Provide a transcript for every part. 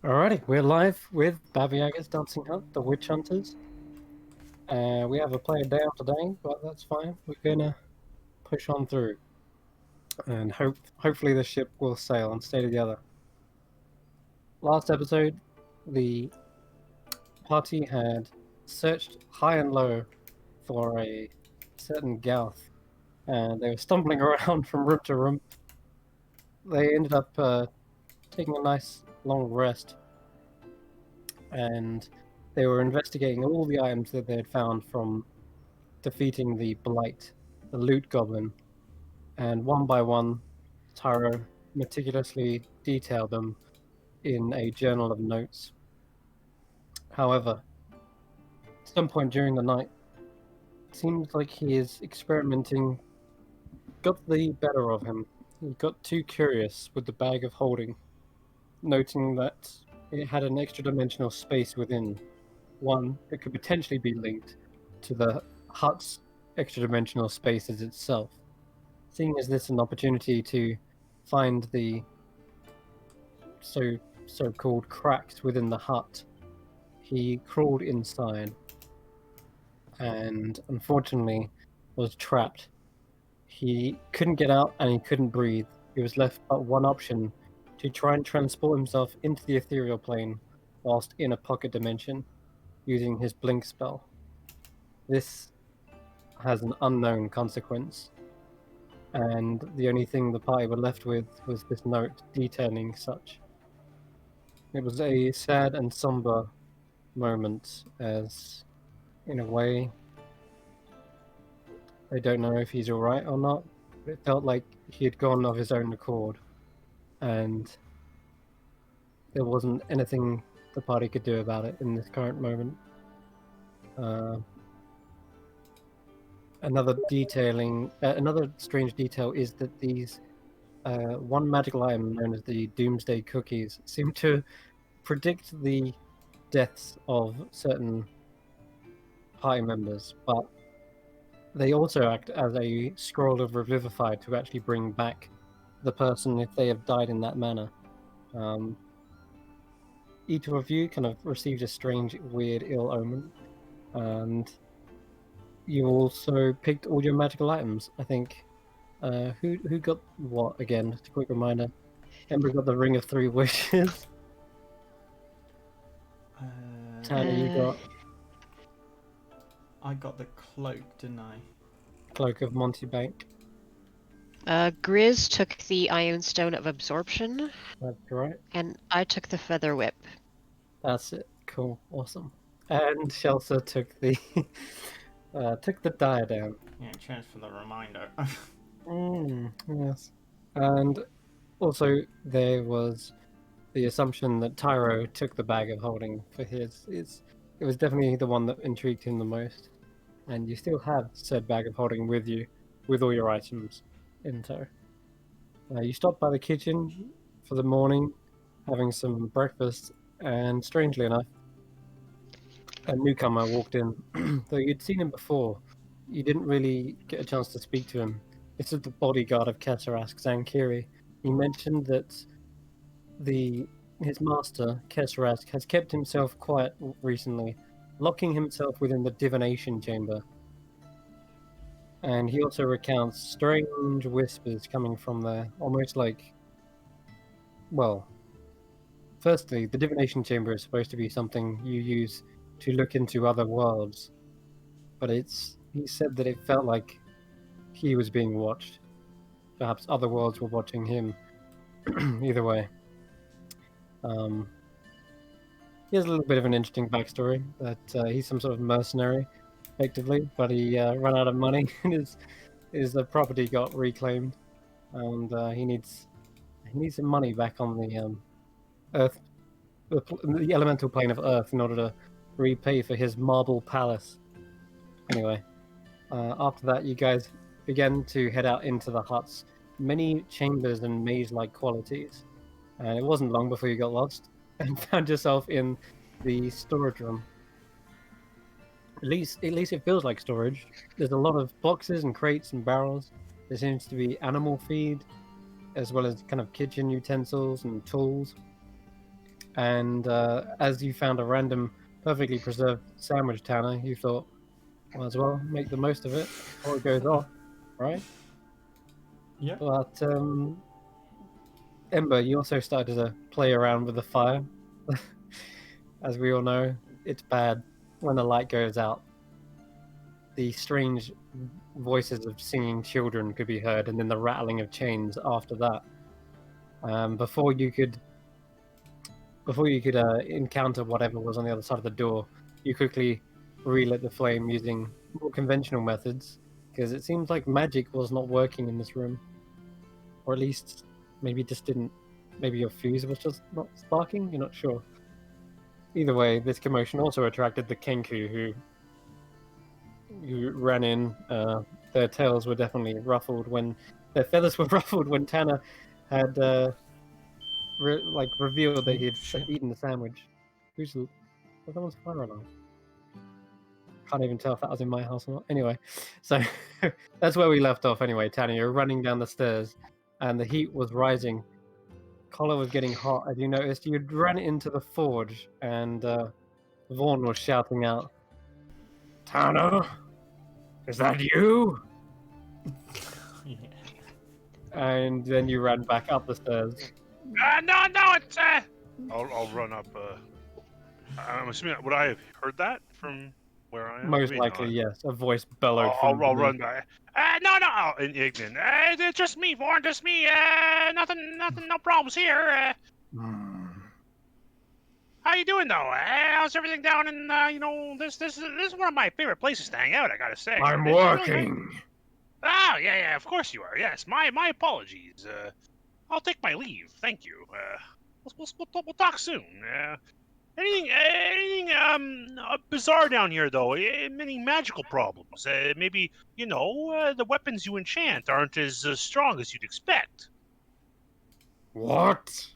Alrighty, we're live with Baba Yaga's Dancing Hut, the Witch Hunters. We have a player down today, but that's fine. We're gonna push on through, and hopefully the ship will sail and stay together. Last episode, the party had searched high and low for a certain Gauth, and they were stumbling around from room to room. They ended up taking a nice long rest, and they were investigating all the items that they had found from defeating the Blight, the Loot Goblin, and one by one, Tyro meticulously detailed them in a journal of notes. However, at some point during the night, it seems like his experimenting got the better of him. He got too curious with the bag of holding, noting that it had an extra dimensional space within, one that could potentially be linked to the hut's extra dimensional spaces itself. Seeing as this an opportunity to find the so-called cracks within the hut, he crawled inside and unfortunately was trapped. He couldn't get out and he couldn't breathe. He was left but one option: to try and transport himself into the ethereal plane whilst in a pocket dimension using his blink spell. This has an unknown consequence, and the only thing the party were left with was this note detailing such. It was a sad and somber moment, as, in a way, I don't know if he's alright or not. It felt like he had gone of his own accord, and there wasn't anything the party could do about it in this current moment. Another strange detail is that these one magical item known as the Doomsday Cookies seem to predict the deaths of certain party members, but they also act as a scroll of Revivify to actually bring back the person if they have died in that manner. Each of you kind of received a strange, weird, ill omen, and you also picked all your magical items. I think. Who got what again? Just a quick reminder. Ember got the Ring of Three Wishes. Tanner, you got I got the cloak, didn't I? Cloak of Monty Bank. Grizz took the Ion Stone of Absorption, That's right. and I took the Feather Whip. That's it. Cool. Awesome. And Shelsa took the diadem. Yeah, cheers for the reminder. Yes. And also there was the assumption that Tyro took the bag of holding for his. It was definitely the one that intrigued him the most. And you still have said bag of holding with you, with all your items in tow. You stopped by the kitchen for the morning, having some breakfast, and strangely enough, a newcomer walked in. Though you'd seen him before, you didn't really get a chance to speak to him. This is the bodyguard of Kesarask, Zankiri. He mentioned that his master, Kesarask, has kept himself quiet recently, locking himself within the divination chamber. And he also recounts strange whispers coming from there, almost like, well, firstly, the divination chamber is supposed to be something you use to look into other worlds, but he said that it felt like he was being watched. Perhaps other worlds were watching him. Either way. He has a little bit of an interesting backstory, that he's some sort of mercenary, effectively, but he ran out of money and his property got reclaimed, and he needs some money back on the Earth, the elemental plane of Earth, in order to repay for his marble palace. Anyway, after that, you guys began to head out into the hut's many chambers and maze-like qualities, and it wasn't long before you got lost and found yourself in the storage room. At least it feels like storage. There's a lot of boxes and crates and barrels. There seems to be animal feed, as well as kind of kitchen utensils and tools. And as you found a random, perfectly preserved sandwich, Tanner, you thought, might as well make the most of it before it goes off, right? Yeah. But Ember, you also started to play around with the fire. As we all know, it's bad when the light goes out. The strange voices of singing children could be heard, and then the rattling of chains after that. Before you could encounter whatever was on the other side of the door, you quickly relit the flame using more conventional methods, because it seems like magic was not working in this room, or at least maybe it just didn't. Maybe your fuse was just not sparking. You're not sure. Either way, this commotion also attracted the Kenku, who ran in. Their tails were definitely ruffled when their feathers were ruffled when Tanner had revealed that he had Shit. eaten the sandwich. Was someone's fire alarm? Can't even tell if that was in my house or not. Anyway, so that's where we left off. Anyway, Tanner, you're running down the stairs, and the heat was rising. Collar was getting hot, as you noticed. You'd run into the forge, and Vaughn was shouting out, "Tanner, is that you?" Yeah. And then you ran back up the stairs. No, it's I'll run up. I'm assuming, would I have heard that from where I am? Most Maybe likely, not. yes. A voice bellowed I'll from run beneath. back. No, Ignan. It's just me, Vaughn. Just me. Nothing, no problems here. How you doing though? How's everything down in this is one of my favorite places to hang out. I gotta say. I'm It's really nice. working. Oh yeah, of course you are. Yes, my apologies. I'll take my leave. Thank you. We'll talk soon. Anything bizarre down here though? Many magical problems. Maybe the weapons you enchant aren't as strong as you'd expect. What?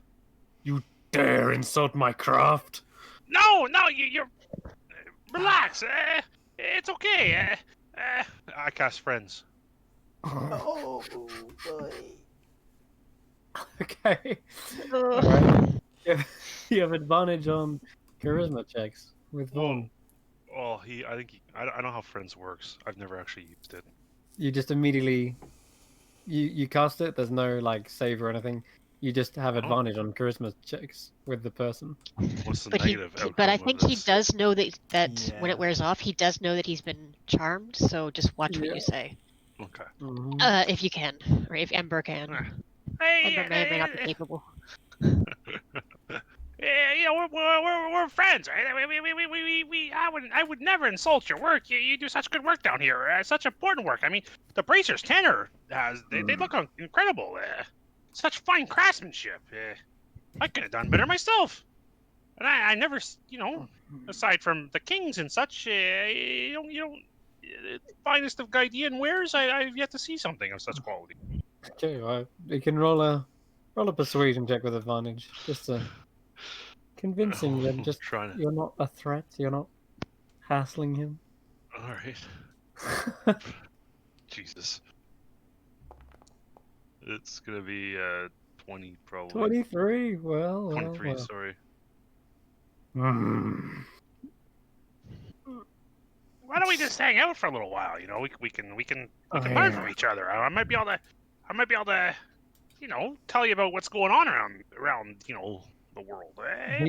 You dare insult my craft? No, you're relax. It's okay. I cast friends. Oh boy. Okay. Ugh. Alright. You have advantage on charisma checks with Vaughn. Well, I don't know how friends works. I've never actually used it. You just immediately you cast it. There's no save or anything. You just have advantage on charisma checks with the person. What's the But negative outcome but I of think he this? does know that when it Yeah. wears off, he does know that he's been charmed. So just watch what Yeah. you say, Okay. if you can, or if Ember can. Hey, Ember may or may not be capable. we're friends, right? I would never insult your work. You do such good work down here. Such important work. I mean, the bracers Tanner has, they look incredible. Such fine craftsmanship. I could have done better myself. And I never, aside from the kings and such, finest of Gaidian wares, I've yet to see something of such quality. Okay, well, you can roll a persuasion check with advantage, just to convince him that just Trying to. you're not a threat. You're not hassling him. All right. Jesus. It's gonna be 20 probably. 23. Well, 23. well. Sorry. Hmm. Why don't we just hang out for a little while? We can learn from each other. I might be able to, tell you about what's going on around the world.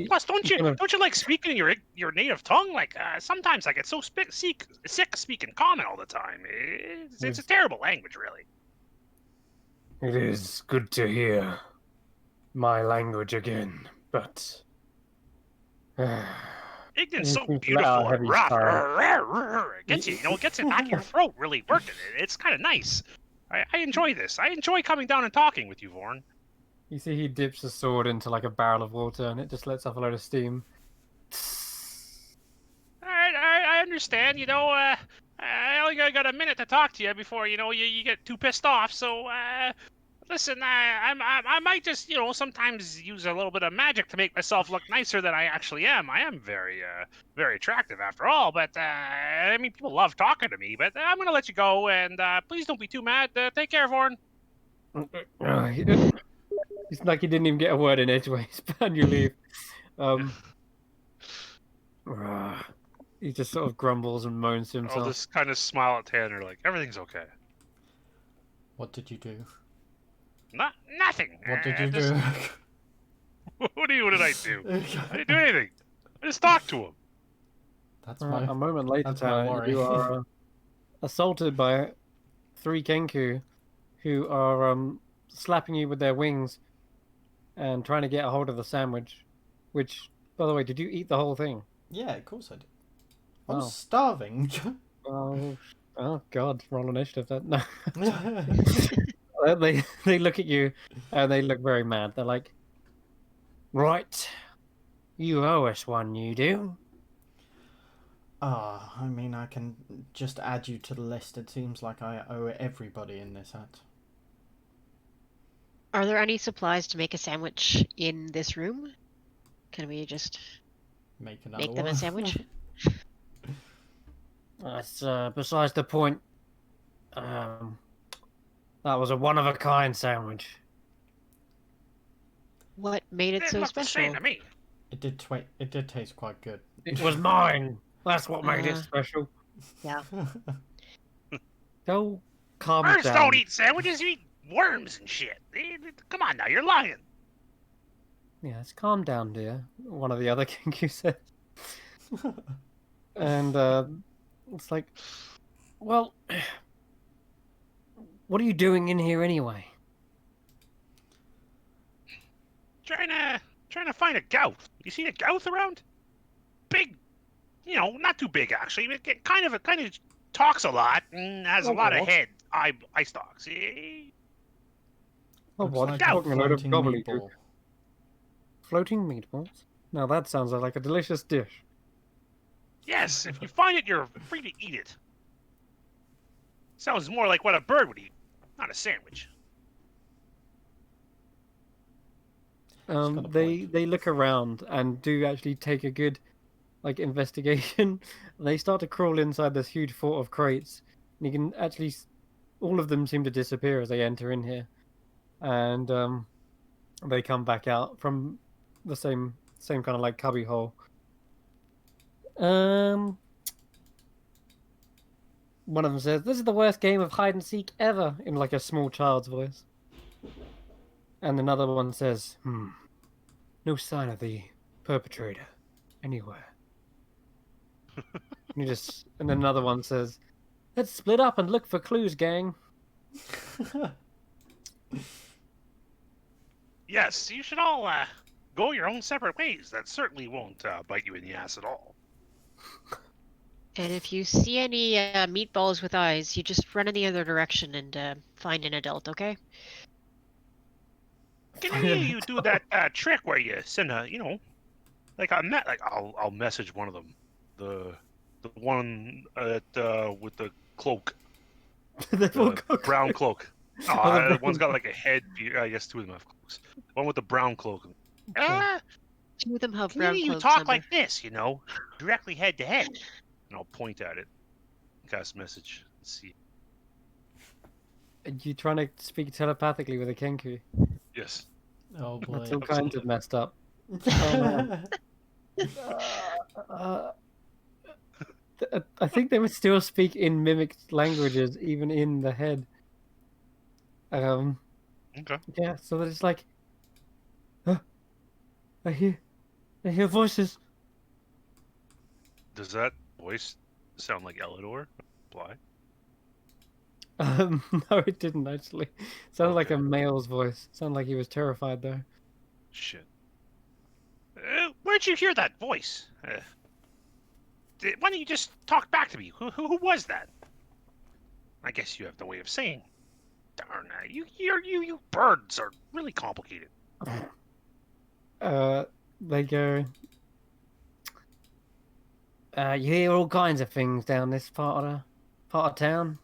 Plus, don't you like speaking in your native tongue? Sometimes I get so sick speaking common all the time. It's a terrible language, really. It is good to hear my language again, but Ignorance so seems to let beautiful out a and heavy rough. sigh. It gets you, it gets in the back of your throat, really working it. It's kind of nice. I enjoy this. I enjoy coming down and talking with you, Vorn. You see, he dips the sword into a barrel of water, and it just lets off a load of steam. Alright, I understand. I only got a minute to talk to you before, you get too pissed off. So, listen, I might just, sometimes use a little bit of magic to make myself look nicer than I actually am. I am very, very attractive after all. But, I mean, people love talking to me. But I'm gonna let you go, and please don't be too mad. Take care, Vorn. It's like he didn't even get a word in edgeways, and you leave. Um, he just sort of grumbles and moans to I'll himself. just kind of smile at Tanner, like everything's okay. What did you do? Nothing. What did you just, do? What did I do? I didn't do anything. I just talked to him. That's my. A moment later, that's my Tanner, worry. you are assaulted by 3 Kenku who are slapping you with their wings and trying to get a hold of the sandwich. Which, by the way, did you eat the whole thing? Yeah, of course I did. I Oh. was starving. Oh God! Roll initiative. That no. They look at you and they look very mad. They're like, "Right, you owe us one. You do." I mean, I can just add you to the list. It seems like I owe everybody in this hut. Are there any supplies to make a sandwich in this room? Can we just Make another make them a one. sandwich? That's besides the point. That was a one-of-a-kind sandwich. What made it It so looked the same special? to me. It did taste quite good. It was mine. That's what made it Uh. special. Yeah. Go calm Birds down. don't eat sandwiches. You eat worms and shit. Come on now, you're lying. Yes, calm down, dear. One of the other Kenku said. And it's like, well, what are you doing in here anyway? Trying to find a Gauth. You seen a Gauth around? Big, not too big actually. It kind of talks a lot and has a lot of eye stalks. Oh, Looks what? like Talking a load of floating gobbledygook. meatball. Floating meatballs? Now that sounds like a delicious dish. Yes, if you find it, you're free to eat it. Sounds more like what a bird would eat, not a sandwich. got a They look around and do actually take a good investigation. They start to crawl inside this huge fort of crates, and you can actually all of them seem to disappear as they enter in here, and they come back out from the same kind of like cubby hole. One of them says, "This is the worst game of hide and seek ever," in like a small child's voice. And another one says, "No sign of the perpetrator anywhere." And then another one says, "Let's split up and look for clues, gang." Yes, you should all go your own separate ways. That certainly won't bite you in the ass at all. And if you see any meatballs with eyes, you just run in the other direction and find an adult, okay? Can any of you do that trick where you send I'll message one of them, the one with the cloak, the brown cloak. Oh, one's got like a head. I guess 2 of them have cloaks. One with the brown cloak. Two of them have Can brown any of you cloaks. talk like this? Directly head to head. And I'll point at it. Cast message. Let's see. Are you trying to speak telepathically with a Kenku? Yes. Oh boy. That's all kinds of messed up. I think they would still speak in mimicked languages, even in the head. Okay. Yeah, so they're just like, I hear voices. Does that voice sound like Elidor? Apply? No, it didn't actually. Sounded like Okay. a male's voice. Sounded like he was terrified though. Shit. Where'd you hear that voice? Why don't you just talk back to me? Who was that? I guess you have no way of saying. Darn, you birds are really complicated. They go. You hear all kinds of things down this part of town.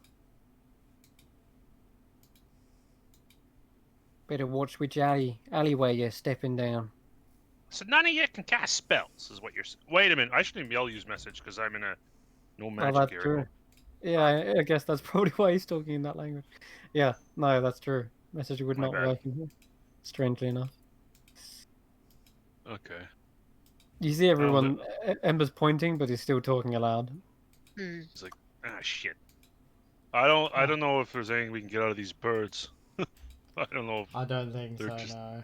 Better watch which alleyway you're stepping down. So none of you can cast spells, is what you're saying. Wait a minute, I shouldn't be able to use message because I'm in a no magic that's area. true. Yeah, I guess that's probably why he's talking in that language. Yeah, no, that's true. Message would My not bad. work in here. Strangely enough. Okay. You see everyone. Ember's pointing, but he's still talking aloud. Hmm. He's like, ah, shit. I don't know if there's anything we can get out of these birds. I don't know if I don't think they're so, just... no.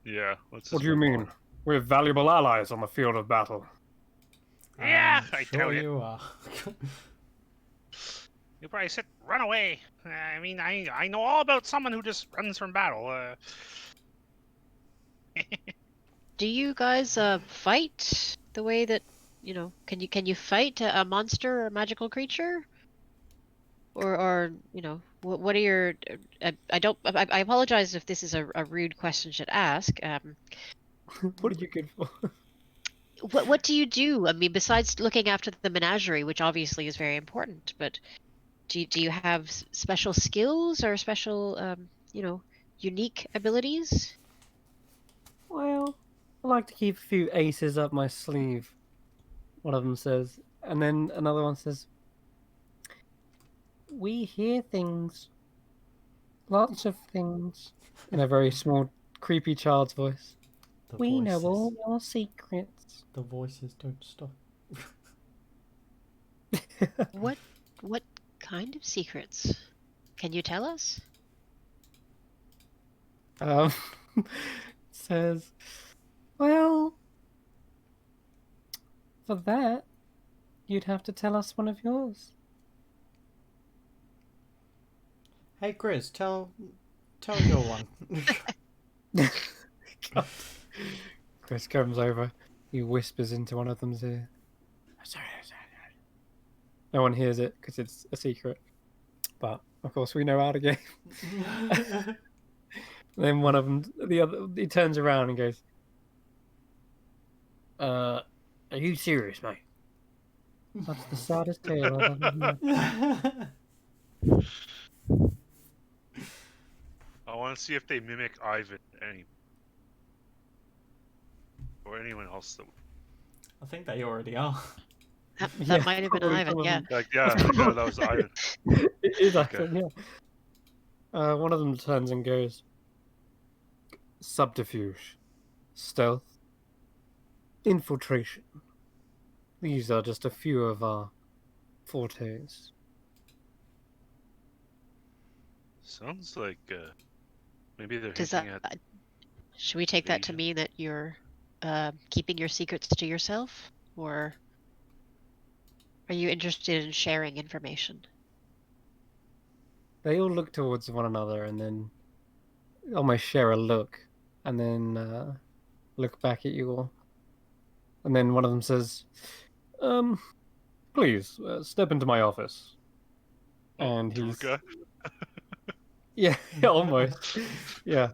Yeah, let's What just do you move mean? on. We're valuable allies on the field of battle. Yeah, I Sure doubt it. you are. You probably said run away. I mean, I know all about someone who just runs from battle. Do you guys fight the way that can you fight a monster or a magical creature? Or what are your I apologize if this is a rude question to ask. What did you good for? What do you do? I mean, besides looking after the menagerie, which obviously is very important, but do you have special skills or special unique abilities? Well, I like to keep a few aces up my sleeve. One of them says, and then another one says, "We hear things, lots of things," in a very small, creepy child's voice. The We know voices. all your secrets. The voices don't stop. What kind of secrets? Can you tell us? um, says, "Well, for that, you'd have to tell us one of yours." Hey, Grizz, tell your one. God. Chris comes over. He whispers into one of them's ear. Sorry. No one hears it because it's a secret. But of course, we know how to game. Then one of them, the other, he turns around and goes, "Are you serious, mate? That's the saddest tale I've ever heard." I want to see if they mimic Ivan or anyone else that. I think they already are. That Yeah, might have been probably Ivan, some of yeah. them. Like, yeah, that was Ivan. It is Okay. Ivan, yeah. One of them turns and goes, "Subterfuge, stealth, infiltration. These are just a few of our fortes." Sounds like maybe they're Does hinting that at should we take that to invasion. mean that you're keeping your secrets to yourself, or are you interested in sharing information? They all look towards one another and then almost share a look, and then look back at you all. And then one of them says, "Please step into my office." And he's Durga. yeah, almost yeah.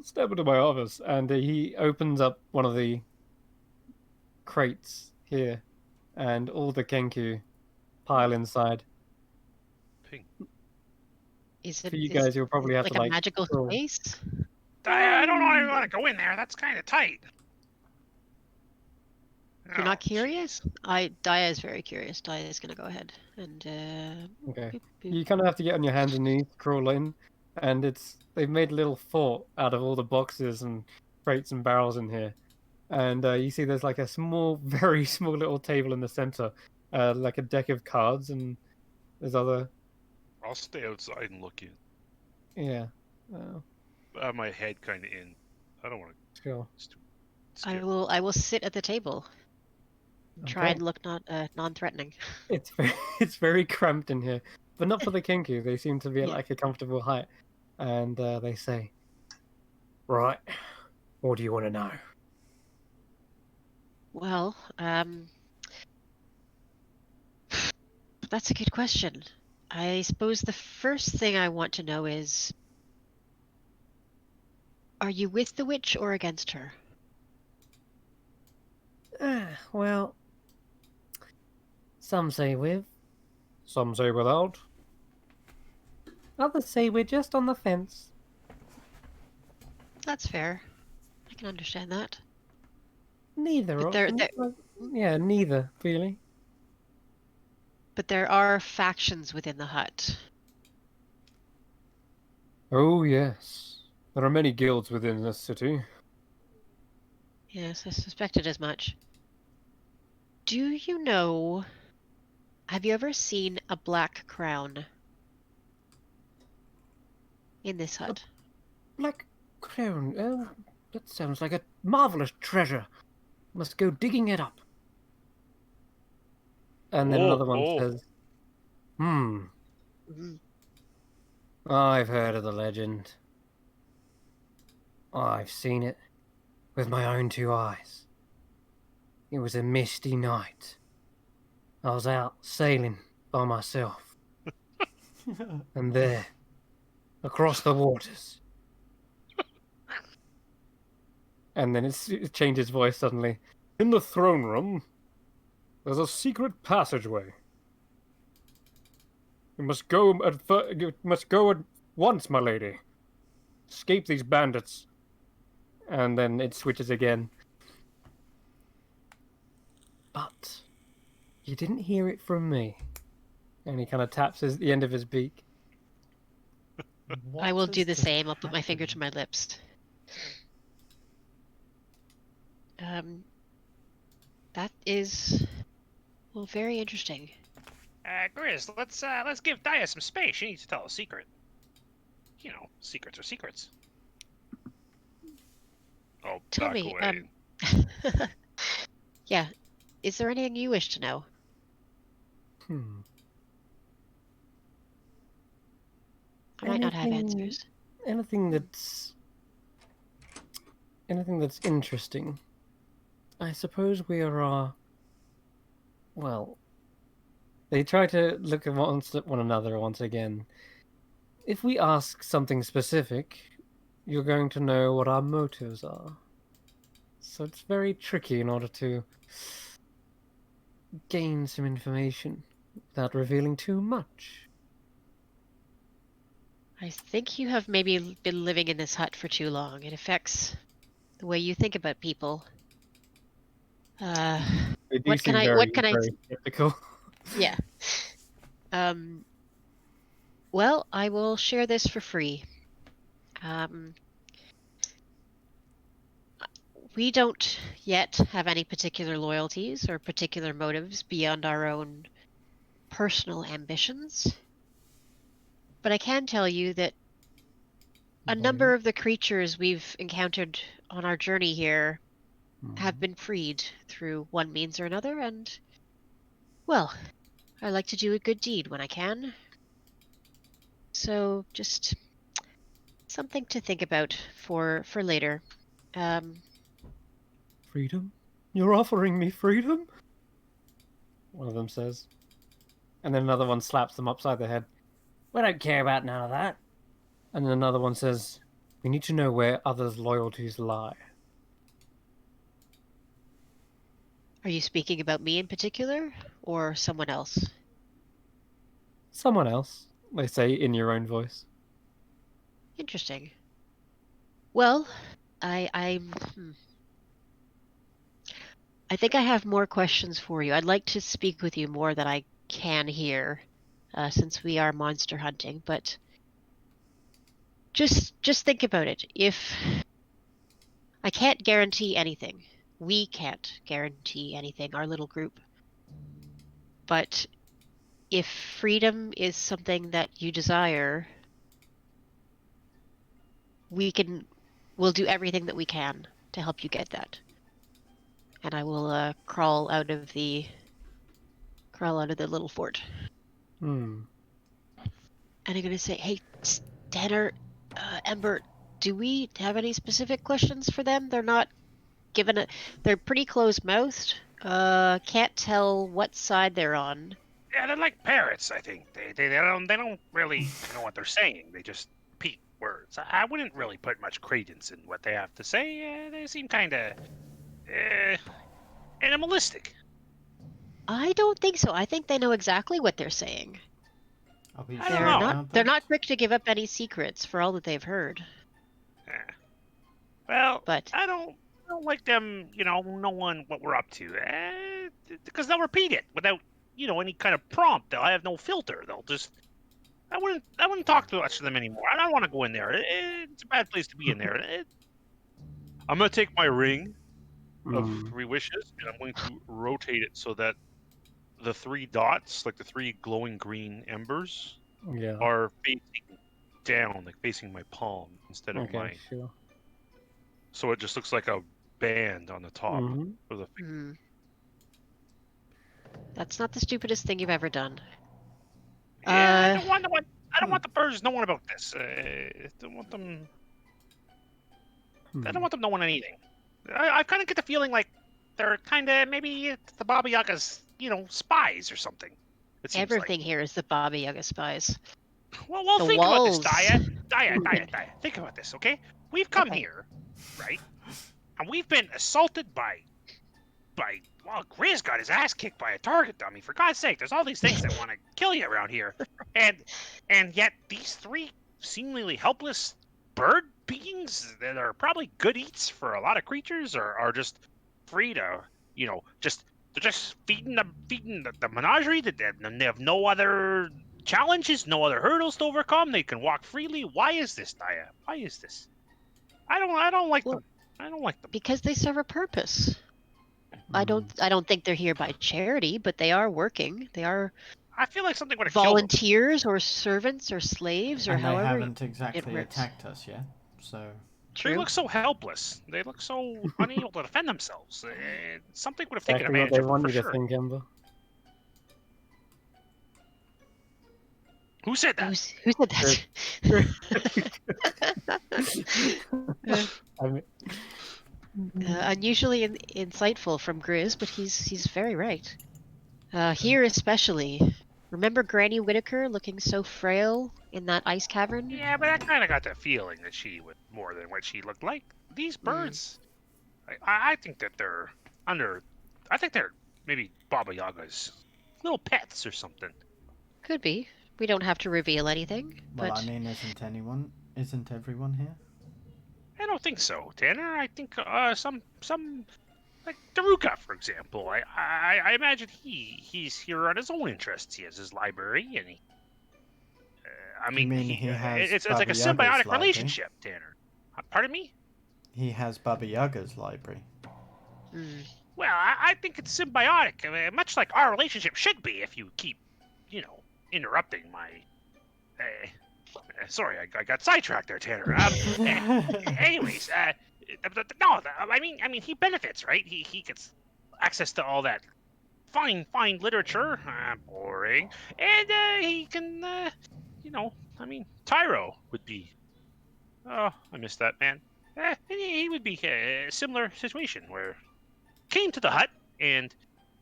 Step into my office, and he opens up one of the crates here, and all the Kenku pile inside. Is For you is guys, you'll probably it have like to a like magical crawl. space? I don't know if I want to go in there. That's kind of tight. You're not Oh, curious? jeez. Daya is very curious. Daya is gonna go ahead and Okay. boop, boop. You kind of have to get on your hands and knees to crawl in, and they've made a little fort out of all the boxes and crates and barrels in here. And you see there's like a small, very small little table in the center, like a deck of cards, and there's other, I'll stay outside and look in. yeah. Uh, I have my head kind of in. I don't want to. sure. It's too I scary. will sit at the table. Try Okay. and look not non-threatening. It's very cramped in here, but not for the Kenku. They seem to be at Yeah. like a comfortable height, and they say, "Right, what do you want to know?" Well, that's a good question. I suppose the first thing I want to know is, are you with the witch or against her? Well, some say with, some say without. Others say we're just on the fence. That's fair. I can understand that. Neither. But Neither really. But there are factions within the hut. Oh yes, there are many guilds within this city. Yes, I suspected as much. Do you know... Have you ever seen a black crown in this hut? Black crown. That sounds like a marvelous treasure. Must go digging it up. And then another one Oh. says, "Hmm, Mm-hmm. I've heard of the legend. I've seen it with my own two eyes. It was a misty night. I was out sailing by myself, and there, across the waters." And then it changes voice suddenly. "In the throne room, there's a secret passageway. You must go at once, my lady. Escape these bandits." And then it switches again. "But you didn't hear it from me." And he kind of taps the end of his beak. I will What do has the just same. I'll put my finger to happened? my lips. That is, well, very interesting. Grizz, let's give Daya some space. She needs to tell a secret. You know, secrets are secrets. Oh, Tell back me, away. yeah, is there anything you wish to know? Hmm. I might not have answers. Anything that's interesting. I suppose we are. Well, they try to look at one another once again. If we ask something specific, you're going to know what our motives are. So it's very tricky in order to gain some information without revealing too much. I think you have maybe been living in this hut for too long. It affects the way you think about people. They do What can seem I, very, what can I, very skeptical. yeah. Well, I will share this for free. We don't yet have any particular loyalties or particular motives beyond our own personal ambitions. But I can tell you that a number of the creatures we've encountered on our journey here have been freed through one means or another, and, well, I like to do a good deed when I can. So just something to think about for later. Freedom? You're offering me freedom? One of them says. And then another one slaps them upside the head. "We don't care about none of that." And then another one says, "We need to know where others' loyalties lie." Are you speaking about me in particular, or someone else? "Someone else," they say in your own voice. Interesting. Well, I think I have more questions for you. I'd like to speak with you more than I can here, since we are monster hunting. But just think about it. If I can't guarantee anything, we can't guarantee anything, our little group. But if freedom is something that you desire, we'll do everything that we can to help you get that. And I will crawl out of the little fort. Hmm. And I'm gonna say, hey, Tanner, Ember, do we have any specific questions for them? They're not given a. They're pretty closed-mouthed. Can't tell what side they're on. Yeah, they're like parrots. I think they don't really know what they're saying. They just repeat words. I wouldn't really put much credence in what they have to say. They seem kind of animalistic. I don't think so. I think they know exactly what they're saying. Are we I don't sure know. about They're that? not quick to give up any secrets for all that they've heard. Yeah. Well, But I don't like them, knowing what we're up to. Because they'll repeat it without, any kind of prompt. They'll have no filter. They'll just. I wouldn't talk too much to them anymore. I don't want to go in there. It's a bad place to be in there. I'm gonna take my ring. of Mm, 3 wishes, and I'm going to rotate it so that the 3 dots, like the 3 glowing green embers, yeah. are facing down, like facing my palm instead of Okay, my. sure. So it just looks like a band on the top Mm-hmm. of the. Hmm. That's not the stupidest thing you've ever done. Yeah, I Uh, don't want the I don't want the birds knowing about this. Don't want them. I don't want them knowing anything. I kind of get the feeling like they're kind of maybe the Baba Yaga's, spies or something. It seems like. everything here is the Baba Yaga spies. Well, The think about this, walls. Daya. Daya, Hmm. Daya, Daya. Think about this, okay? We've come Okay. here, right? And we've been assaulted by, well, Grizz got his ass kicked by a target dummy. For God's sake, there's all these things that want to kill you around here, and yet these 3 seemingly helpless bird beings that are probably good eats for a lot of creatures are just free to, they're just feeding the menagerie. They have no other challenges, no other hurdles to overcome. They can walk freely. Why is this, Daya? Why is this? I don't like Well, them. I don't like them. Because they serve a purpose. I Mm. don't think they're here by charity, but they are working. They are I feel like something would have killed them. volunteers or servants or slaves or And they however haven't exactly works. attacked us yet, so... They True. look so helpless. They look so unable to defend themselves. Something would have taken Exactly what advantage they of them want for you to sure. think, Ember. Who said that? Who said that? I mean, Unusually insightful from Grizz, but he's very right. Here especially. Remember Granny Whitaker looking so frail in that ice cavern? Yeah, but I kind of got the feeling that she was more than what she looked like. These birds, I think that they're under. I think they're maybe Baba Yaga's little pets or something. Could be. We don't have to reveal anything, Well, but I mean, isn't everyone here? I don't think so, Tanner. I think some like Daruka, for example. I imagine he's here on his own interests. He has his library, and he. I mean, mean he has it's like a Baba Yaga's symbiotic library? relationship, Tanner. Pardon me? He has Baba Yaga's library. Well, I think it's symbiotic, much like our relationship should be if you keep, interrupting my. Sorry, I got sidetracked there, Tanner. Anyways, no, I mean, he benefits, right? He gets access to all that fine literature. Boring, and he can, I mean, Tyro would be. Oh, I missed that man. He would be a similar situation where came to the hut, and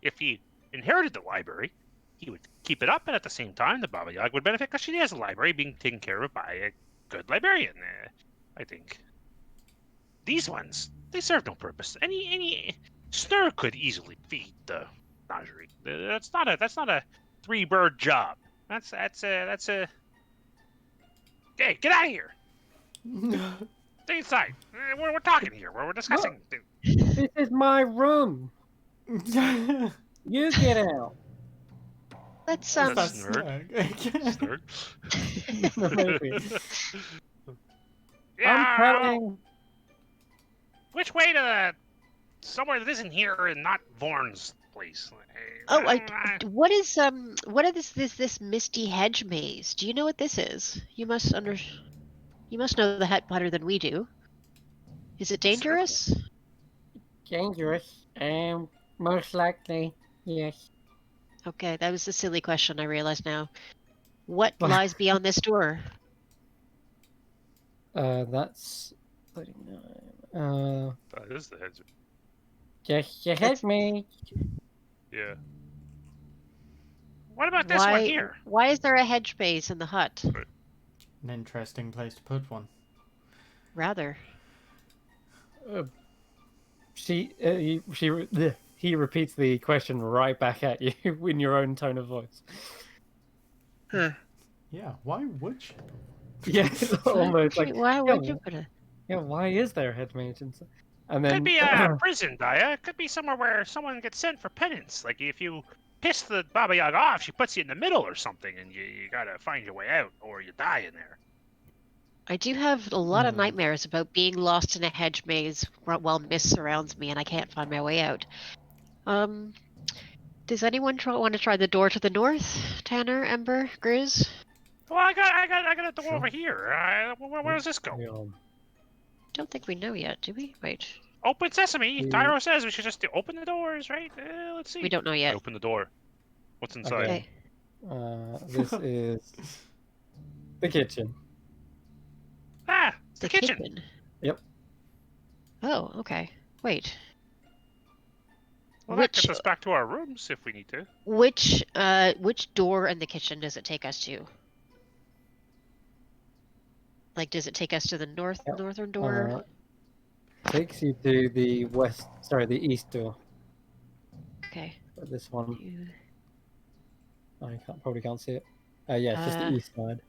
if he inherited the library, he would keep it up, and at the same time, the Baba Yaga would benefit because she has a library being taken care of by a good librarian. I think these ones they serve no purpose. Any Snur could easily feed the menagerie. That's not a 3-bird job. That's a. Hey, get out of here! Stay inside. We're talking here. We're discussing. this is my room. You get out. let's That's Snurg. Snurg. Maybe. I'm Yeah. telling. Which way to somewhere that isn't here and not Vorn's place? Oh, what is this misty hedge maze? Do you know what this is? You must know the hut better than we do. Is it dangerous? Dangerous. Most likely, yes. Okay, that was a silly question. I realize now. What lies beyond this door? That's 39. That is the Hedge. Just your Hedge Maze. Yeah. What about this one here? Why is there a hedge maze in the hut? An interesting place to put one. Rather. He repeats the question right back at you in your own tone of voice. Huh. Yeah, why would you? Yeah, almost like. Why would you put a? Yeah, why is there a Hedge Maze? And then Could be a prison, Daya. It could be somewhere where someone gets sent for penance. Like if you piss the Baba Yaga off, she puts you in the middle or something, and you gotta find your way out, or you die in there. I do have a lot of Hmm. nightmares about being lost in a hedge maze while mist surrounds me and I can't find my way out. Does anyone want to try the door to the north? Tanner, Ember, Grizz? Well, I got a door Sure. over here. Where does this go? Hang on. Don't think we know yet, do we? Wait, Open sesame. We- Tyro says we should just open the doors, right? Let's see. we don't know I yet. open the door. What's inside? Okay. This is the kitchen. Ah, it's the kitchen. Yep. Oh, okay. Wait. Well, that Which gets us back to our rooms if we need to. which door in the kitchen does it take us to? Like, does it take us to the northern door? Takes you to the the east door. Okay. But this one, You- I probably can't see it. Yeah, it's just the east side.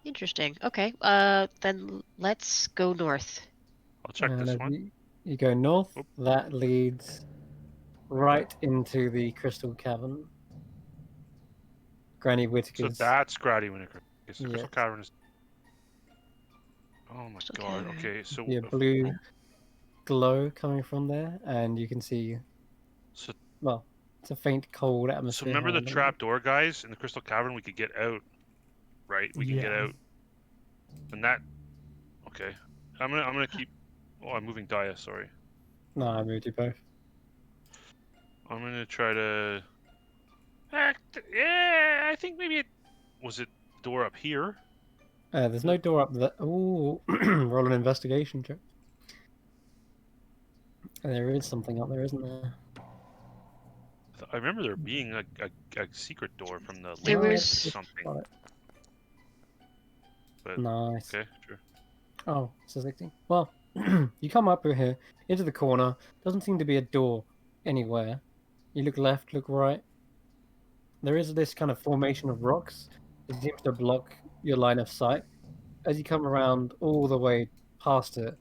Interesting. Okay. Then let's go north. I'll check And this as one. you go north, Oop. that leads right into the crystal cavern. Granny So Whittaker's. that's Grady Winnicker. Okay, so Yes. Crystal Cavern is. Oh my Crystal god. Cavern. Okay, so The blue glow coming from there, and you can see. So- Well, it's a faint, cold so atmosphere. remember the around it. trap door guys in the Crystal Cavern? We could get out, right? We can get Yeah. out, and that. Okay, I'm gonna keep. Oh, I'm moving Dia. Sorry. No, I moved you both. I'm gonna try to. Yeah, I think maybe it was it door up here. There's no door up there. Ooh, roll an investigation check. There is something up there, isn't there? I remember there being a secret door from the There lake or was- something. Got it. But Nice. okay, sure. Oh, it's a 16. Well, you come up here into the corner. Doesn't seem to be a door anywhere. You look left, look right. There is this kind of formation of rocks. It seems to block your line of sight. As you come around all the way past it,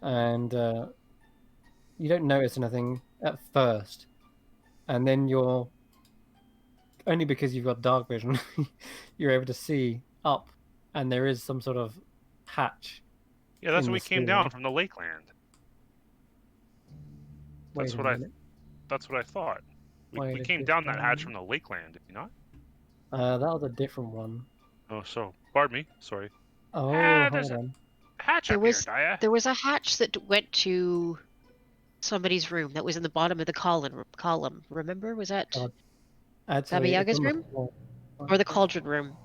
and you don't notice anything at first, and then you're only because you've got dark vision, you're able to see up, and there is some sort of hatch. Yeah, that's in when we the came ceiling. down from the lakeland. Wait That's a what minute. That's what I thought. We Wait a came down that hatch second. from the lakeland, did you not? That was a different one. Oh, so pardon me. Sorry. Oh, there's hold on. Hatch There up was- here, Dia. There was a hatch that went to somebody's room that was in the bottom of the column. Remember? Was that God. Actually, Baba it's Yaga's on the room? floor. or the cauldron room?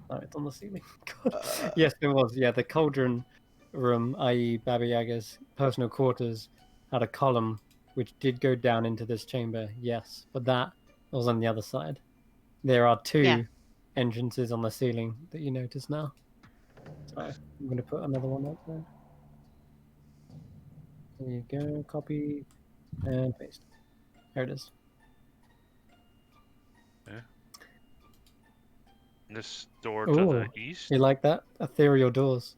No, it's on the ceiling. God. Yes, it was. Yeah, the cauldron room, i.e., Baba Yaga's personal quarters, had a column which did go down into this chamber. Yes, but that was on the other side. There are two Yeah. entrances on the ceiling that you notice now. So I'm going to put another one up there. There you go. Copy and paste. There it is. This door to Ooh. the east. You like that? Ethereal doors.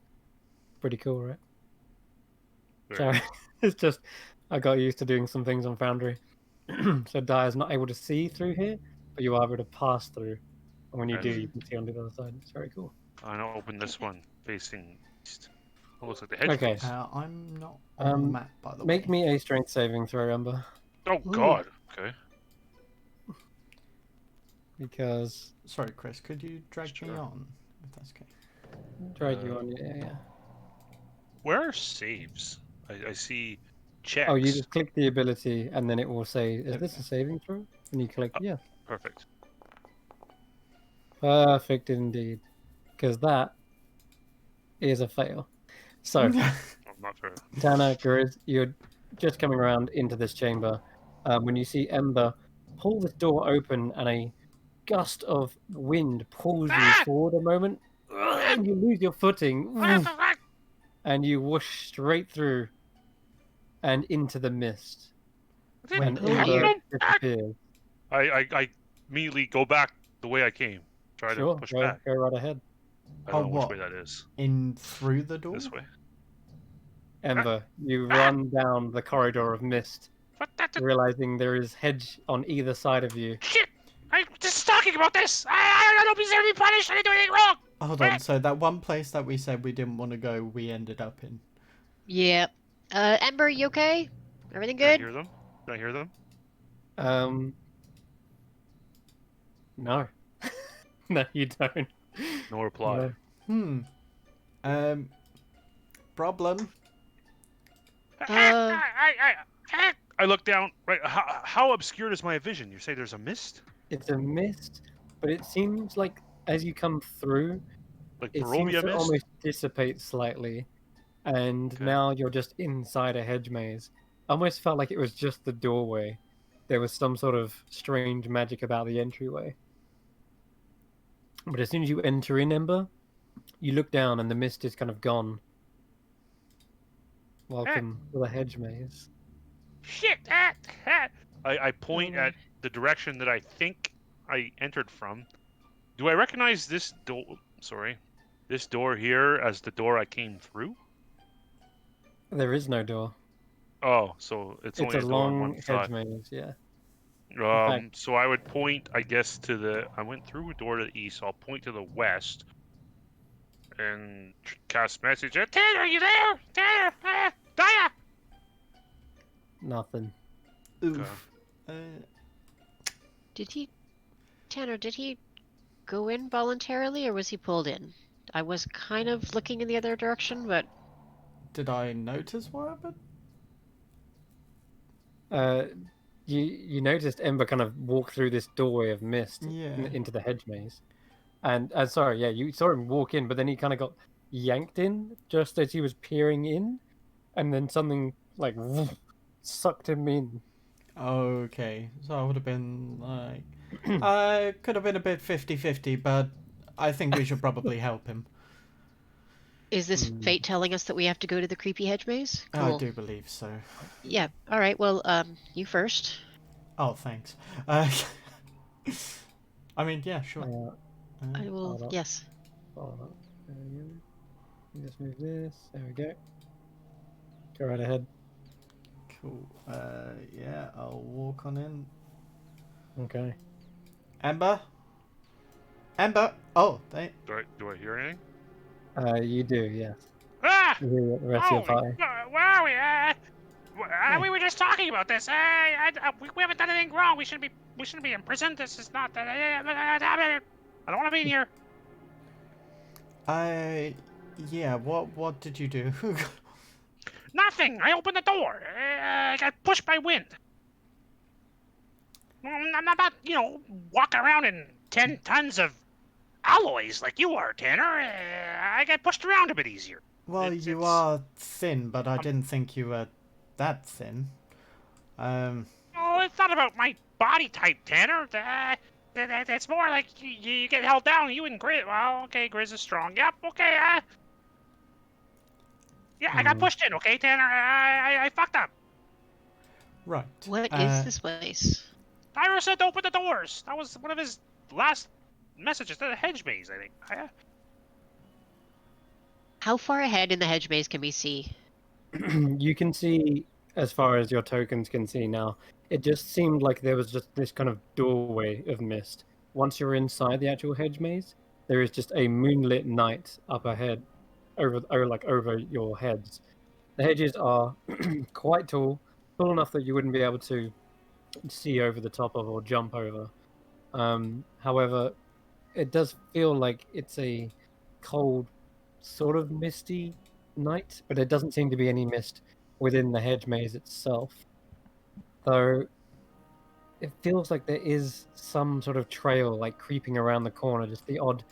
Pretty cool, right? Very Sorry. It's just I got used to doing some things on Foundry. So Dire's not able to see through here, but you are able to pass through. And when you do, Okay. you can see on the other side. It's very cool. I'm gonna open this one facing east. Oh, looks like the hedge Okay. maze. I'm not on the map, by the way. Make me a strength saving throw, Ember. Oh God. Okay. Because Sorry, Chris, could you drag me Sure. on, if that's okay? drag you on, yeah. Where are saves? I see checks. Oh, you just click the ability and then it will say, is this a saving throw? And you click, yeah. Perfect. Perfect indeed. Because that is a fail. So, I'm not very. Tana, Grizz, you're just coming around into this chamber. When you see Ember pull this door open and a gust of wind pulls you forward a moment, and you lose your footing, and you whoosh straight through and into the mist. And who are Ember you? disappears. I immediately go back the way I came. Try Sure, to push go back. right ahead. I don't Oh, know which what? way that is. In through the door? This way. Ember, you run down the corridor of mist, What? That realizing there is hedge on either side of you. shit! I'm just stuck. talking about this. I don't deserve to be punished. I didn't do anything wrong. Hold on, so that one place that we said we didn't want to go, we ended up in. Yeah. Ember, you okay? Everything Can I good? hear them? Can I hear them? No. No, you don't. No reply. No. Problem. I look down. Right. How obscured is my vision? You say there's a mist? It's a mist, but it seems like as you come through, Like it seems Barovia to mist? almost dissipate slightly, and Okay. now you're just inside a hedge maze. I almost felt like it was just the doorway. There was some sort of strange magic about the entryway. But as soon as you enter in, Ember, you look down and the mist is kind of gone. Welcome to the hedge maze. Shit! I point at the direction that I think I entered from. Do I recognize this door? Sorry, this door here as the door I came through? There is no door. Oh, so it's It's only a a door on long one hedge side. maze, yeah. So I would point, I guess, to the. I went through a door to the east. So I'll point to the west and cast message. Tanner, are you there? Tanner, Daya. Nothing. Oof. Tanner, did he go in voluntarily or was he pulled in? I was kind of looking in the other direction, but Did I notice what happened? You noticed Ember kind of walk through this doorway of mist Yeah. into the hedge maze, and sorry, yeah, you saw him walk in, but then he kind of got yanked in just as he was peering in, and then something like sucked him in. Okay, so I would have been like, I could have been a bit 50-50, but I think we should probably help him. is this fate telling us that we have to go to the creepy hedge maze? I Cool. do believe so. Yeah. All right. Well, you first. Oh, thanks. I mean, yeah, sure. I will. Hold up. Yes. Hold up. There we go. You just move this. There we go. Go right ahead. Cool. Yeah, I'll walk on in. Okay. Ember? Ember! Oh, they... Do I hear anything? You do, yes. Ah! You hear the rest of your party. Where are we? We were just talking about this. We haven't done anything wrong. We shouldn't be in prison. This is not. I don't want to be in here. Yeah, what did you do? Nothing. I opened the door. I got pushed by wind. I'm not, walking around in 10 tons of alloys like you are, Tanner. I got pushed around a bit easier. Well, you are thin, but I didn't think you were that thin. Oh, it's not about my body type, Tanner. It's more like you get held down. You and Grizz. Well, okay, Grizz is strong. Yep. Okay. Yeah, I got pushed in. Okay, Tanner. I fucked up. Right. What is this place? Tyro said to open the doors. That was one of his last messages to the hedge maze, I think. How far ahead in the hedge maze can we see? You can see as far as your tokens can see now. It just seemed like there was just this kind of doorway of mist. Once you're inside the actual hedge maze, there is just a moonlit night up ahead, over your heads. The hedges are quite tall enough that you wouldn't be able to see over the top of or jump over. However, it does feel like it's a cold, sort of misty night, but it doesn't seem to be any mist within the hedge maze itself. Though it feels like there is some sort of trail like creeping around the corner, just the odd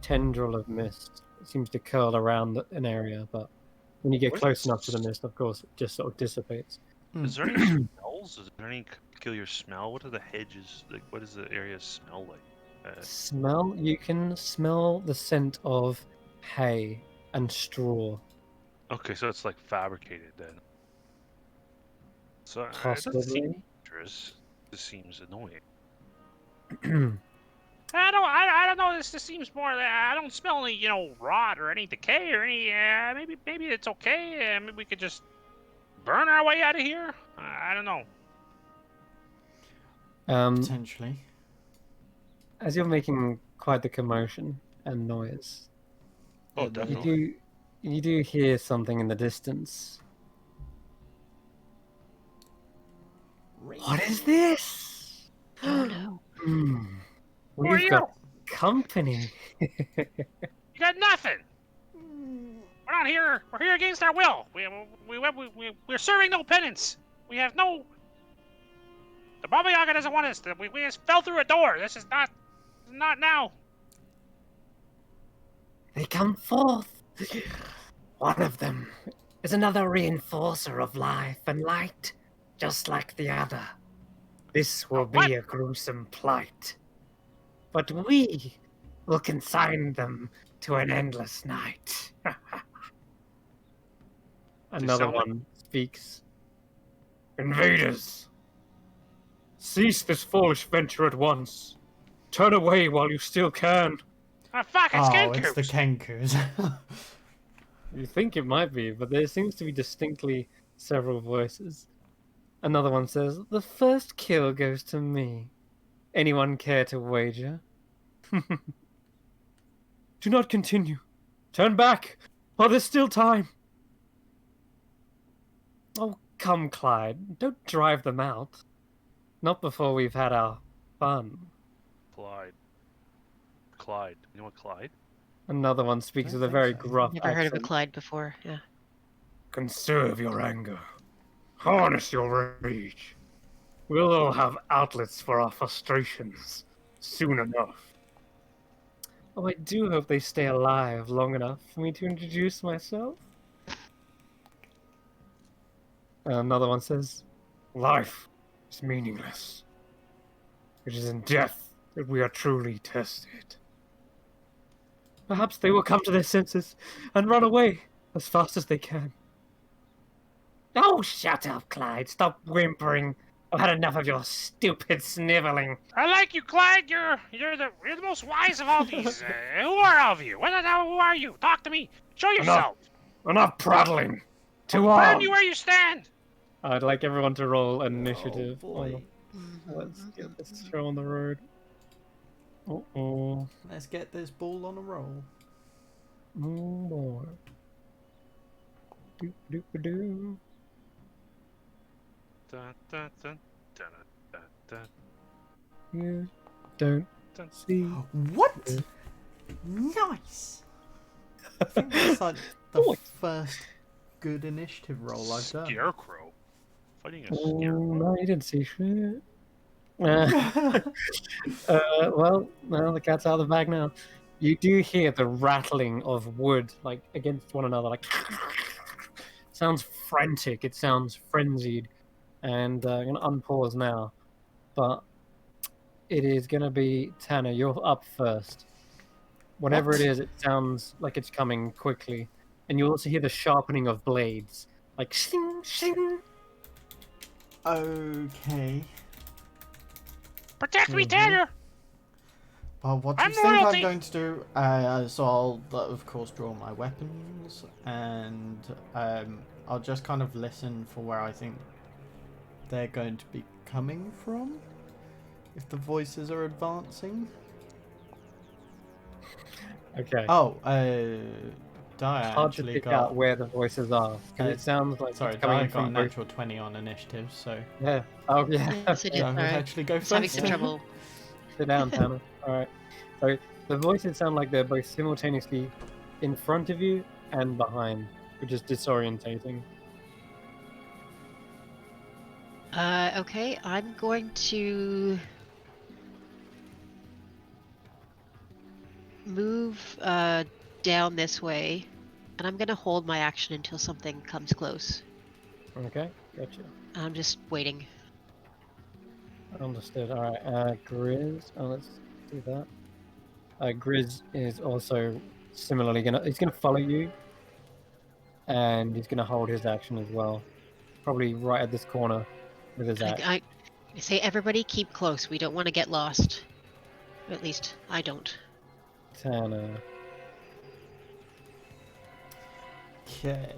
tendril of mist. It seems to curl around an area, but when you get close enough to the mist, of course, it just sort of dissipates. Is there any smells? Is there any peculiar smell? What are the hedges like? What does the area smell like? Smell? You can smell the scent of hay and straw. Okay, so it's like fabricated then. So it doesn't Possibly. seem dangerous. This seems annoying. I don't know. This seems more. I don't smell any, rot or any decay or any. Maybe it's okay. Maybe we could just burn our way out of here. I don't know. Potentially. as you're making quite the commotion and noise, Oh, you definitely. do hear something in the distance. What is this? Oh no. Who are We've you? got company. You got nothing. We're not here. We're here against our will. We're serving no penance. We have no. The Baba Yaga doesn't want us. We just fell through a door. This is not now. They come forth. One of them is another reinforcer of life and light, just like the other. This will What? be a gruesome plight. But we will consign them to an endless night. Another sound like- one speaks. Invaders, cease this foolish venture at once. Turn away while you still can. Ah, fuck! It's Oh, it's the Kenkus. Kenkus. You think it might be, but there seems to be distinctly several voices. Another one says, "The first kill goes to me. Anyone care to wager?" Do not continue. Turn back, while there's still time. Oh, come, Clyde. Don't drive them out. Not before we've had our fun. Clyde. You know what Clyde? Another one speaks Don't with a think very so. gruff Never heard of a accent. Clyde before. Yeah. Conserve your anger. Harness your rage. We'll all have outlets for our frustrations soon enough. Oh, I do hope they stay alive long enough for me to introduce myself. Another one says, "Life is meaningless. It is in death that we are truly tested." Perhaps they will come to their senses and run away as fast as they can. Oh, shut up, Clyde. Stop whimpering. I've had enough of your stupid sniveling. I like you, Clyde. You're the most wise of all these. Who are all of you? Who are you? Talk to me. Show yourself. Enough prattling. To Burn arms. you where you stand. I'd like everyone to roll initiative. Oh boy. Let's get this show on the road. Uh-oh. Let's get this ball on a roll. More. Doop-a-doop-a-doo. Dun, dun, dun, dun, dun, dun, You don't dun. see. What? Nice. I think that's like the Boy. first good initiative roll I've done. Scarecrow. Fighting a Oh, scarecrow. no, you didn't see shit. Well, the cat's out of the bag now. You do hear the rattling of wood, like, against one another, like... sounds frantic, it sounds frenzied. And I'm going to unpause now. But it is going to be Tanner, you're up first. Whatever What? it is, it sounds like it's coming quickly. And you also hear the sharpening of blades. Like, shing, shing. Okay. Protect me, Tanner. Well, what do I'm you think royalty. I'm going to do? So I'll, of course, draw my weapons, and I'll just kind of listen for where I think they're going to be coming from, if the voices are advancing. Okay. Oh, Dia Hard to actually pick got... out where the voices are. Because Uh, it sounds like Sorry, it's coming Dia got from a both. natural 20 on initiative, so Yeah. Oh, yeah. Yes, I did. I will Sorry. actually go I was having first. some trouble. Sit down, Tanner. Alright. So the voices sound like they're both simultaneously in front of you and behind, which is disorientating. Okay, I'm going to move down this way, and I'm going to hold my action until something comes close. Okay, gotcha. I'm just waiting. Understood. Alright, Grizz. Oh, let's do that. Grizz is also similarly he's gonna follow you, and he's gonna hold his action as well. Probably right at this corner with his axe. I say, everybody keep close. We don't want to get lost. At least I don't. Tanner. Okay,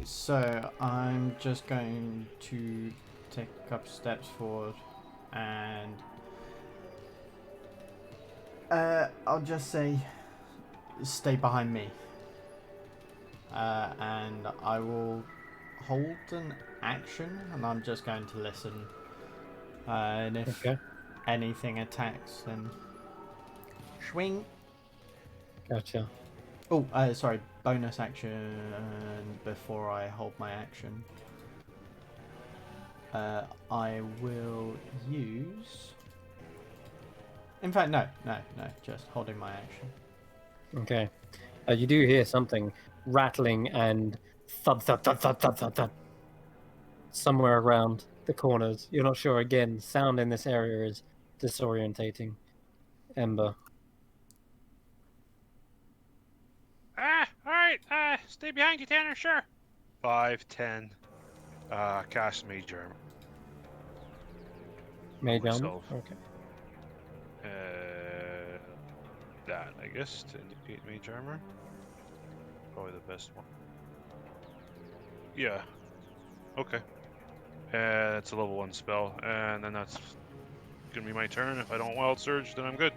so I'm just going to take a couple steps forward and I'll just say, stay behind me. And I will hold an action, and I'm just going to listen. And if Okay. anything attacks, then swing. Gotcha. Oh, sorry, bonus action before I hold my action. I will use... In fact, no, just holding my action. Okay. You do hear something rattling and thud, thud, thud, thud, thud, thud, thud. Somewhere around the corners. You're not sure. Again, sound in this area is disorientating. Ember. All right. Stay behind you, Tanner. Sure. 5, 10. Cast Mage Armor. Mage armor? myself. Okay. That, I guess, to indicate Mage Armor. Probably the best one. Yeah. Okay. It's a level 1 spell, and then that's gonna be my turn. If I don't Wild Surge, then I'm good.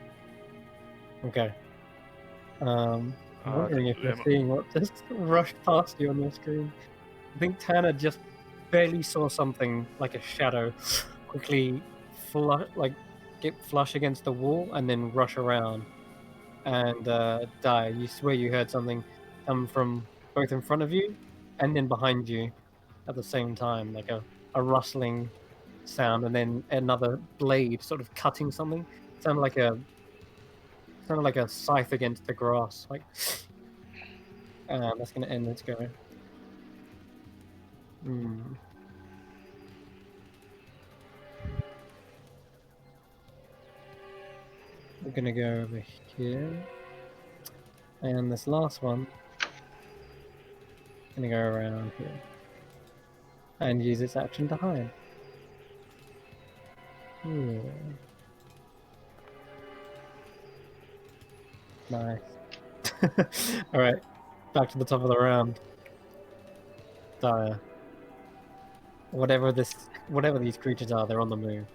Okay. I'm wondering if you're am- seeing what just rushed past you on your screen. I think Tanner just barely saw something like a shadow quickly get flush against the wall and then rush around and die. You swear you heard something come from both in front of you and then behind you at the same time, like a rustling sound, and then another blade sort of cutting something. Sounded like a scythe against the grass. Like, that's gonna end its go. We're gonna go over here, and this last one gonna go around here and use its action to hide. Yeah. Nice. All right, back to the top of the round. Dire. Whatever these creatures are, they're on the move.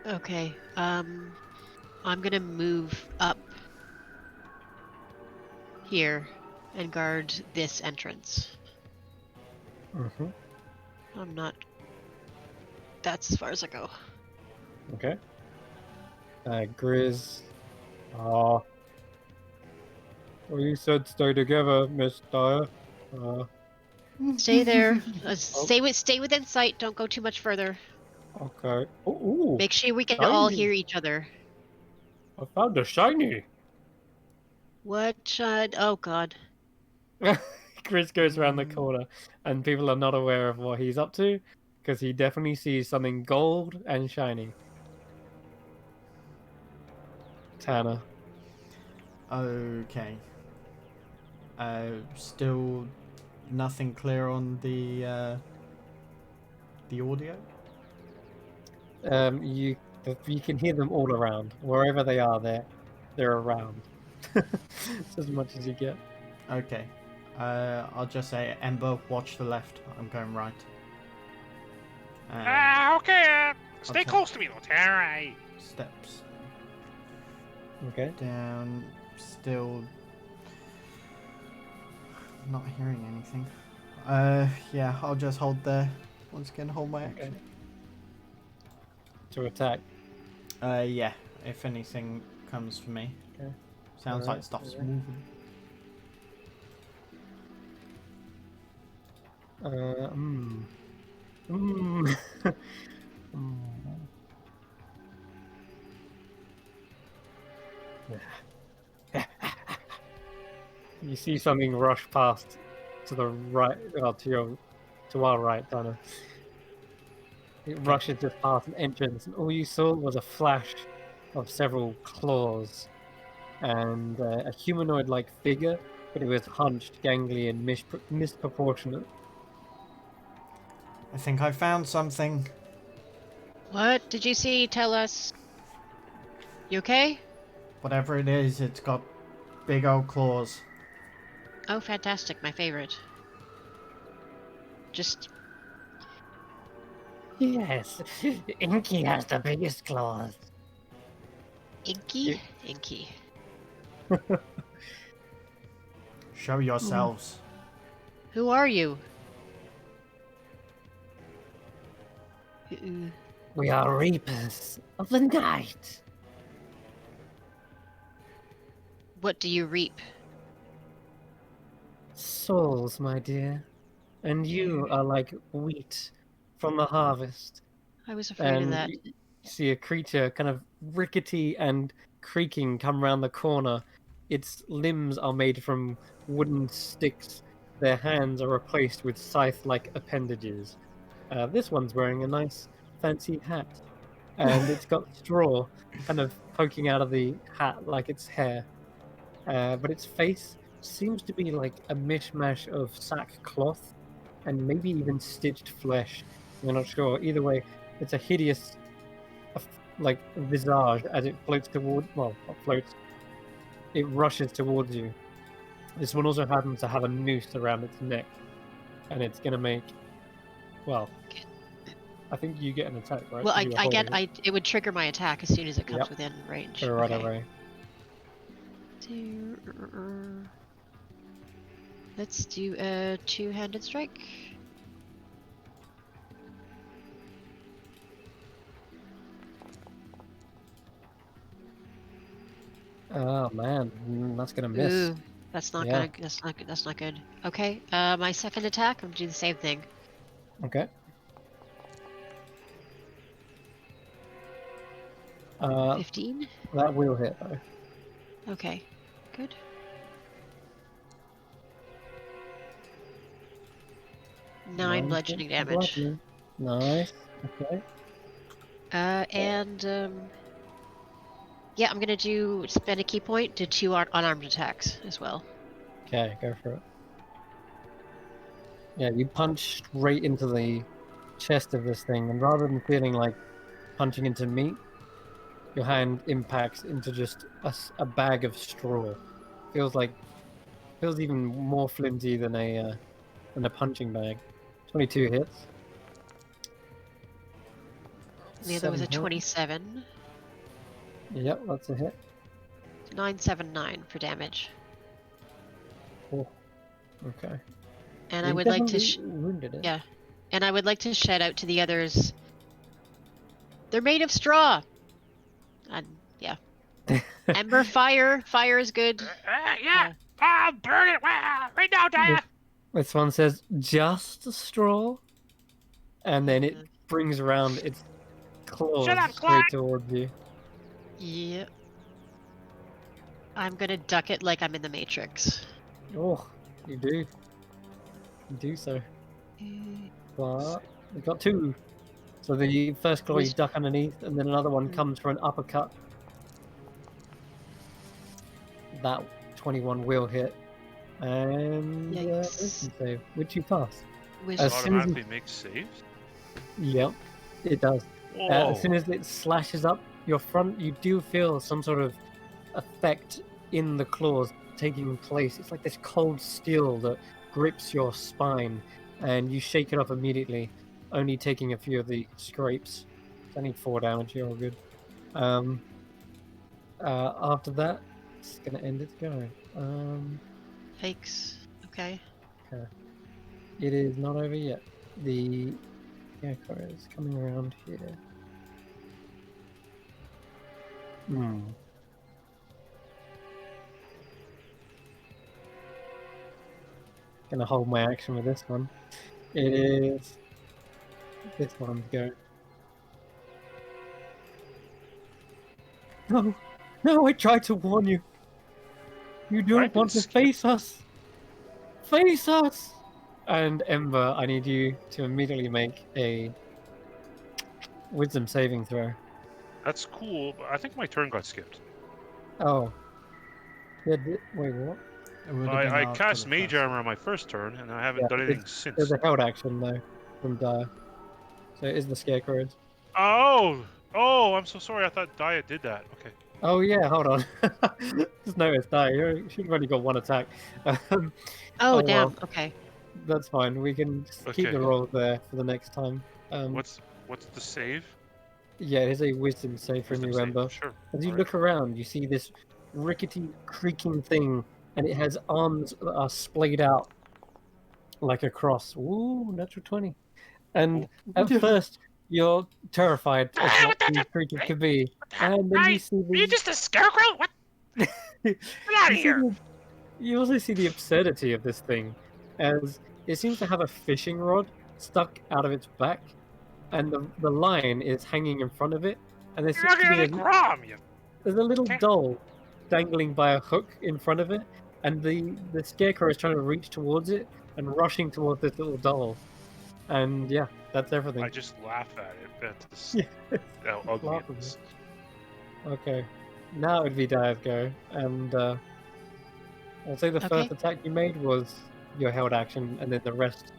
Okay. I'm gonna move up here and guard this entrance. Mm-hmm. I'm not. That's as far as I go. Okay. Grizz. Well, you said stay together, Miss Dyer. Stay there. Stay within sight. Don't go too much further. Okay. Ooh, Make sure we can all shiny. hear each other. I found a shiny. What? Oh God. Chris goes around the corner, and people are not aware of what he's up to because he definitely sees something gold and shiny. Tanner. Okay. Still nothing clear on the audio? You can hear them all around. Wherever they are, they're around. It's as much as you get. Okay. I'll just say, Ember, watch the left. I'm going right. Okay. Stay Okay. close to me, though, Tanner. Steps Okay. down. Still not hearing anything. Yeah, I'll just hold there. Once again, hold my Okay. action. To attack. Yeah, if anything comes for me. Okay. Sounds Alright, like stuff's alright. moving. You see something rush past to the right, to our right, Donna. It rushes just past an entrance, and all you saw was a flash of several claws and a humanoid-like figure, but it was hunched, gangly, and misproportionate. I think I found something. What did you see? Tell us. You okay? Whatever it is, it's got big old claws. Oh, fantastic! My favorite. Just Yes, Inky has the biggest claws. Inky? Inky. Show yourselves. Who are you? Uh-uh. We are reapers of the night. What do you reap? Souls, my dear. And you are like wheat from the harvest. I was afraid of And that. you see a creature kind of rickety and creaking come round the corner. Its limbs are made from wooden sticks. Their hands are replaced with scythe-like appendages. This one's wearing a nice fancy hat. And it's got straw kind of poking out of the hat like its hair. But its face seems to be like a mishmash of sackcloth and maybe even stitched flesh. We're not sure. Either way, it's a hideous, like, visage as it floats toward. Well, not floats. It rushes towards you. This one also happens to have a noose around its neck, and it's gonna make. Well, I think you get an attack, right? Well, 'Cause you were holding it. it would trigger my attack as soon as it comes Yep. within range. So right Okay. away. Let's do a two-handed strike. Oh man, that's gonna miss. Ooh, that's not Yeah. gonna. That's not good. Okay. My second attack, I'm gonna do the same thing. Okay. 15. That will hit though. Okay. Good. Nine bludgeoning points of damage. bludgeoning. Nice. Okay. Yeah, I'm gonna spend a key point to two unarmed attacks as well. Okay, go for it. Yeah, you punch straight into the chest of this thing, and rather than feeling like punching into meat, your hand impacts into just a bag of straw. Feels even more flimsy than a punching bag. 22 hits. The other was a 7 hit. 27. Yep, that's a hit. 979 for damage. Oh, okay. And You I would like to definitely wounded it. yeah. And I would like to shout out to the others. They're made of straw. And yeah. Ember fire. Fire is good. Yeah. I'll burn it right now, Daya. This one says just straw, and then it Mhm. brings around its claws Shut up, straight Clark! towards you. Yep. I'm gonna duck it like I'm in the Matrix. Oh, you do. You do so. But we got two. So the first claw you Was- duck underneath, and then another one comes for an uppercut. That 21 will hit. And Yikes. wisdom save, which you pass. Was As It soon as automatically makes saves? Yep, it does. Whoa. As soon as it slashes up your front, you do feel some sort of effect in the claws taking place. It's like this cold steel that grips your spine, and you shake it off immediately, only taking a few of the scrapes. I need 4 damage. You're all good. After that, it's gonna end its go. Yikes. Okay. It is not over yet. The scarecrow is coming around here. Gonna hold my action with this one. It is this one's go. No, no! I tried to warn you. You I've don't been want to skipped. face us. Face us. And Ember, I need you to immediately make a wisdom saving throw. That's cool, but I think my turn got skipped. Oh. Yeah, wait, what? It would have been I after cast the Mage first Armor on my first turn, and I haven't Yeah, done anything since. There's a held action though from Dire. So it is the scarecrows. Oh! Oh, I'm so sorry. I thought Daya did that. Okay. Oh yeah, hold on. Just noticed Dire. You should have only got one attack. Um, Oh, Oh, damn. well. Okay. That's fine. We can just keep Okay. the rolls there for the next time. What's What's the save? Yeah, it is a wisdom save from Wisdom you, save, Ember. Sure. As you Alright. look around, you see this rickety, creaking thing, and it has arms that are splayed out like a cross. Ooh, natural 20. And at first, you're terrified as Ah, what what the, these creatures hey, could be. what the hell? And then you Right? see Are you the... just a scarecrow? What? Get out you of see here! the... You also see the absurdity of this thing, as it seems to have a fishing rod stuck out of its back, and the line is hanging in front of it, and there You're seems not to gonna be make Grom, you. there's a little Okay. doll dangling by a hook in front of it, and the scarecrow is trying to reach towards it and rushing towards this little doll. And yeah, that's everything. I just laugh at it. At this, Yeah, how ugly laugh it at is. Okay, now it'd be Dia's go, and I'll say the Okay. first attack you made was your held action, and then the rest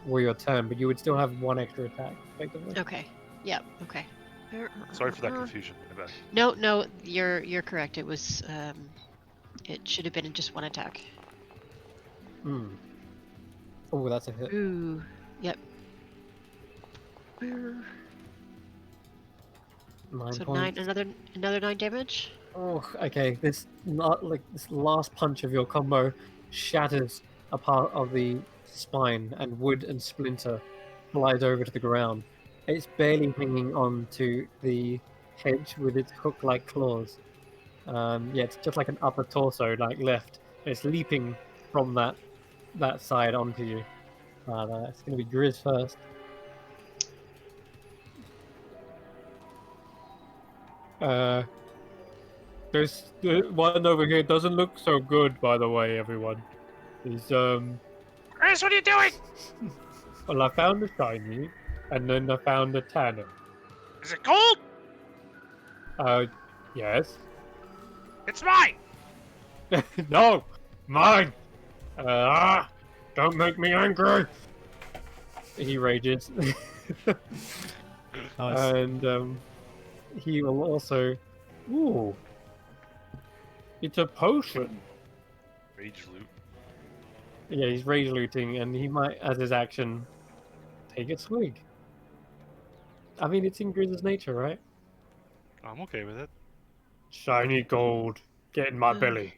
were your turn, but you would still have one extra attack, effectively. Okay. Yeah. Okay. Sorry for that confusion. I bet. No, you're correct. It was it should have been just one attack. Hmm. Oh, that's a hit. Ooh. Yep. 9 So points. another 9 damage. Oh, okay. This this last punch of your combo shatters a part of the spine, and wood and splinter flies over to the ground. It's barely hanging on to the hedge with its hook-like claws. Yeah, it's just like an upper torso, like left. It's leaping from that side onto you. It's going to be Grizz first. This one over here doesn't look so good, by the way, everyone. He's Chris, what are you doing? well, I found a shiny, and then I found a tanner. Is it gold? Yes. It's mine. No, mine. Don't make me angry. He rages, Nice. and he will also. Ooh, it's a potion. Rage loot. Yeah, he's rage looting, and he might, as his action, take a swig. I mean, it's in Grizz's nature, right? I'm okay with it. Shiny gold, get in my Mm. belly.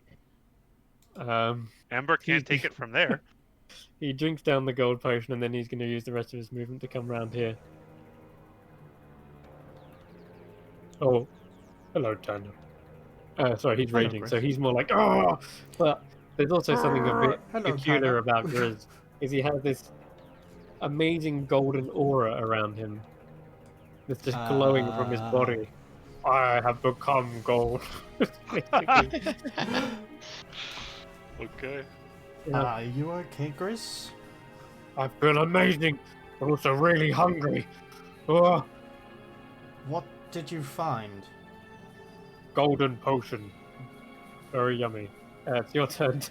Amber can't take it from there. He drinks down the gold potion, and then he's going to use the rest of his movement to come round here. Oh, hello, Tanner. Sorry, he's Hello, raging, Grizz. so he's more like, oh! But there's also something a bit Hello, peculiar Tanner. about Grizz, is he has this amazing golden aura around him that's just glowing from his body. I have become gold. Basically. Okay. Yeah. Are you okay, Grizz? I feel amazing, but also really hungry. Oh, What did you find? golden potion. Very yummy. It's your turn.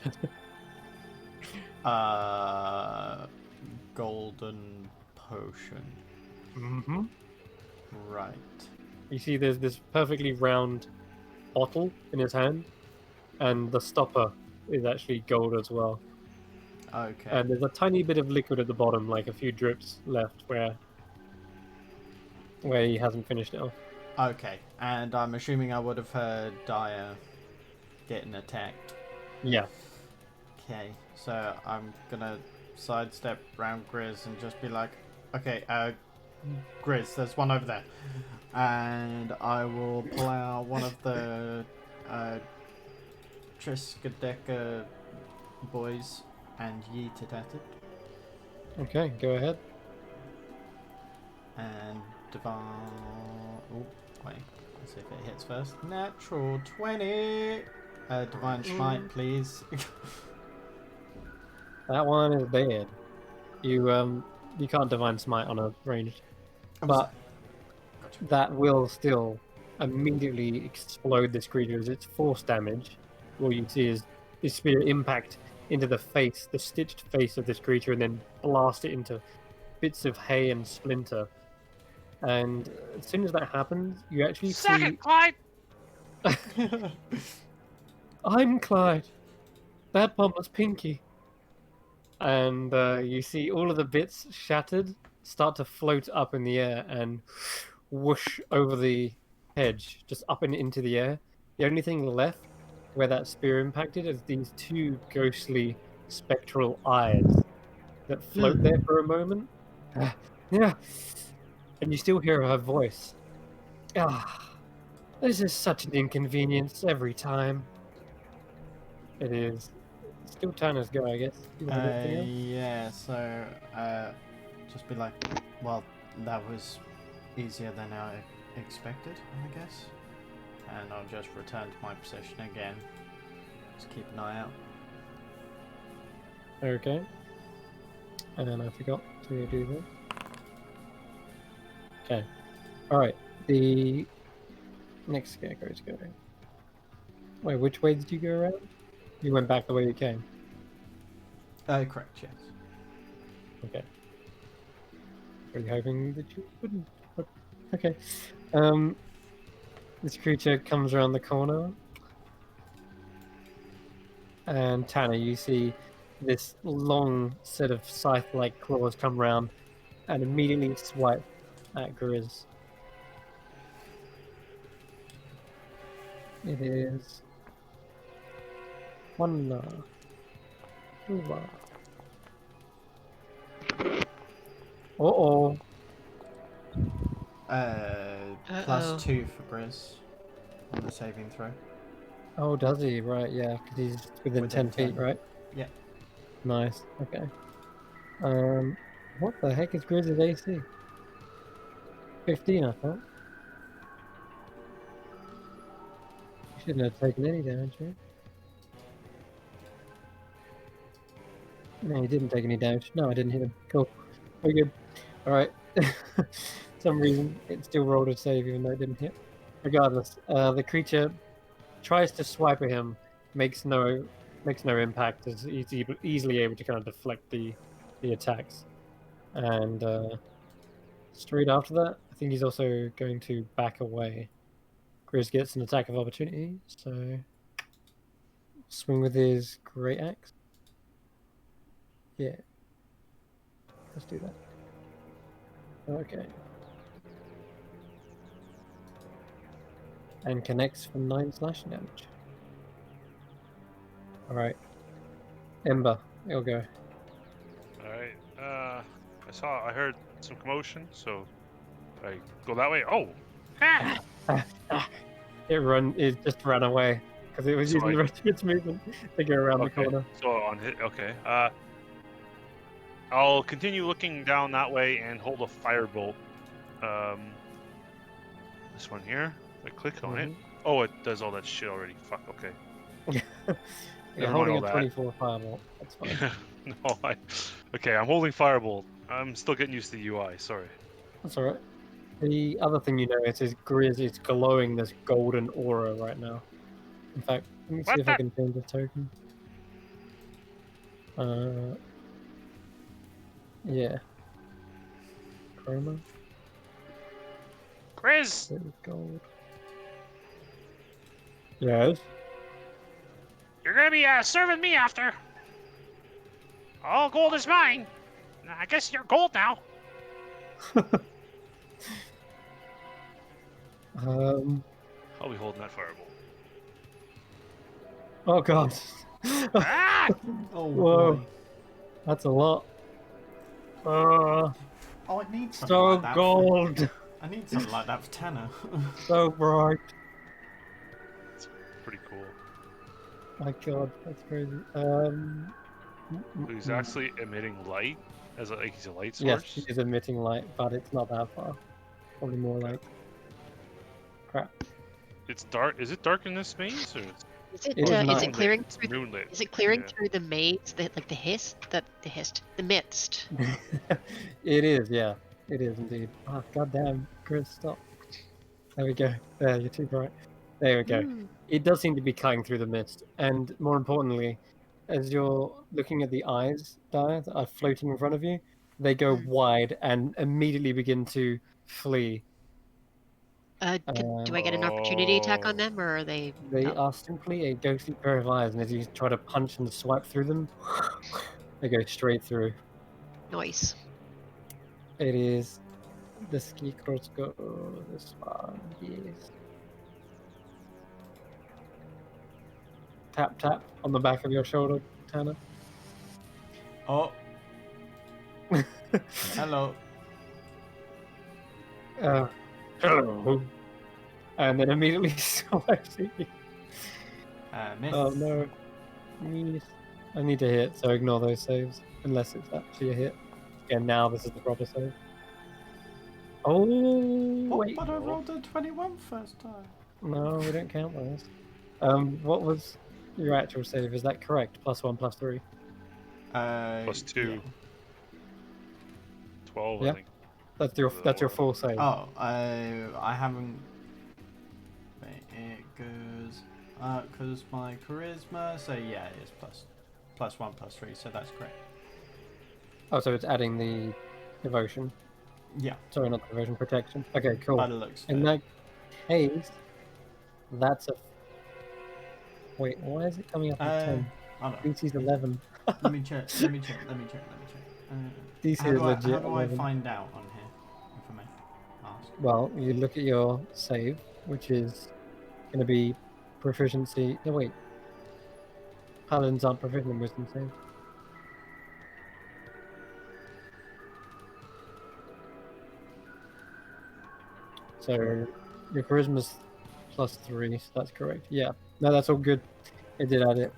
Golden potion. Mm-hmm. Right. You see there's this perfectly round bottle in his hand, and the stopper is actually gold as well. Okay. And there's a tiny bit of liquid at the bottom, like a few drips left where he hasn't finished it off. Okay. And I'm assuming I would have heard Dia getting attacked. Yeah. Okay. So I'm gonna sidestep round Grizz and just be like, okay, Grizz, there's one over there. And I will pull out one of the Triskaideka boys and yeet it at it. Okay, go ahead. And divine. Oh, wait. Let's see if it hits first. Natural 20. Divine smite, please. That one is dead. You can't divine smite on a ranged, but that will still immediately explode this creature as it's force damage. All you see is this spear impact into the face, the stitched face of this creature, and then blast it into bits of hay and splinter. And as soon as that happens, you actually Second, Clyde. see. I'm Clyde. That one was Pinky. And you see all of the bits shattered, start to float up in the air and whoosh over the hedge, just up and into the air. The only thing left where that spear impacted is these two ghostly spectral eyes that float there for a moment. Yeah. And you still hear her voice. Ah, this is such an inconvenience every time. It is. Still Tanner's go, I guess. You want anything else? Yeah, so just be like, well, that was easier than I expected, I guess. And I'll just return to my position again. Just keep an eye out. Okay. And I forgot to do that. Okay. Alright. The next scarecrow's going. Wait, which way did you go around? You went back the way you came. Correct, yes. Okay. Were you hoping that you wouldn't? Okay. This creature comes around the corner. And Tanner, you see this long set of scythe-like claws come round and immediately swipe at Grizz. It is one Uh-oh. +2 for Grizz on the saving throw. Oh, does he? Right, yeah, because he's within 10 feet, 10. right? Yeah. Nice, okay. What the heck is Grizz's AC? 15, I thought. You shouldn't have taken any damage, right? No, he didn't take any damage. No, I didn't hit him. Cool. Very good. Alright. Some reason it still rolled a save even though it didn't hit. Regardless, the creature tries to swipe at him, makes no impact, as he's easily able to kind of deflect the attacks. And straight after that, I think he's also going to back away. Grizz gets an attack of opportunity, so swing with his great axe. Yeah. Let's do that. Okay. And connects for 9 slashing damage. Alright. Ember, it'll go. Alright. I heard some commotion, so I go that way. Oh! Ah! It just ran away because it was So using the rest of its movement to go around the corner. So on hit. Okay. I'll continue looking down that way and hold a firebolt. This one here. If I click on it. Oh, it does all that shit already. Fuck. Okay. You're Never holding mind a all 24 firebolt. That's fine. No, Okay, I'm holding firebolt. I'm still getting used to the UI. Sorry. That's alright. The other thing you notice is Grizz is glowing this golden aura right now. In fact, let me see What if I the- can change the token. Yeah. Chroma. Grizz, There's gold. Yes. you're gonna be serving me after. All gold is mine. I guess you're gold now. I'll be holding that firebolt. Oh god. Ah! Oh, Whoa. boy. That's a lot. Oh, I need something So like that. gold. I need something like that for Tanner. So bright. It's pretty cool. My god, that's crazy. He's actually emitting light as he's a light source. Yes, he is emitting light, but it's not that far. Probably more like crap. It's dark. Is it dark in this maze, or Is it, It is is not. it clearing through? moonlit? Is it clearing Yeah. through the maze, the mist? It is, yeah. It is indeed. Oh, goddamn, Chris, stop. There we go. There, you're too bright. There we go. Hmm. It does seem to be cutting through the mist, and more importantly, as you're looking at the eyes, Dyer, that are floating in front of you, they go wide and immediately begin to flee. Do I get an opportunity attack on Oh. them, or are they? They Oh. are simply a ghostly pair of eyes, and as you try to punch and swipe through them, they go straight through. Nice. It is the ski cross go this one. Yes. Tap tap on the back of your shoulder, Tanner. Oh, hello. Hello. And then immediately slicing you. Miss. Oh no. Yes. I need to hit, so ignore those saves. Unless it's actually a hit. And now this is the proper save. Oh, Oh, wait. but I rolled a 21 first time. No, we don't count those. What was your actual save? Is that correct? +1, +3? +2. Yeah. 12, Yeah. I think. That's your full save. Oh, I haven't. Wait, it goes because my charisma. So yeah, it's +1, +3. So that's correct. Oh, so it's adding the devotion. Yeah. Sorry, not the devotion, protection. Okay, cool. By the looks of In it. that case, that's a. Wait, why is it coming up as 10? I don't know. DC's 11. Let me check. Let me check. DC How is do I legit. how do I 11. find out on here? If I may ask. Well, you look at your save, which is going to be proficiency. No, wait. Paladins aren't proficient in wisdom save. So your charisma's +3, so that's correct. Yeah. No, that's all good. It did add it.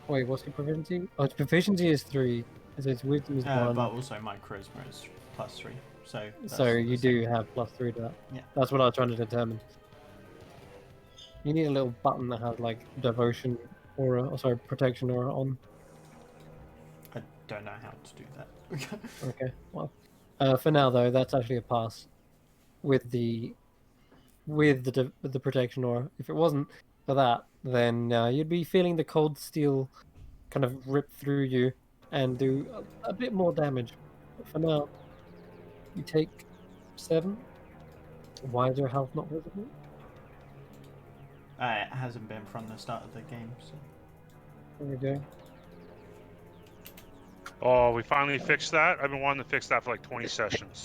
Wait, what's your proficiency? Oh, its proficiency is 3. So its wisdom is 1. But also my charisma is +3. So So you do have +3 to that. Yeah. That's what I was trying to determine. You need a little button that has like devotion aura, or sorry, protection aura on. I don't know how to do that. Okay, well, for now though, that's actually a pass with the with the protection aura. If it wasn't for that, then you'd be feeling the cold steel kind of rip through you and do a bit more damage. But for now, you take 7. Why is your health not visible? It hasn't been from the start of the game. So. There we go. Oh, we finally fixed that. I've been wanting to fix that for like 20 sessions.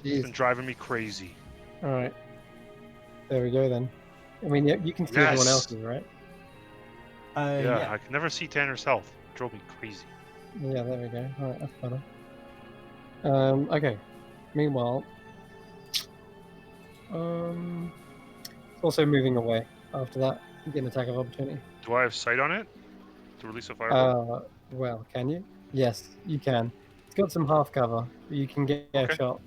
It's been Jeez. driving me crazy. All right. There we go then. I mean, yeah, you can see everyone Yes! else's, right? Yeah, I can never see Tanner's health. It drove me crazy. Yeah, there we go. All right, that's better. Okay. Meanwhile, it's also moving away. After that, you get an attack of opportunity. Do I have sight on it to release a fireball? Well, can you? Yes, you can. It's got some half cover, but you can get a Okay. shot.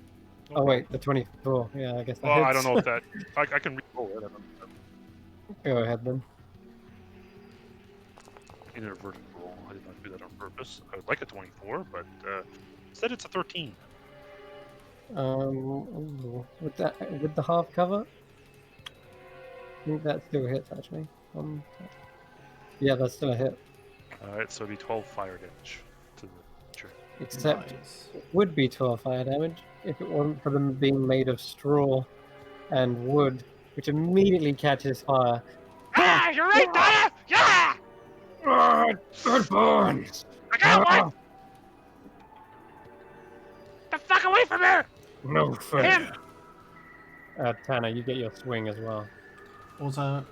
No Oh wait, problem. the 24. Yeah, I guess that Well, hits. I don't know if that. I can re-roll it. I don't know. Go ahead then. Inverted roll. I did not do that on purpose. I would like a 24, but instead it's a 13. Ooh, with the half cover, I think that still hits actually. Yeah, that's still a hit. Alright, so it'd be 12 fire damage to the creature. Except Nice. it would be 12 fire damage if it wasn't for them being made of straw and wood, which immediately catches fire. Ah, you're right, Donna! Yeah! Good burns! I got one! The fuck away from her! No fair. Him! Tanner, you get your swing as well. Also.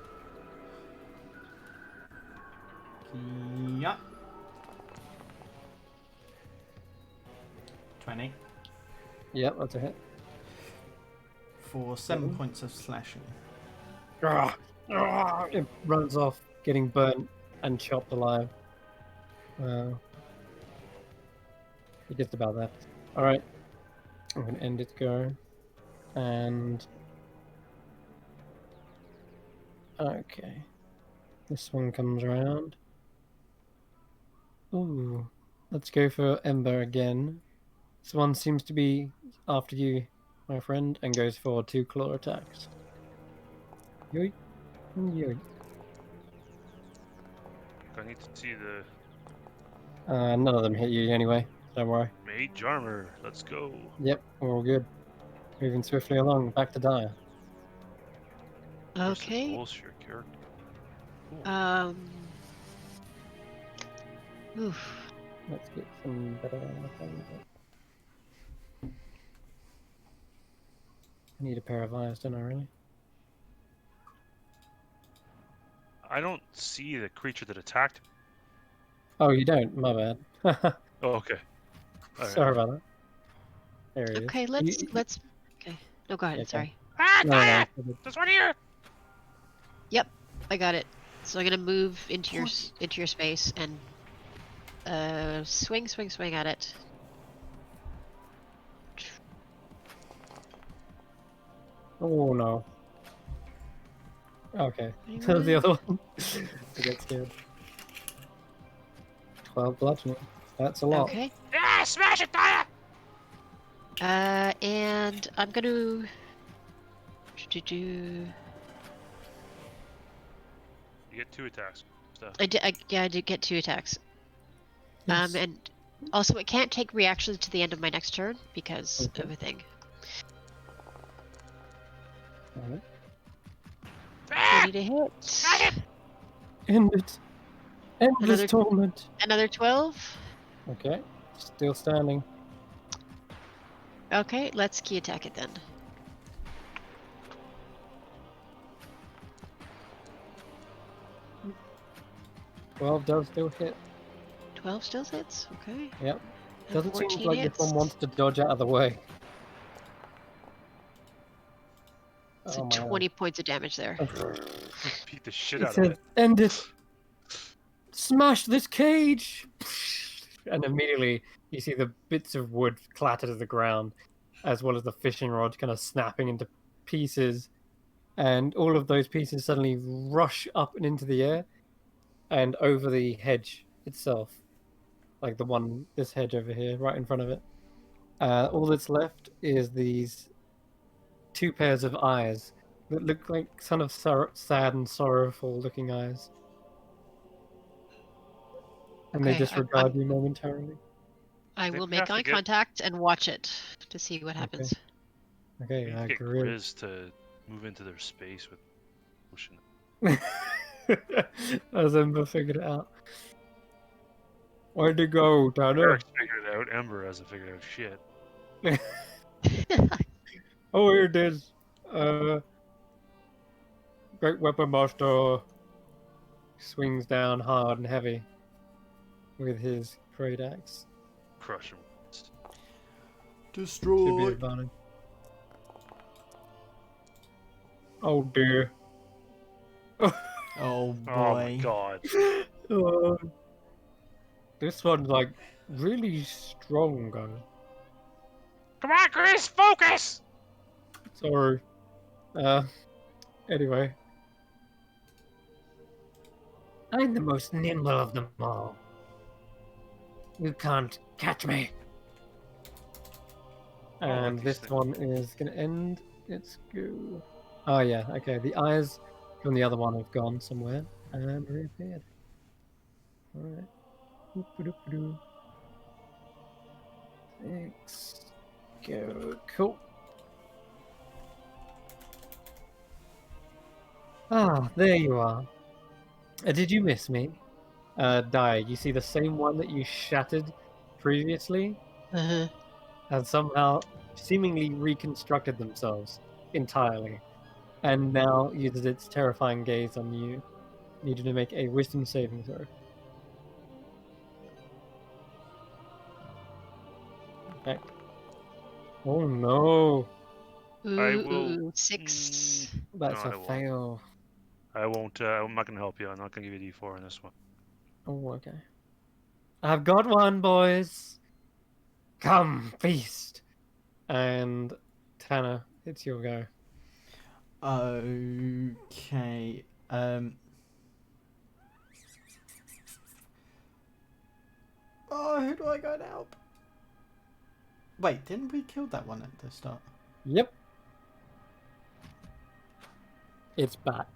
Yeah. 20 Yep, that's a hit. for 7 points of slashing. It runs off, getting burnt and chopped alive. Just about that. Alright. I'm going to end its go. And... Okay. This one comes around. Ooh. Let's go for Ember again. This one seems to be after you, my friend, and goes for 2 claw attacks. Yoink. And yoink. I need to see the None of them hit you anyway, don't worry. mage armor. Let's go. Yep, we're all good. Moving swiftly along, back to Dire. Versus Okay. rolls for your character. Cool. Oof. Let's get some better things. I need a pair of eyes, don't I, really? I don't see the creature that attacked me. Oh, you don't? My bad. Oh, okay. All right. Sorry about that. There he Okay, is. let's. Okay. No, go ahead. Okay. Sorry. Ah, No, Daya! no. There's one here! Yep, I got it. So I'm gonna move into your space and swing at it. Oh, no. Okay. Anyone? The other one. I get scared. 12 bludgeoning. That's a lot. Okay. Yeah, smash it, Daya! And I'm gonna do. You get 2 attacks. Stuff. I did get 2 attacks. Yes. And also it can't take reactions to the end of my next turn because Okay. of a thing. Alright. Ah! 20 to hit. Smash it! End it. End Another- this torment. Another 12. Okay. Still standing. Okay, let's key attack it then. 12 does still hit. 12 still hits. Okay. Yep. And Doesn't seem 14 like hits. this one wants to dodge out of the way. So Oh my 20 points of damage there. God. Beat the shit It out of says, it. end it! Smash this cage! And immediately you see the bits of wood clatter to the ground, as well as the fishing rod kind of snapping into pieces. And all of those pieces suddenly rush up and into the air and over the hedge itself. Like this hedge over here, right in front of it. All that's left is these 2 pairs of eyes that look like kind of sad and sorrowful looking eyes. And they Okay, just I'm- regard you momentarily. I think will we have make to eye get- contact and watch it to see what happens. Okay, You I need to get agree. Grizz to move into their space with motion. As Ember figured it out. Where'd it go, Tanner? Eric's figured it out. Ember hasn't figured out shit. Oh, here it is. Great Weapon Master swings down hard and heavy with his great axe. Crush him. Should be Destroy. advantage. Oh dear. Oh Oh boy. my god. Oh. This one's like really strong, guys. Come on, Chris, focus! Sorry. Anyway. I'm the most nimble of them all. You can't catch me. And these this things. one is going to end its go. Oh, yeah, okay. The eyes from the other one have gone somewhere and reappeared. Alright. Oop-a-doop-a-doo. 6. Go. Cool. Ah, there you are. Did you miss me? Dai, you see the same one that you shattered previously Uh-huh. has somehow seemingly reconstructed themselves entirely, and now uses its terrifying gaze on you. Need you to make a wisdom saving throw. Okay. Oh no, I Ooh, will- ooh, 6. that's No, a I won't. fail. I won't. I'm not gonna help you. I'm not gonna give you a D4 on this one. Oh, okay. I've got one, boys. Come, feast. And Tanner, it's your go. Okay. Oh, who do I go and help? Wait, didn't we kill that one at the start? Yep. It's back.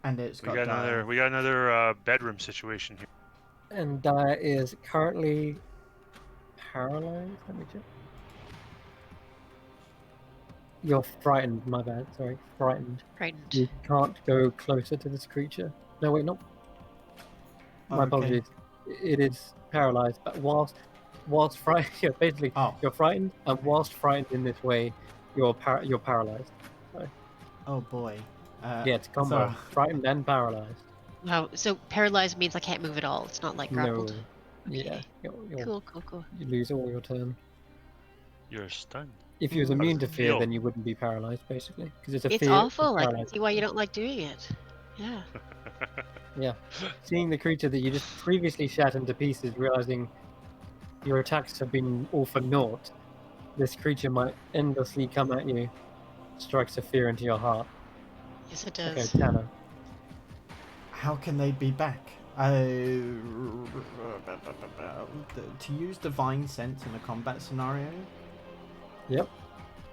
And it's We got, got another bedroom situation here. And Daya is currently paralyzed. Let me check. You're frightened, my bad. Sorry, frightened. Frightened. You can't go closer to this creature. No, wait, no. My Okay. apologies. It is paralyzed, but whilst whilst frightened, yeah, basically Oh. you're frightened, and whilst frightened in this way, you're paralyzed. Oh boy. Yeah, it's combo. So, Frightened and paralyzed. Wow. So paralyzed means I can't move at all. It's not like grappled. No. Yeah. Okay. Cool. You lose all your turn. You're stunned. If you was How immune does to it fear, feel? then you wouldn't be paralyzed, basically, because it's a It's fear. awful. I can paralyzed. see why you don't like doing it. Yeah. Yeah. Seeing the creature that you just previously shat into pieces, realizing your attacks have been all for naught, this creature might endlessly come at you, strikes a fear into your heart. Yes, it Okay, does. Tanner. how can they be back? To use divine sense in a combat scenario. Yep.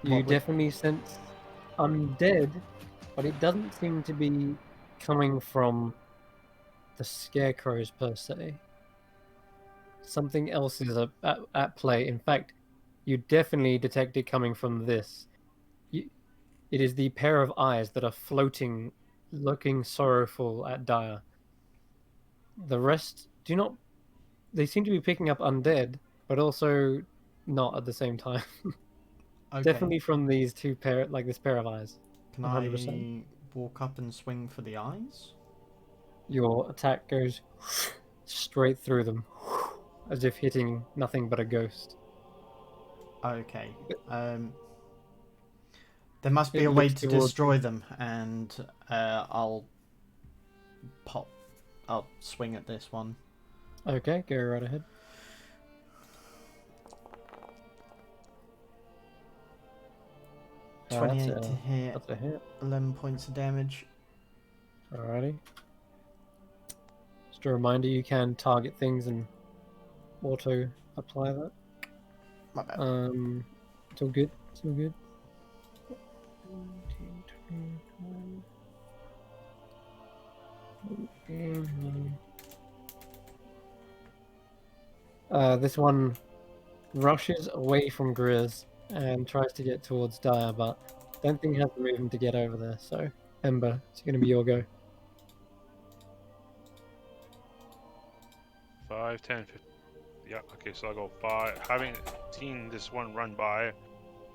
You What would- definitely sense undead, but it doesn't seem to be coming from the scarecrows per se. Something else is at play. In fact, you definitely detect it coming from this. It is the pair of eyes that are floating, looking sorrowful at Dire. The rest do not. They seem to be picking up undead, but also not at the same time. Okay. Definitely from these two this pair of eyes. Can 100%. I walk up and swing for the eyes? Your attack goes straight through them, as if hitting nothing but a ghost. Okay. There must be It a way looks to towards- destroy them, and I'll swing at this one. Okay, go right ahead. Oh, 28 to hit, That's a hit. 11 points of damage. Alrighty. Just a reminder, you can target things and auto apply that. My bad. It's all good. It's all good. This one rushes away from Grizz and tries to get towards Dire, but don't think he has the movement to get over there. So, Ember, it's going to be your go. 5, 10, 15. Yeah, okay, so I'll go 5. Having seen this one run by,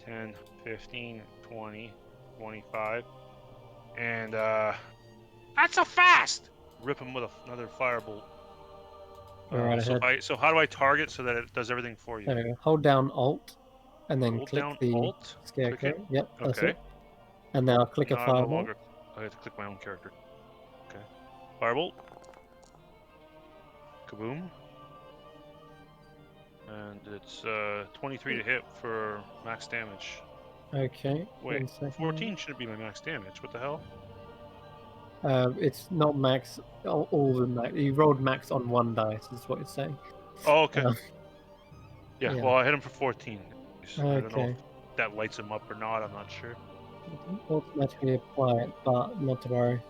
10, 15, 20, 25. And, Not so fast! rip him with another firebolt. Go right ahead. So how do I target so that it does everything for you? There we go. Hold down Alt, and then Hold click down the Alt, click scarecrow. it. Yep, that's Okay. it. And now click a No, I'm no fireball. longer. I have to click my own character. Okay. Firebolt. Kaboom. And it's 23 to hit for max damage. Okay. Wait, 1 second. 14 shouldn't be my max damage. What the hell? It's not max. All the max. You rolled max on one dice, is what it's saying. Oh, okay. Um, yeah, yeah. well, I hit him for 14. I don't know Okay. if that lights him up or not. I'm not sure. You can automatically apply it, but not to worry.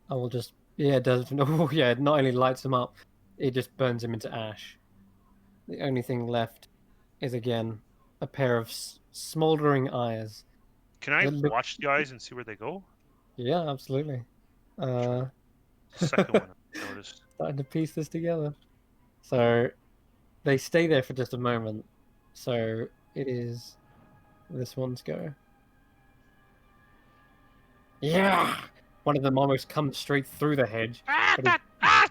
I will just. Yeah, it does. Oh, yeah, it not only lights him up, it just burns him into ash. The only thing left is, again, a pair of smoldering eyes. Can I That look- watch the eyes and see where they go? Yeah, absolutely. Second one I noticed. Starting to piece this together. So they stay there for just a moment. So it is this one's go. Yeah! One of them almost comes straight through the hedge. But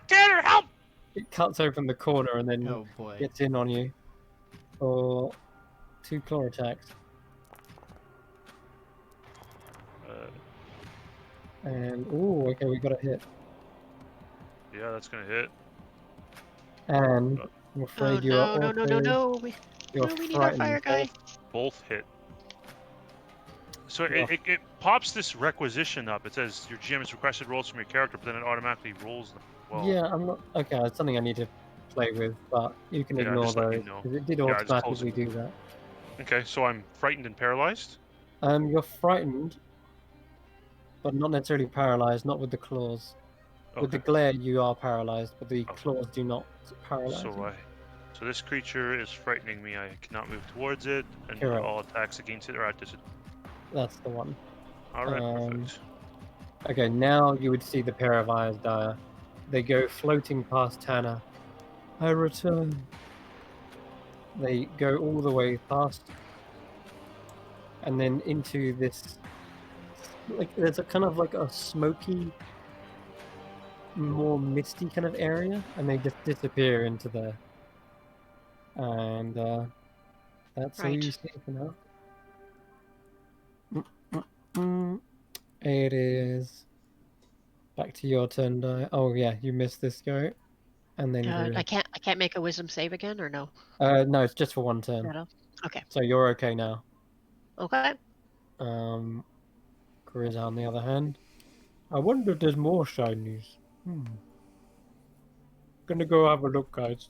Tanner, help! it cuts open the corner and then Oh boy. gets in on you for 2 claw attacks. And ooh, okay, we got a hit. Yeah, that's gonna hit. And I'm Oh afraid you are no! you're We need our frightened. fire guy. Both hit. So Yeah. it pops this requisition up. It says your GM has requested rolls from your character, but then it automatically rolls them. Well, Yeah, I'm not. Okay, it's something I need to play with, but you can Yeah, ignore just let me those know. because it did Yeah, I just close automatically it. do that. Okay, so I'm frightened and paralyzed. You're frightened, but not necessarily paralyzed. Not with the claws. With the Okay. glare, you are paralyzed, but the Okay. claws do not paralyze you. So this creature is frightening me. I cannot move towards it, and Correct. all attacks against it are at disadvantage. That's the one. All right, Um, perfect. Okay, now you would see the pair of eyes, Dire. They go floating past Tanner. I return. They go all the way past, and then into this. Like there's a kind of like a smoky, more misty kind of area, and they just disappear into there. And that's all you Right. see for now. It is back to your turn, Di. Oh yeah, you missed this go, and then Grizz. I can't make a wisdom save again, or no? No, it's just for one turn. No. Okay. So you're okay now. Okay. Grizz, on the other hand, I wonder if there's more shinies. Gonna go have a look, guys.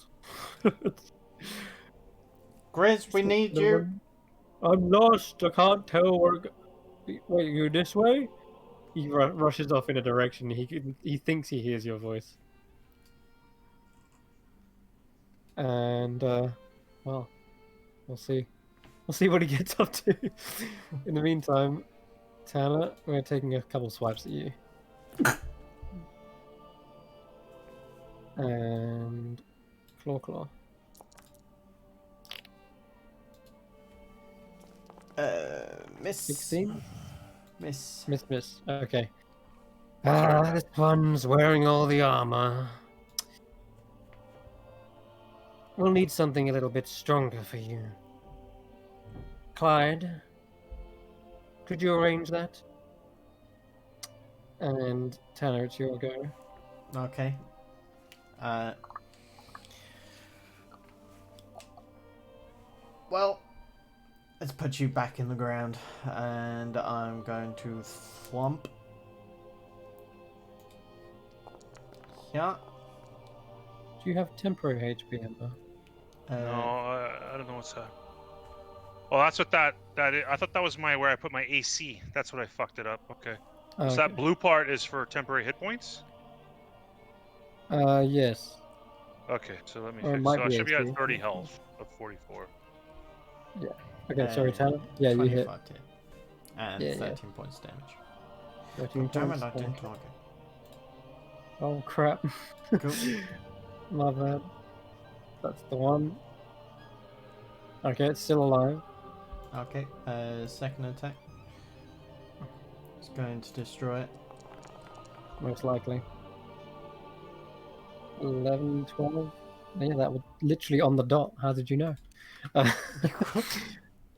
Grizz, we need you. I'm lost. I can't tell where. Wait, you this way? He rushes off in a direction. He thinks he hears your voice. And well, we'll see. We'll see what he gets up to. In the meantime, Tanner, we're taking a couple swipes at you. And Claw. Miss. 16? Miss. Miss. Okay. This one's wearing all the armor. We'll need something a little bit stronger for you. Clyde, could you arrange that? And Tanner, it's your go. Okay. Well, let's put you back in the ground, and I'm going to thwomp. Yeah. Do you have temporary HP, Ember? No, I don't know what's that. Oh, that's what that is. I thought that was where I put my AC. That's what I fucked it up. Okay. So Okay. that blue part is for temporary hit points? Yes. Okay, so let me Or it fix. might So I be should be at AC. 30 health of 44. Okay, sorry, Tanner. Yeah, you hit. 25 hit. And Yeah, 13 points damage. 13 Damn points. it, I didn't Okay. target. Oh, crap. Cool. My bad. That's the one. Okay, it's still alive. Okay, second attack. It's going to destroy it. Most likely. 11, 12. Yeah, that was literally on the dot. How did you know?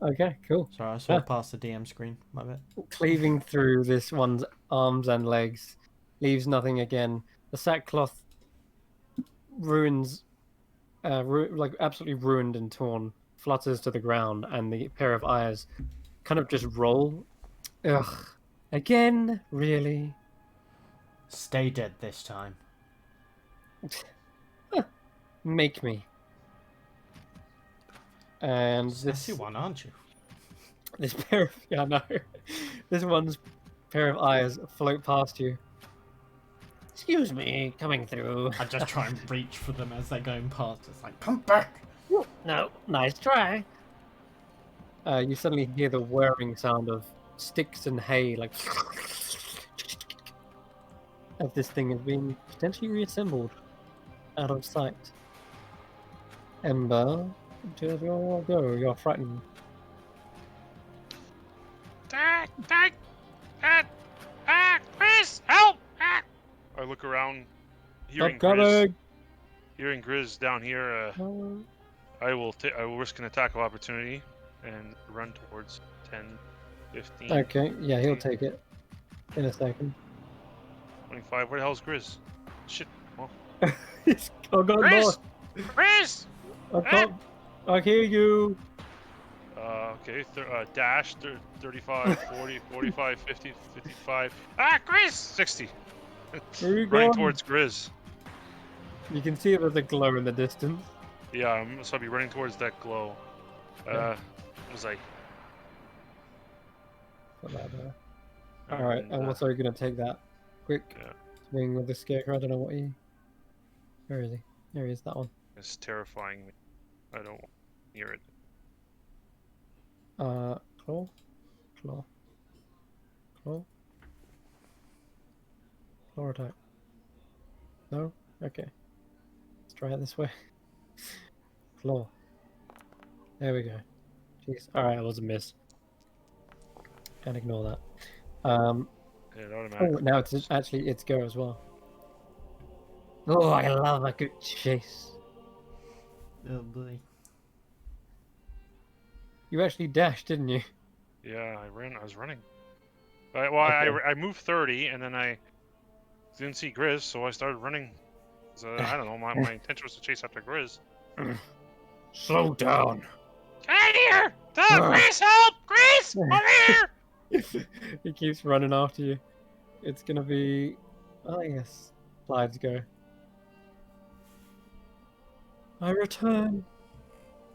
Okay, cool. Sorry, I saw it past the DM screen. My bad. Cleaving through this one's arms and legs, leaves nothing again. The sackcloth ruins, like absolutely ruined and torn, flutters to the ground, and the pair of eyes kind of just roll. Ugh. Again? Really? Stay dead this time. Make me. And Sassy one, aren't you? this pair of, yeah, no. This one's pair of eyes float past you. Excuse me, coming through. I just try and reach for them as they're going past. It's like, come back! No, nice try. You suddenly hear the whirring sound of sticks and hay, like as this thing is being potentially reassembled out of sight. Ember, just go. You're frightened. Chris, help! I look around, hearing Stop Grizz down here. coming! I will risk an attack of opportunity and run towards 10, 15. Okay, yeah, he'll 15, take it in a second. 25. Where the hell's Grizz? Shit. Well, Oh god, Chris! no! Chris! I can't. I hear you. okay. Dash 35, 40, 45, 50, 55, Chris! 60. Where are you Running going? towards Grizz. You can see there's a glow in the distance. Yeah, so I'll be running towards that glow. Okay. It was like. Put that there. Alright, I'm uh, also going to take that quick Yeah. swing with the scarecrow. I don't know what he. Where is he? There he is, that one. It's terrifying me. I don't want to hear it. Claw? Claw. Claw? Claw attack. No? Okay. Let's try it this way. Claw. There we go. Jeez. Alright, it was a miss. Can't ignore that. It Oh, automatically. now it's go as well. Oh, I love a good chase. Oh boy. You actually dashed, didn't you? Yeah, I was running. Well, Okay. I moved 30, and then I didn't see Grizz, so I started running. So I don't know. My intention was to chase after Grizz. Slow down. Get out of here! Chris, help! Chris, over here! He keeps running after you. It's gonna be. Oh yes. Clyde's go. I return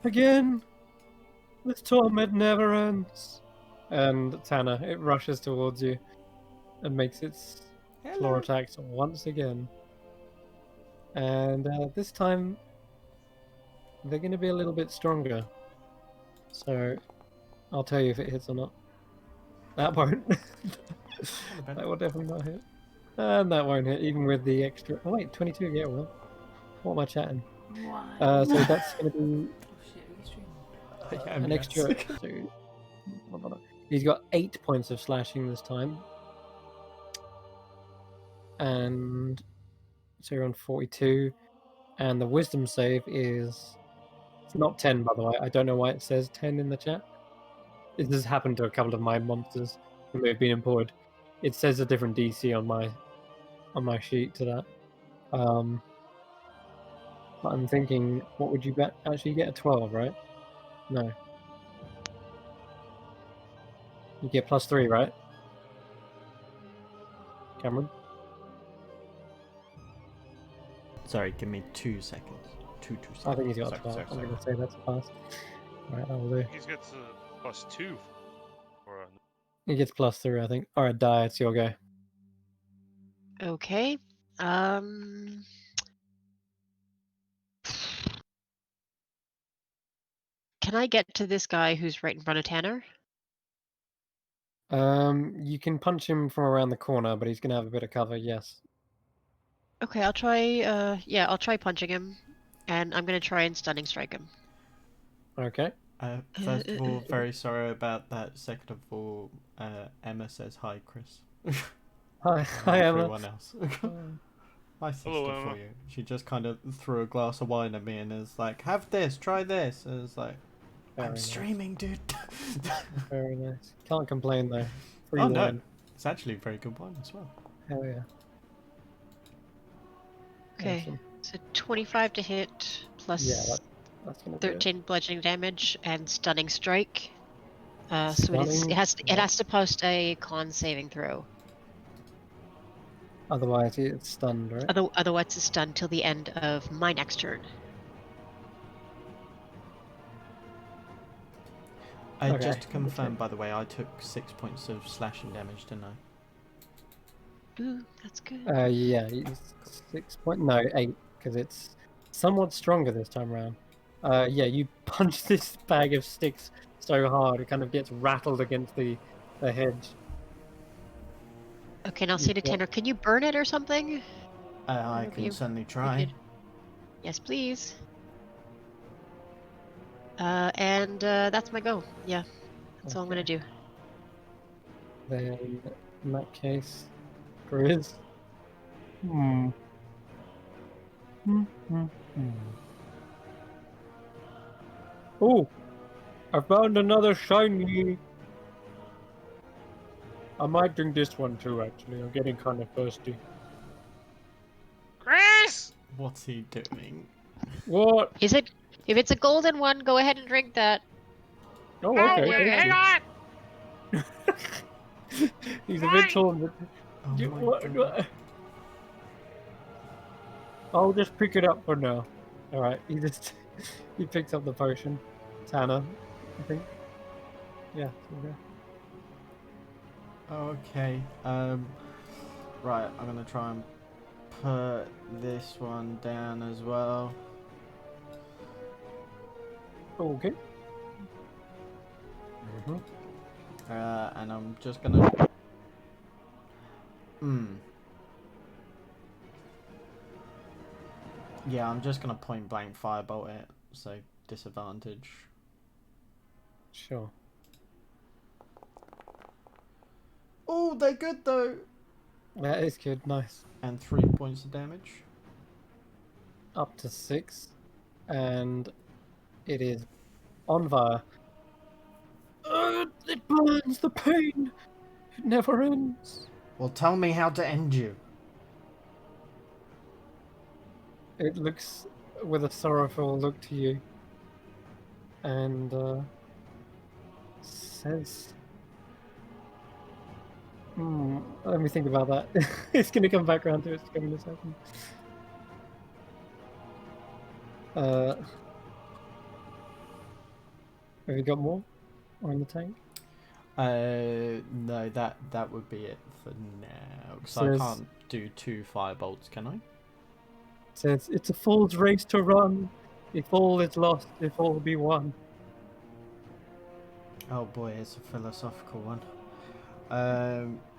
again. This torment never ends. And Tanner, it rushes towards you and makes its claw attacks once again. And this time, they're going to be a little bit stronger. So, I'll tell you if it hits or not. That won't. That will definitely not hit. And that won't hit, even with the extra. Oh, wait, 22. Yeah, well. What am I chatting? Why? So that's going to be Oh shit, are you streaming? an extra. So, he's got 8 points of slashing this time. And so you're on 42. And the wisdom save is. It's not 10, by the way. I don't know why it says 10 in the chat. This has happened to a couple of my monsters who may have been imported. It says a different DC on my sheet to that. But I'm thinking, what would you bet? Actually, you get a 12, right? No. You get +3, right? Cameron? Sorry, give me 2 seconds. Two seconds. I think he's got a Sorry, 12. sorry, I'm sorry. going to say that's a pass. Alright, that will do. He's got +2. Or He gets +3, I think. Alright, Die, it's your go. Okay. Can I get to this guy who's right in front of Tanner? You can punch him from around the corner, but he's going to have a bit of cover, yes. Okay, I'll try. Yeah, I'll try punching him, and I'm gonna try and stunning strike him. Okay. First of all, very sorry about that. Second of all, Emma says hi, Chris. Hi, Not Emma. everyone else. My sister Hello, for Emma. you. She just kind of threw a glass of wine at me and is like, "Have this, try this." And it's like, Very I'm nice. streaming, dude. Very nice. Can't complain though. Free Oh wine. no, it's actually very good wine as well. Hell yeah. Okay, Awesome. so 25 to hit plus Yeah, that's gonna be it. 13 bludgeoning damage and stunning strike. So Stunning it has strike. to post a con saving throw. Otherwise, it's stunned, right? Otherwise, it's stunned till the end of my next turn. Okay, Just to okay. confirm, by the way, I took 6 points of slashing damage, didn't I? Ooh, that's good. Yeah, it's 6 point. No, 8, because it's somewhat stronger this time around. Yeah, you punch this bag of sticks so hard it kind of gets rattled against the hedge. Okay, and I'll say to Yeah. Tanner, can you burn it or something? I Whatever can you- certainly you try. could. Yes, please. And that's my go. Yeah, that's all I'm gonna Okay. do. Then, in that case, Grizz. Hmm. Oh, I found another shiny. I might drink this one too, actually. I'm getting kind of thirsty. Chris! What's he doing? What? Is it? If it's a golden one, go ahead and drink that. Oh, No, okay. hang Thank on! you. He's a Why? bit torn. But Oh you- my what- god. I'll just pick it up for now. All right. He picks up the potion. Tanner, I think. Yeah. Okay. Okay. Right. I'm gonna try and put this one down as well. Okay. And I'm just gonna. Yeah, I'm just gonna point blank firebolt it, so disadvantage. Sure. Oh, they're good though. That is good. Nice. And 3 points of damage. Up to 6, and it is on fire. It burns. The pain. It never ends. Well, tell me how to end you. It looks with a sorrowful look to you, and says, let me think about that. It's going to come back around to it in a second. Have you got more on the tank? No, that would be it for now. Because I Says- can't do 2 firebolts, can I? Says, it's a fool's race to run. If all is lost, if all be won. Oh boy, it's a philosophical one.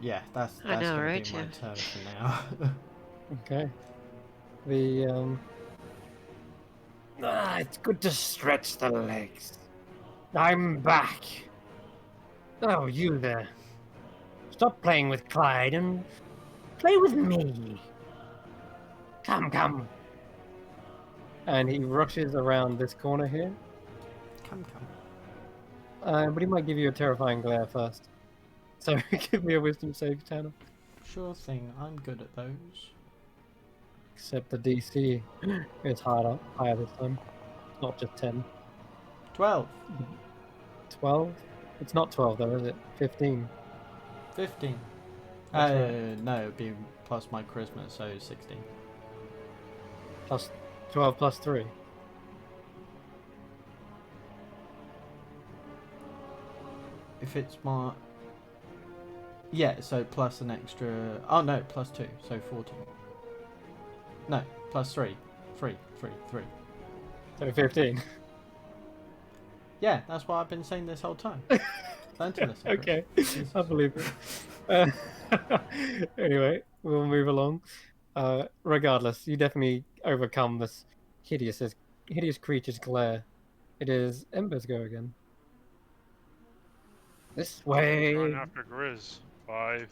Yeah, that's I know, gonna right? be my Yeah. turn for now. Okay. The it's good to stretch the legs. I'm back. Oh, you there. Stop playing with Clyde and play with me. Come, come. And he rushes around this corner here. Come. But he might give you a terrifying glare first. So give me a wisdom save, Tanner. Sure thing, I'm good at those. Except the DC is higher this time. Not just 10. 12. 12? It's not 12 though, is it? 15. 15. That's right. No, it'd be plus my charisma, so 16. Plus 12 plus 3. If it's my... Yeah, so plus an extra... Oh no, plus 2, so 14. No, plus 3. 3. So 15. Yeah, that's what I've been saying this whole time. Learn to listen, Chris. Okay, Jesus. I believe it. Anyway, we'll move along. Regardless, you definitely overcome this hideous creature's glare. It is Ember's go again. This way. Going after Grizz. 5,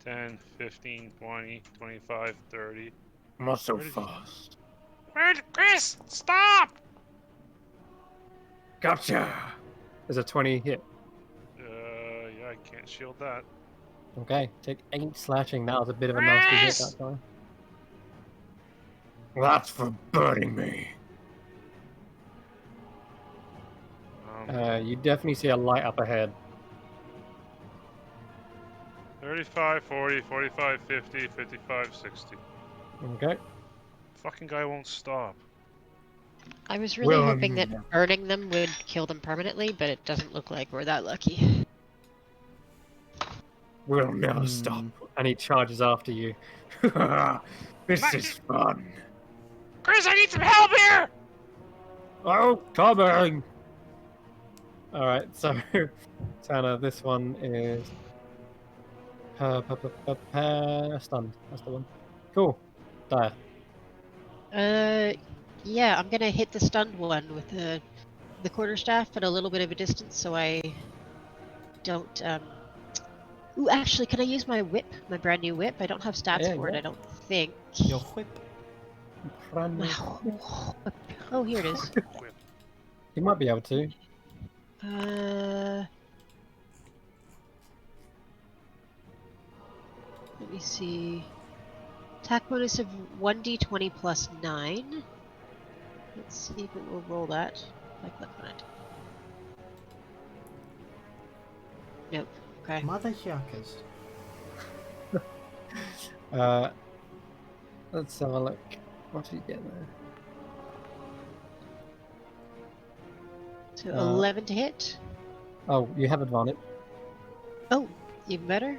10, 15, 20, 25, 30. Not so Where did he- fast. Chris, stop! Gotcha. There's a 20 hit. Yeah, I can't shield that. Okay, take 8 slashing. That was a bit of a nasty hit Chris! that time. That's for burning me. You definitely see a light up ahead. 35, 40, 45, 50, 55, 60. Okay. Fucking guy won't stop. I was really Well, hoping that burning them would kill them permanently, but it doesn't look like we're that lucky. We'll never stop. And he charges after you. This is fun. Chris, I need some help here! Oh, coming! Alright, so, Tanner, this one is... stunned. That's the one. Cool. Dire. Yeah, I'm gonna hit the stunned one with the quarterstaff at a little bit of a distance, so I don't. Ooh, actually, can I use my whip, my brand new whip? I don't have stats Yeah, for it. yeah. I don't think. Your whip. Brand new. Oh, here it is. You might be able to. Let me see. Attack bonus of 1d20 plus 9. Let's see if it will roll that. If I click on it. Nope. Okay. Mother yuckers. Let's have a look. What did you get there? So 11 to hit. Oh, you have advantage. Oh, even better.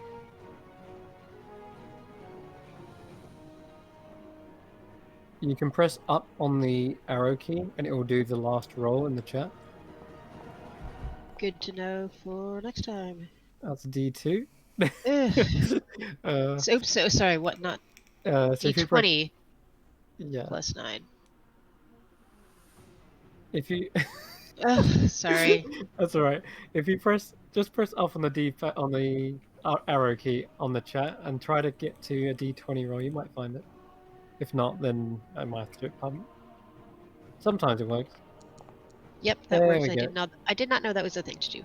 You can press up on the arrow key and it will do the last roll in the chat. Good to know for next time. That's D2. Ugh. So sorry. What? Not So if you press, D20 yeah. plus 9. If you Ugh, sorry. That's all right. If you just press up on the arrow key on the chat and try to get to a D20 roll, you might find it. If not, then I might have to do it pump. Sometimes it works. Yep, that There works. we go. I did not know that was a thing to do.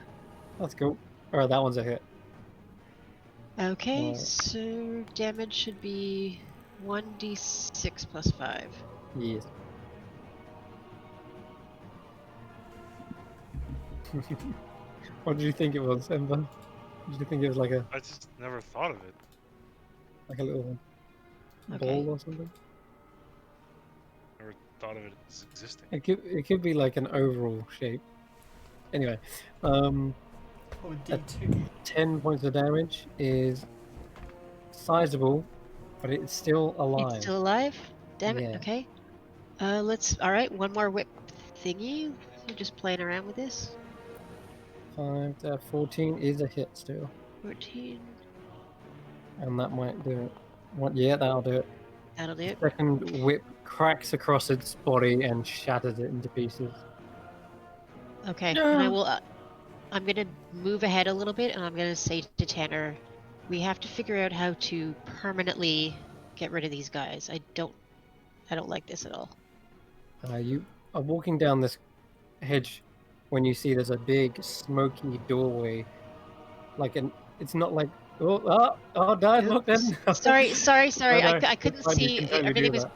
That's cool. All right, that one's a hit. Okay, Alright. so damage should be 1d6 plus 5. Yes. What did you think it was, Ember? Did you think it was like a I just never thought of it. little Okay. ball or something? Never thought of it as existing. It could be like an oval shape. Anyway, Oh, D2. 10 points of damage is sizable, but it's still alive. It's still alive? Damn it, Yeah. okay. Alright, one more whip thingy. We're just playing around with this. 14 is a hit still, 14. and that might do it. Yeah, that'll do it. That'll do it. Second whip cracks across its body and shatters it into pieces. Okay, and I will. I'm gonna move ahead a little bit, and I'm gonna say to Tanner, we have to figure out how to permanently get rid of these guys. I don't like this at all. You are walking down this hedge when you see there's a big smoky doorway. It's not like died. Look then. Sorry. No, I couldn't it's fine, you see. can totally Everything do was. that.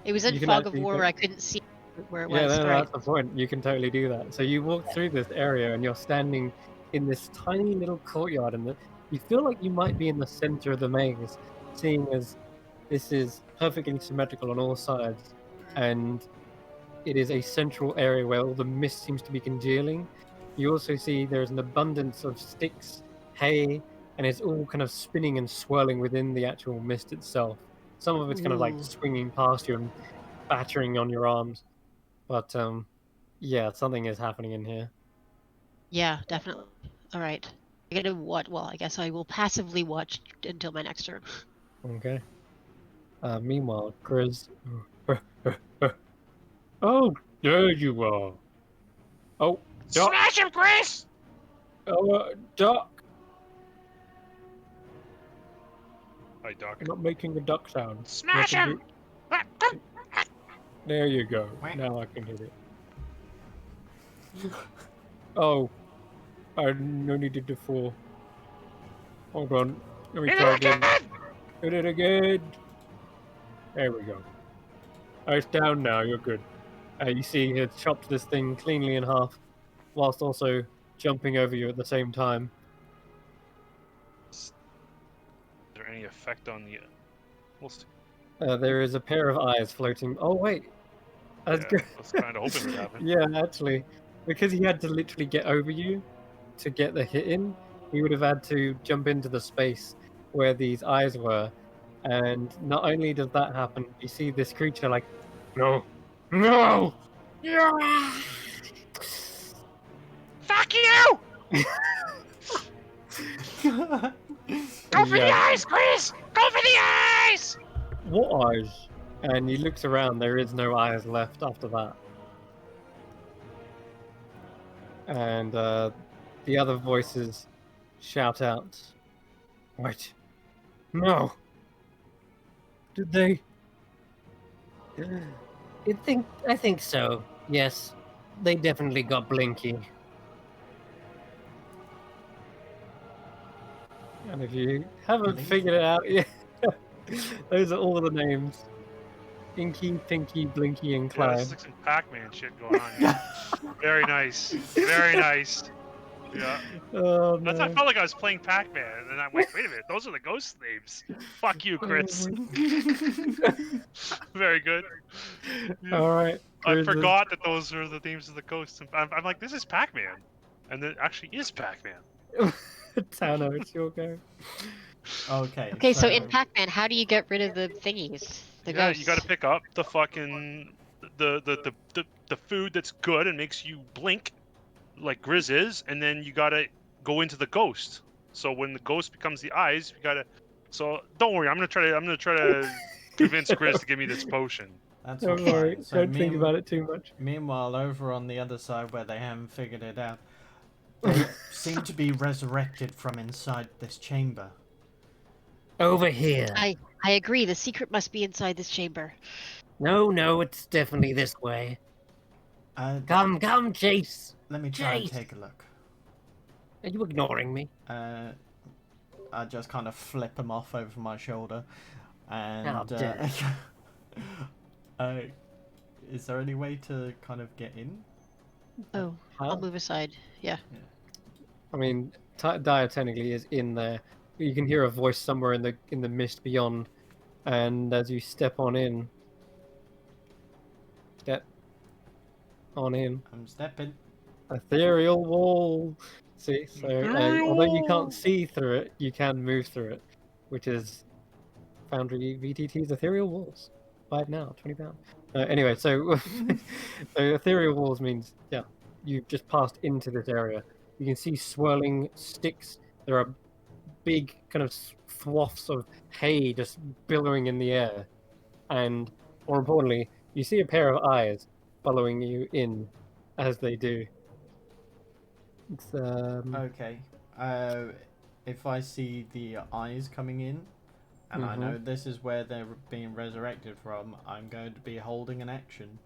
It was in You can fog of actually war do- where I couldn't see where it Yeah, was. no, Sorry. that's the point. You can totally do that. So you walk through this area and you're standing in this tiny little courtyard, and you feel like you might be in the center of the maze, seeing as this is perfectly symmetrical on all sides, and it is a central area where all the mist seems to be congealing. You also see there's an abundance of sticks, hay, and it's all kind of spinning and swirling within the actual mist itself. Some of it's kind of like Ooh. swinging past you and battering on your arms. But yeah, something is happening in here. Yeah, definitely. All right. I gotta what? Well, I guess I will passively watch until my next turn. Okay. Meanwhile, Grizz. Oh, there you are. Oh, Doc. Smash him, Chris! Oh, Doc. Hi, Doc. I'm not making a duck sound. Smash You have to him! do- There you go. Now I can hit it. Oh, I no needed to fall. Hold on. Let me Hit try it again! Hit it again. There we go. Oh, it's down now. You're good. You see, he had chopped this thing cleanly in half, whilst also jumping over you at the same time. Is there any effect on the... We'll see. There is a pair of eyes floating. Oh wait, that's Yeah, good. I was kind of hoping it would happen. Yeah, actually, because he had to literally get over you to get the hit in, he would have had to jump into the space where these eyes were. And not only does that happen, you see this creature like, no, no, yeah. Fuck you! Go for the Yeah. eyes, Chris! Go for the eyes! What eyes? And he looks around, there is no eyes left after that. And the other voices shout out, wait, no. Did they? I think so. Yes, they definitely got Blinky. And if you haven't Blinky? figured it out yet, those are all the names: Inky, Pinky, Blinky, and Yeah, Clyde. this is like some Pac-Man shit going on here. Very nice. Very nice. Yeah. Oh I no! felt like I was playing Pac-Man, and then I went, wait a minute, those are the ghost names. Fuck you, Chris. Very good. Yeah. All right. I forgot that those were the names of the ghosts. I'm like, this is Pac-Man. And it actually is Pac-Man. Tano, it's your go. Okay. Okay, so in Pac-Man, how do you get rid of the thingies? The Yeah, ghosts? you gotta pick up the fucking the food that's good and makes you blink, like Grizz is, and then you gotta go into the ghost. So when the ghost becomes the eyes, you gotta. So don't worry, I'm gonna try to convince Grizz to give me this potion. That's Don't all worry. right. So Don't think about it too much. Meanwhile, over on the other side where they haven't figured it out, they seem to be resurrected from inside this chamber. Over here. I agree. The secret must be inside this chamber. No, it's definitely this way. Come, Chase. Let me try and Chase. take a look. Are you ignoring me? I just kind of flip them off over my shoulder, and How dare is there any way to kind of get in? Oh, How? I'll move aside. Yeah. I mean, Daya technically is in there. You can hear a voice somewhere in the mist beyond, and as you step on in, I'm stepping. ethereal wall. See, so although you Ethereal. can't see through it, you can move through it, which is Foundry VTT's ethereal walls. Buy it now, £20. Anyway, so so ethereal walls means you've just passed into this area. You can see swirling sticks. There are big kind of swaths of hay just billowing in the air, and more importantly, you see a pair of eyes following you in as they do. It's Okay. If I see the eyes coming in, and I know this is where they're being resurrected from, I'm going to be holding an action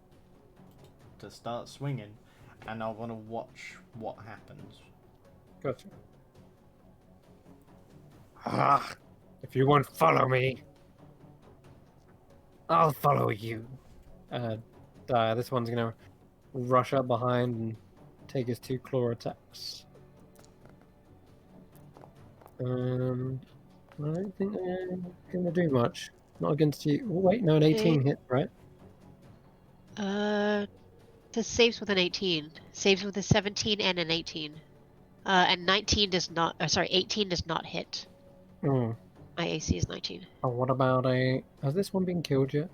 to start swinging, and I want to watch what happens. Gotcha. Ah, if you won't follow me, I'll follow you. This one's gonna rush up behind and take his 2 claw attacks. I don't think they're gonna do much. Not against you. Oh, wait, no, an 18 hit, right? This saves with an 18. Saves with a 17 and an 18. And 19 does not. Sorry, 18 does not hit. Hmm. My AC is 19. Oh, what about has this one been killed yet?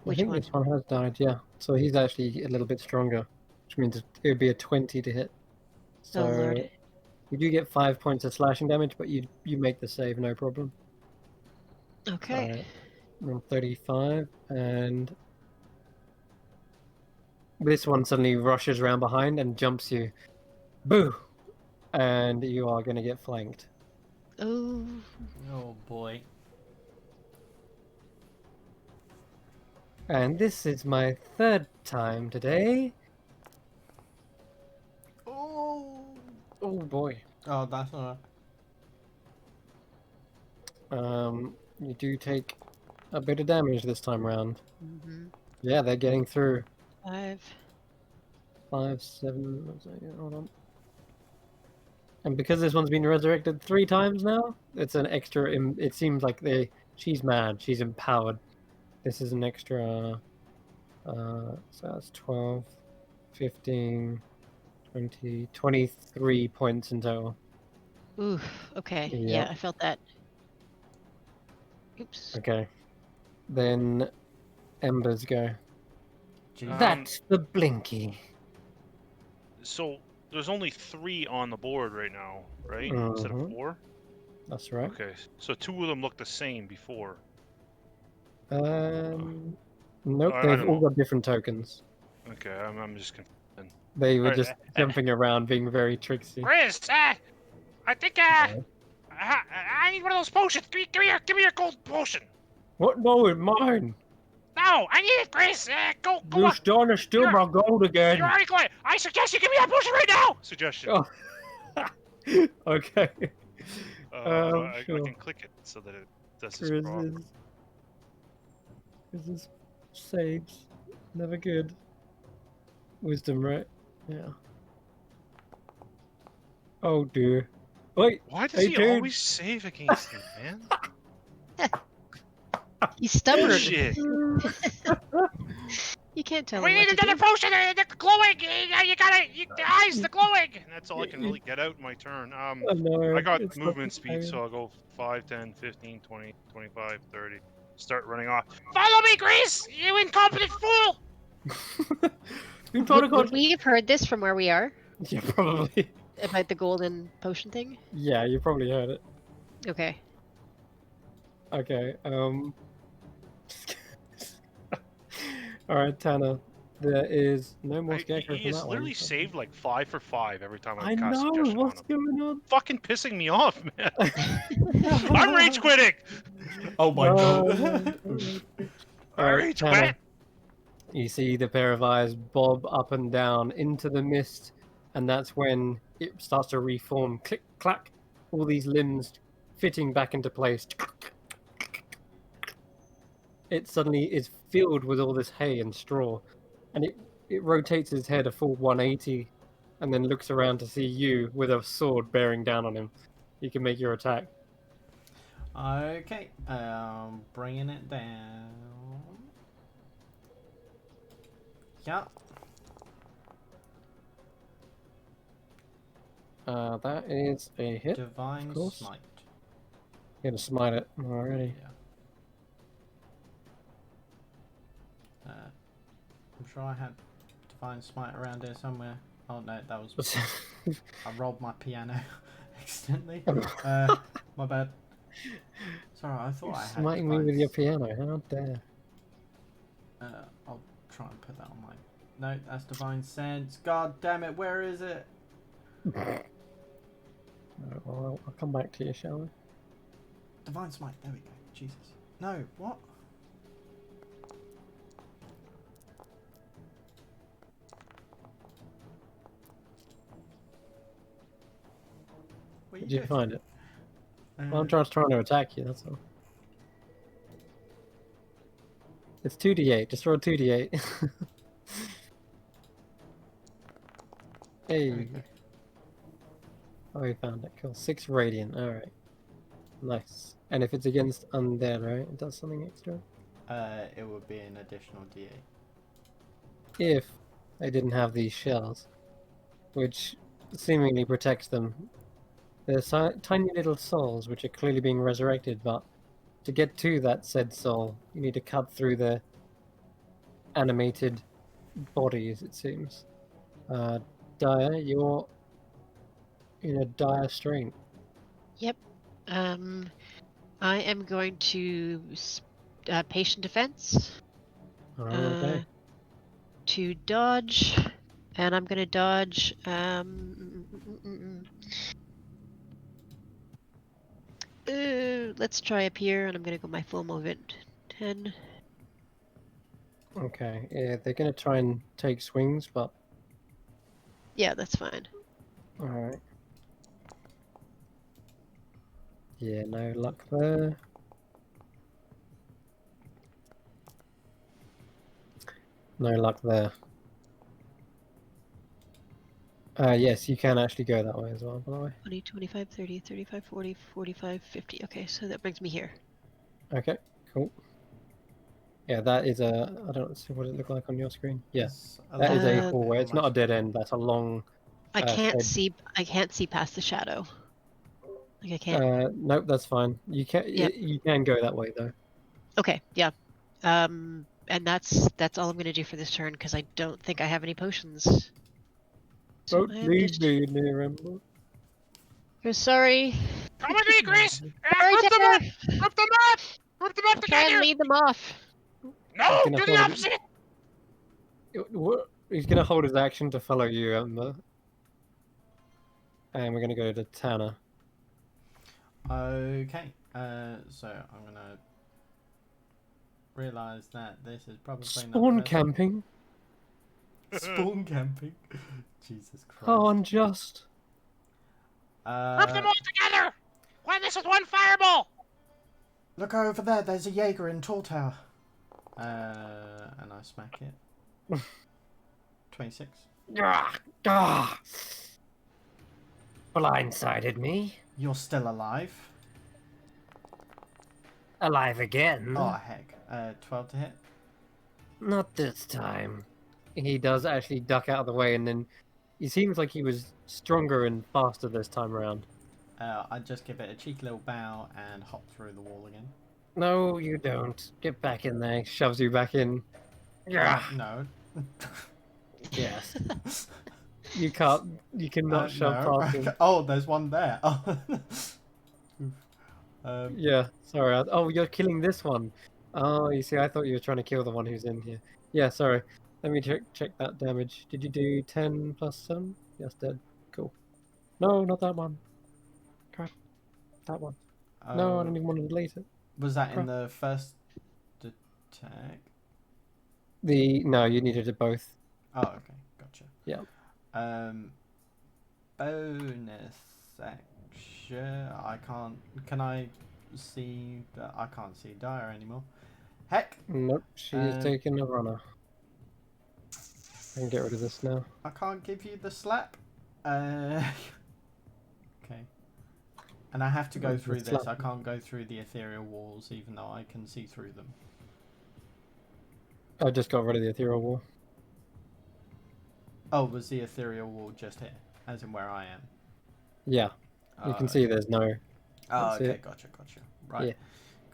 Which I think one? this one has died, yeah. So he's actually a little bit stronger, which means it would be a 20 to hit. So Oh lord. you do get 5 points of slashing damage, but you make the save, no problem. Okay. Roll 35, and this one suddenly rushes around behind and jumps you. Boo! And you are going to get flanked. Oh. Oh boy. And this is my 3rd time today. Oh. Oh boy. Oh, that's alright. You do take a bit of damage this time round. Mm-hmm. Yeah, they're getting through. 5. 5, 7. What's that? Hold on. And because this one's been resurrected 3 times now, it's an extra. It seems like she's mad. She's empowered. This is an extra. So that's 12, 15, 20, 23 points in total. Ooh. Okay. Yeah. Yeah, I felt that. Oops. Okay. Then Embers go. Jesus. That's the Blinky. So there's only 3 on the board right now, right? Instead of Mhm. 4. That's right. Okay, so 2 of them look the same before. Nope, I they've don't all know. got different tokens. Okay, I'm just confused. They were Alright, just jumping around, being very tricksy. Chris, I think I need one of those potions. Give me your gold potion. What? No, it's mine. No, I need it, Chris. Go You on. starting to steal You're- my gold again. You're already going. I suggest you give me that potion right now. Suggestion. Oh. Okay. I sure. can click it so that it does this Chris proper. is saves. Never good. Wisdom, right? Yeah. Oh dear. Wait. Why does he 18. always save against me, man? He's stubborn. Bullshit. You can't tell We him need what to another do. potion. The glowing. You gotta. The eyes, the glowing. And that's all I can really get out in my turn. I know. I got it's not movement the speed, same. so I'll go 5, 10, 15, 20, 25, 30. Start running off. Follow me, Chris. You incompetent fool. You trying to Would we have heard this from where we are Yeah, probably. about the golden potion thing? Yeah, you probably heard it. Okay. Okay. All right, Tanner. There is no more He scarecrow from is that one. literally saved like 5 for 5 every time I I cast know. suggestion on What's him. going on? Fucking pissing me off, man. I'm rage quitting. Oh my Oh, god. no. I All right, rage Tanner. quit. You see the pair of eyes bob up and down into the mist, and that's when it starts to reform. Click, clack. All these limbs fitting back into place. It suddenly is filled with all this hay and straw, and it rotates its head a full 180, and then looks around to see you with a sword bearing down on him. You can make your attack. Okay, bringing it down. Yeah. That is a hit. Divine course. Smite. Gonna smite it already. Yeah. I'm sure I had Divine Smite around here somewhere. Oh no, that was. I rolled my piano accidentally. My bad. Sorry, I thought I had. Smiting me with your piano. How dare! I'll try and put that on my. No, that's Divine Sense. God damn it, where is it? Well, I'll come back to you, shall we? Divine Smite. There we go. Jesus. No, what? What are Did you doing? find it? Well, I'm just trying to attack you. That's all. It's 2d8. Just roll 2d8. There we Hey. go. Oh, we found it. Cool. 6 radiant. All right. Nice. And if it's against undead, right? It does something extra. It would be an additional D8. If they didn't have these shells, which seemingly protects them. They're tiny little souls which are clearly being resurrected, but to get to that said soul, you need to cut through their animated bodies, it seems. Dire, you're in a dire strain. Yep. I am going to patient defense Okay. to dodge, and I'm gonna dodge. Let's try up here, and I'm gonna go my full movement. 10. Okay. Yeah, they're gonna try and take swings, but Yeah, that's fine. alright. Yeah, no luck there. No luck there. Yes, you can actually go that way as well, by the way. 20, 25, 30, 35, 40, 45, 50. Okay, so that brings me here. Okay, cool. Yeah, that is a... I don't see what it look like on your screen. Yeah, It's that is a Uh, hallway. It's not a dead end. That's a long... I can't head. see. I can't see past the shadow. Like I can't. Nope, that's fine. You can Yep. you can go that way though. Okay, yeah. And that's all I'm gonna do for this turn because I don't think I have any potions. So Don't I am leave just. me near him. Oh, sorry. Come with me, Chris. Sorry, Group them up. Tanner. Group them up. Group them up I'll try and together. lead them off. No, gonna do the hold- opposite. He's gonna hold his action to follow you, Emma. And we're gonna go to Tanner. Okay, so I'm gonna realize that this is probably Spawn not camping? Spawn camping. Jesus Christ. How unjust. Group them all together. Win this with one fireball. Look over there. There's a Jaeger in Tall Tower. And I smack it. 26. Ah, blindsided me. You're still alive. Alive again. Oh heck. 12 to hit. Not this time. He does actually duck out of the way, and then he seems like he was stronger and faster this time around. I just give it a cheeky little bow and hop through the wall again. No, you don't. Get back in there. Shoves you back in. No. Yes. You can't. You cannot shove no. past him. Oh, there's one there. Oh. Yeah. Sorry. Oh, you're killing this one. Oh, you see, I thought you were trying to kill the one who's in here. Yeah, sorry. Let me check that damage. Did you do 10 plus 7? Yes, dead. Cool. No, not that one. Crap. That one. No, I don't even want to delete it. Was that in Crap. the first attack? No, you needed it both. Oh, okay, gotcha. Yeah. Bonus action. I can't. Can I see? I can't see Dire anymore. Heck, Nope, she's Um, taking a runner. I can get rid of this now. I can't give you the slap. Okay. And I have to go Oh, the through this. I slap. can't go through the ethereal walls, even though I can see through them. I just got rid of the ethereal wall. Oh, was the ethereal wall just here, as in where I am? Yeah. You can see there's no. Oh, That's okay, it. gotcha. Right. Yeah.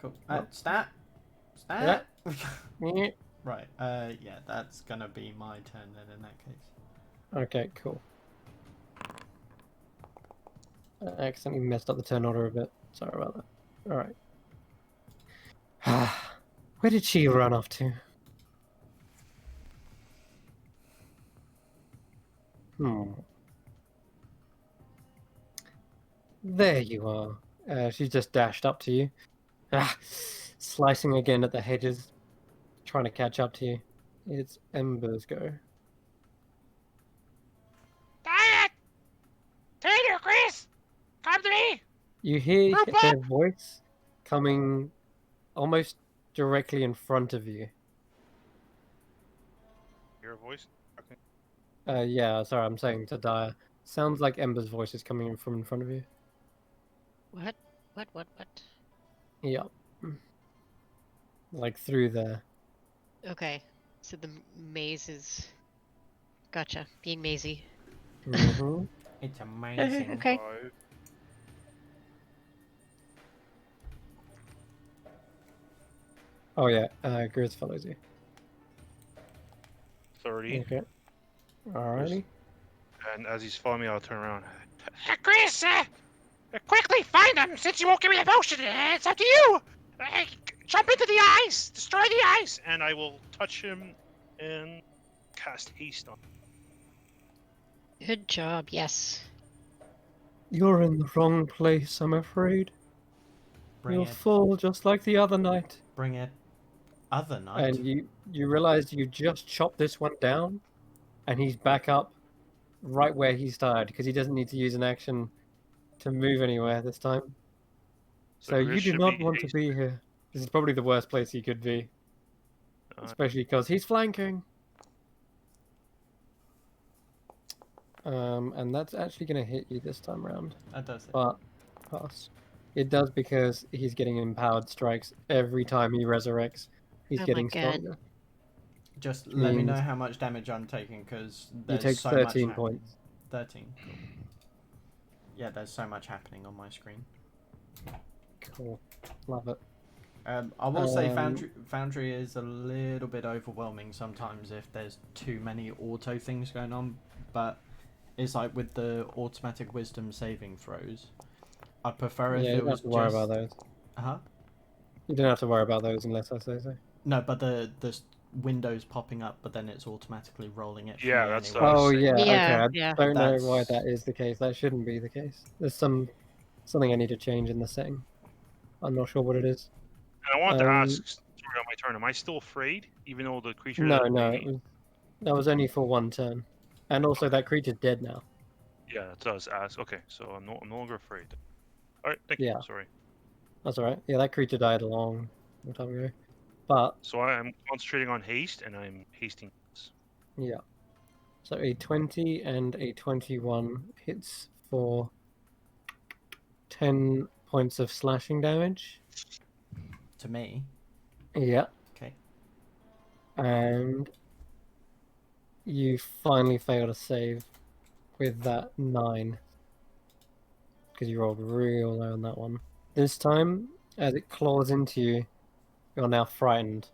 Cool. Oh. Stat. Yeah. Right. Yeah, that's gonna be my turn then in that case. Okay, cool. I accidentally messed up the turn order a bit. Sorry about that. Alright. Where did she run off to? There you are. She just dashed up to you. Slicing again at the hedges, trying to catch up to you. It's Ember's go. Diet! Tater, Chris! Come to me! You hear Group their up! voice coming almost directly in front of you. Hear a voice? Okay. Yeah, sorry, I'm saying to Dire. Sounds like Ember's voice is coming in from in front of you. What? What? Yeah. Like through there. Okay. So the maze is. Gotcha. Being mazy. Mm-hmm. It's amazing. Okay. 5, Oh yeah, Grizz follows you. 30. Okay. Alrighty. And as he's following me, I'll turn around. Chris, quickly find them since you won't give me the potion. It's up to you. Jump into the ice. Destroy the ice. And I will touch him and cast haste on him. Good job. Yes. You're in the wrong place, I'm afraid. Bring You'll it. fall just like the other night. Bring it. Other night. And you realize you just chopped this one down, and he's back up right where he started, because he doesn't need to use an action to move anywhere this time. So you Grizz do should not be want to haste. be here. This is probably the worst place he could be. Especially because he's flanking. And that's actually going to hit you this time around. That does it. But pass. It does because he's getting empowered strikes every time he resurrects. He's Oh my getting God. stronger. Just let me know means- how much damage I'm taking, because You there's take so 13 much points. 13. Cool. Yeah, there's so much happening on my screen. Cool. Love it. I will say Um, Foundry is a little bit overwhelming sometimes if there's too many auto things going on, but it's like with the automatic wisdom saving throws. I prefer if Yeah, you it don't was have to worry just... about those. Huh? You don't have to worry about those unless I say so. No, but the windows popping up, but then it's automatically rolling it for Yeah, me that's anyway. the- Oh yeah, Yeah, okay. yeah. I don't know why That's- that is the case. That shouldn't be the case. There's something I need to change in the setting. I'm not sure what it is. And I wanted to Um, ask, sorry, on my turn, am I still afraid, even though the creature? No, that no, maybe- that was only for one turn, and also that creature's dead now. Yeah, it does ask. Okay, so I'm no longer afraid. All right, thank you. Yeah. Sorry. That's alright. Yeah, that creature died a long time ago. But So I'm concentrating on haste, and I'm hasting. yeah, so a 20 and a 21 hits for 10 points of slashing damage. To me. Yeah. Okay. And you finally fail to save with that 9. Because you rolled real low on that one. This time, as it claws into you, you're now frightened.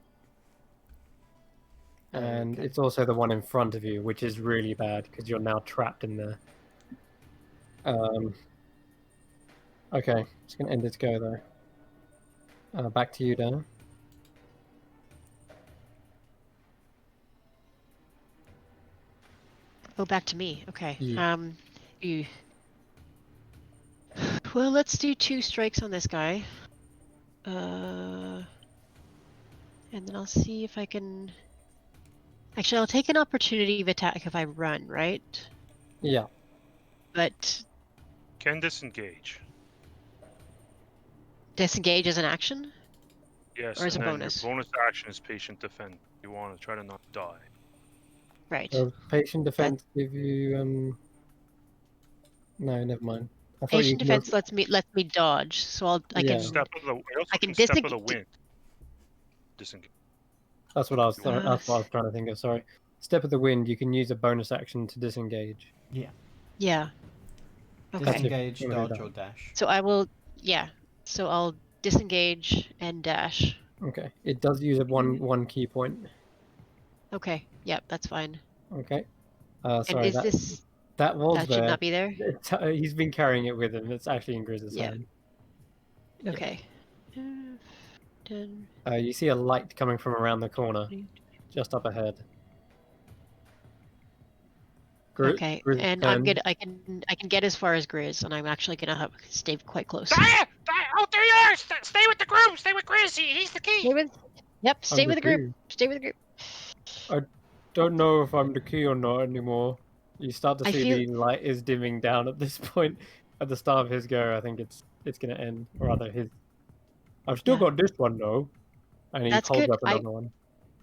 And Okay. it's also the one in front of you, which is really bad because you're now trapped in there. Okay, it's going to end its go though. Back to you, Dan. Oh, back to me. Okay. Yeah. You. Well, let's do 2 strikes on this guy. And then I'll see if I can. Actually, I'll take an opportunity of attack if I run, right? Yeah. But Can disengage. disengage is an action, Yes, or as a and then bonus. your bonus action is patient defend. You want to try to not die. Right. So patient defense give you No, never mind. I thought you Patient could go. defense lets me dodge, so I Yeah. can Step of the. I also I can can step of the disengage. wind. Disengage. That's what I was. Uh, That's what I was trying to think of. Sorry. Step of the wind. You can use a bonus action to disengage. Yeah. Yeah. Okay. That's if Disengage, you wanna do dodge, that. or dash. So I will. Yeah. So I'll disengage and dash. Okay. It does use a one key point. Okay. Yep. That's fine. Okay. And Sorry. is this That was that should there. not be there? He's been carrying it with him. It's actually in Grizz's Yeah. hand. Yeah. Okay. 10. You see a light coming from around the corner, just up ahead. Okay, Grizz and I'm turns. good. I can get as far as Grizz, and I'm actually gonna stay quite close. Daya! Oh, there you are! Stay with the group! Stay with Grizzy! He's the key! Stay with, yep. Stay I'm with the the group. key. Stay with the group. Don't know if I'm the key or not anymore. You start to I see feel- the light is dimming down at this point. At the start of his go, I think it's gonna end. Or rather, his. I've still Yeah. got this one though, and he That's holds good. up another one.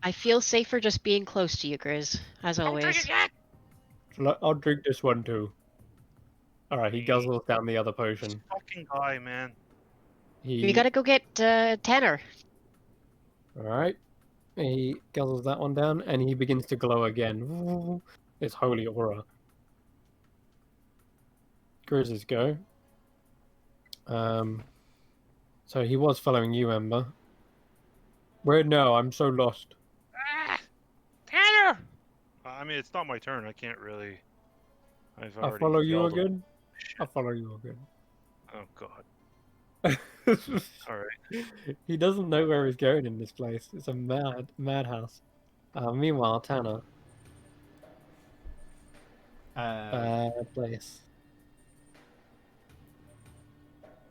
I feel safer just being close to you, Grizz, as Don't drink always. it yet! I'll drink this one too. All right, he guzzles down the other This potion. fucking guy, man. We gotta go get Tanner. All right. He guzzles that one down, and he begins to glow again. It's holy aura. Grizz's go. So he was following you, Ember. Where now? I'm so lost. Ah! Tanner! I mean, it's not my turn. I can't really. I've I already follow you yelled at- again. I follow you again. Oh god. All right. He doesn't know where he's going in this place. It's a madhouse. Meanwhile, Tanner, place.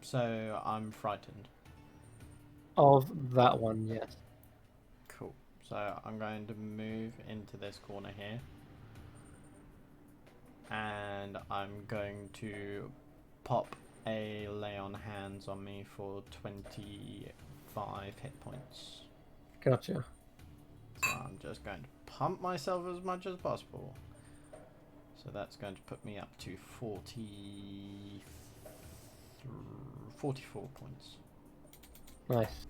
So I'm frightened. Of that one, yes. Cool. So I'm going to move into this corner here. And I'm going to pop a lay on hands on me for 25 hit points. Gotcha. So I'm just going to pump myself as much as possible. So that's going to put me up to 44 points. Nice.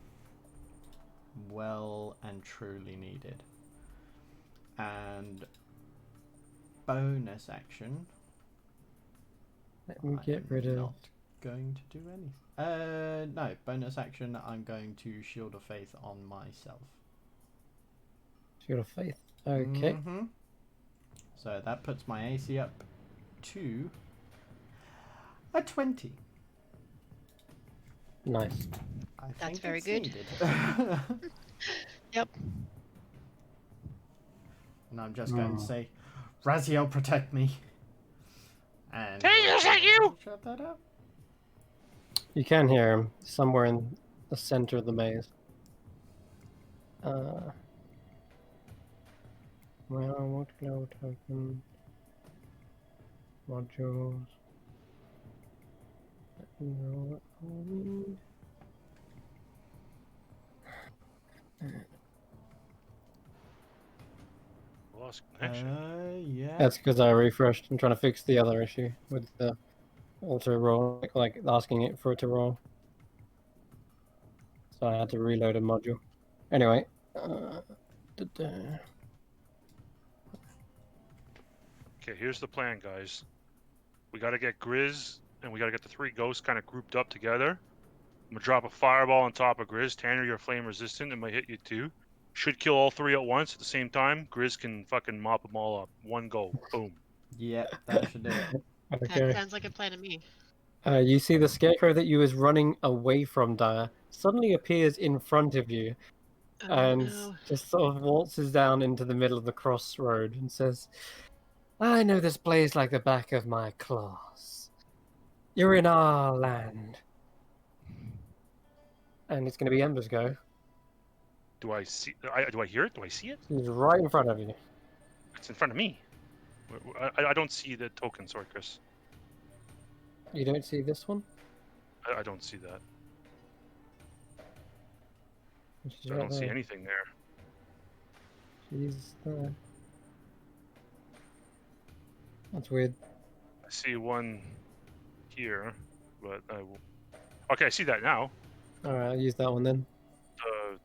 Well and truly needed. And bonus action. Let me get rid of. Not going to do anything. No, bonus action. I'm going to Shield of Faith on myself. Shield of Faith. Okay. Mhm. So that puts my AC up to a 20. Nice. I That's think very it's good. needed. Yep. And I'm just going to say, Raziel, protect me. And Hey, is that you? shut that up. You can hear him somewhere in the center of the maze. Well, what glow token? Modules. Let me know what I need. Lost connection. Yeah. That's because I refreshed. I'm trying to fix the other issue with the auto roll, like asking it for it to roll. So I had to reload a module. Anyway. Okay, here's the plan, guys. We gotta get Grizz, and we gotta get the 3 ghosts kind of grouped up together. I'm gonna drop a fireball on top of Grizz. Tanner, you're flame resistant. It might hit you too. Should kill all 3 at once at the same time. Grizz can fucking mop them all up. One go. Boom. Yeah, that should do it. Okay. That sounds like a plan to me. You see the scarecrow that you was running away from Dire suddenly appears in front of you Oh, and no. just sort of waltzes down into the middle of the crossroad and says, I know this place like the back of my claws. You're in our land. And it's going to be Ember's go. Do I see? Do I hear it? Do I see it? He's right in front of you. It's in front of me. I don't see the token. Sorry, Chris. You don't see this one? I don't see that. She's I right don't see there. anything there. She's there. That's weird. I see one here, but I will. Okay, I see that now. Alright, I'll use that one then. The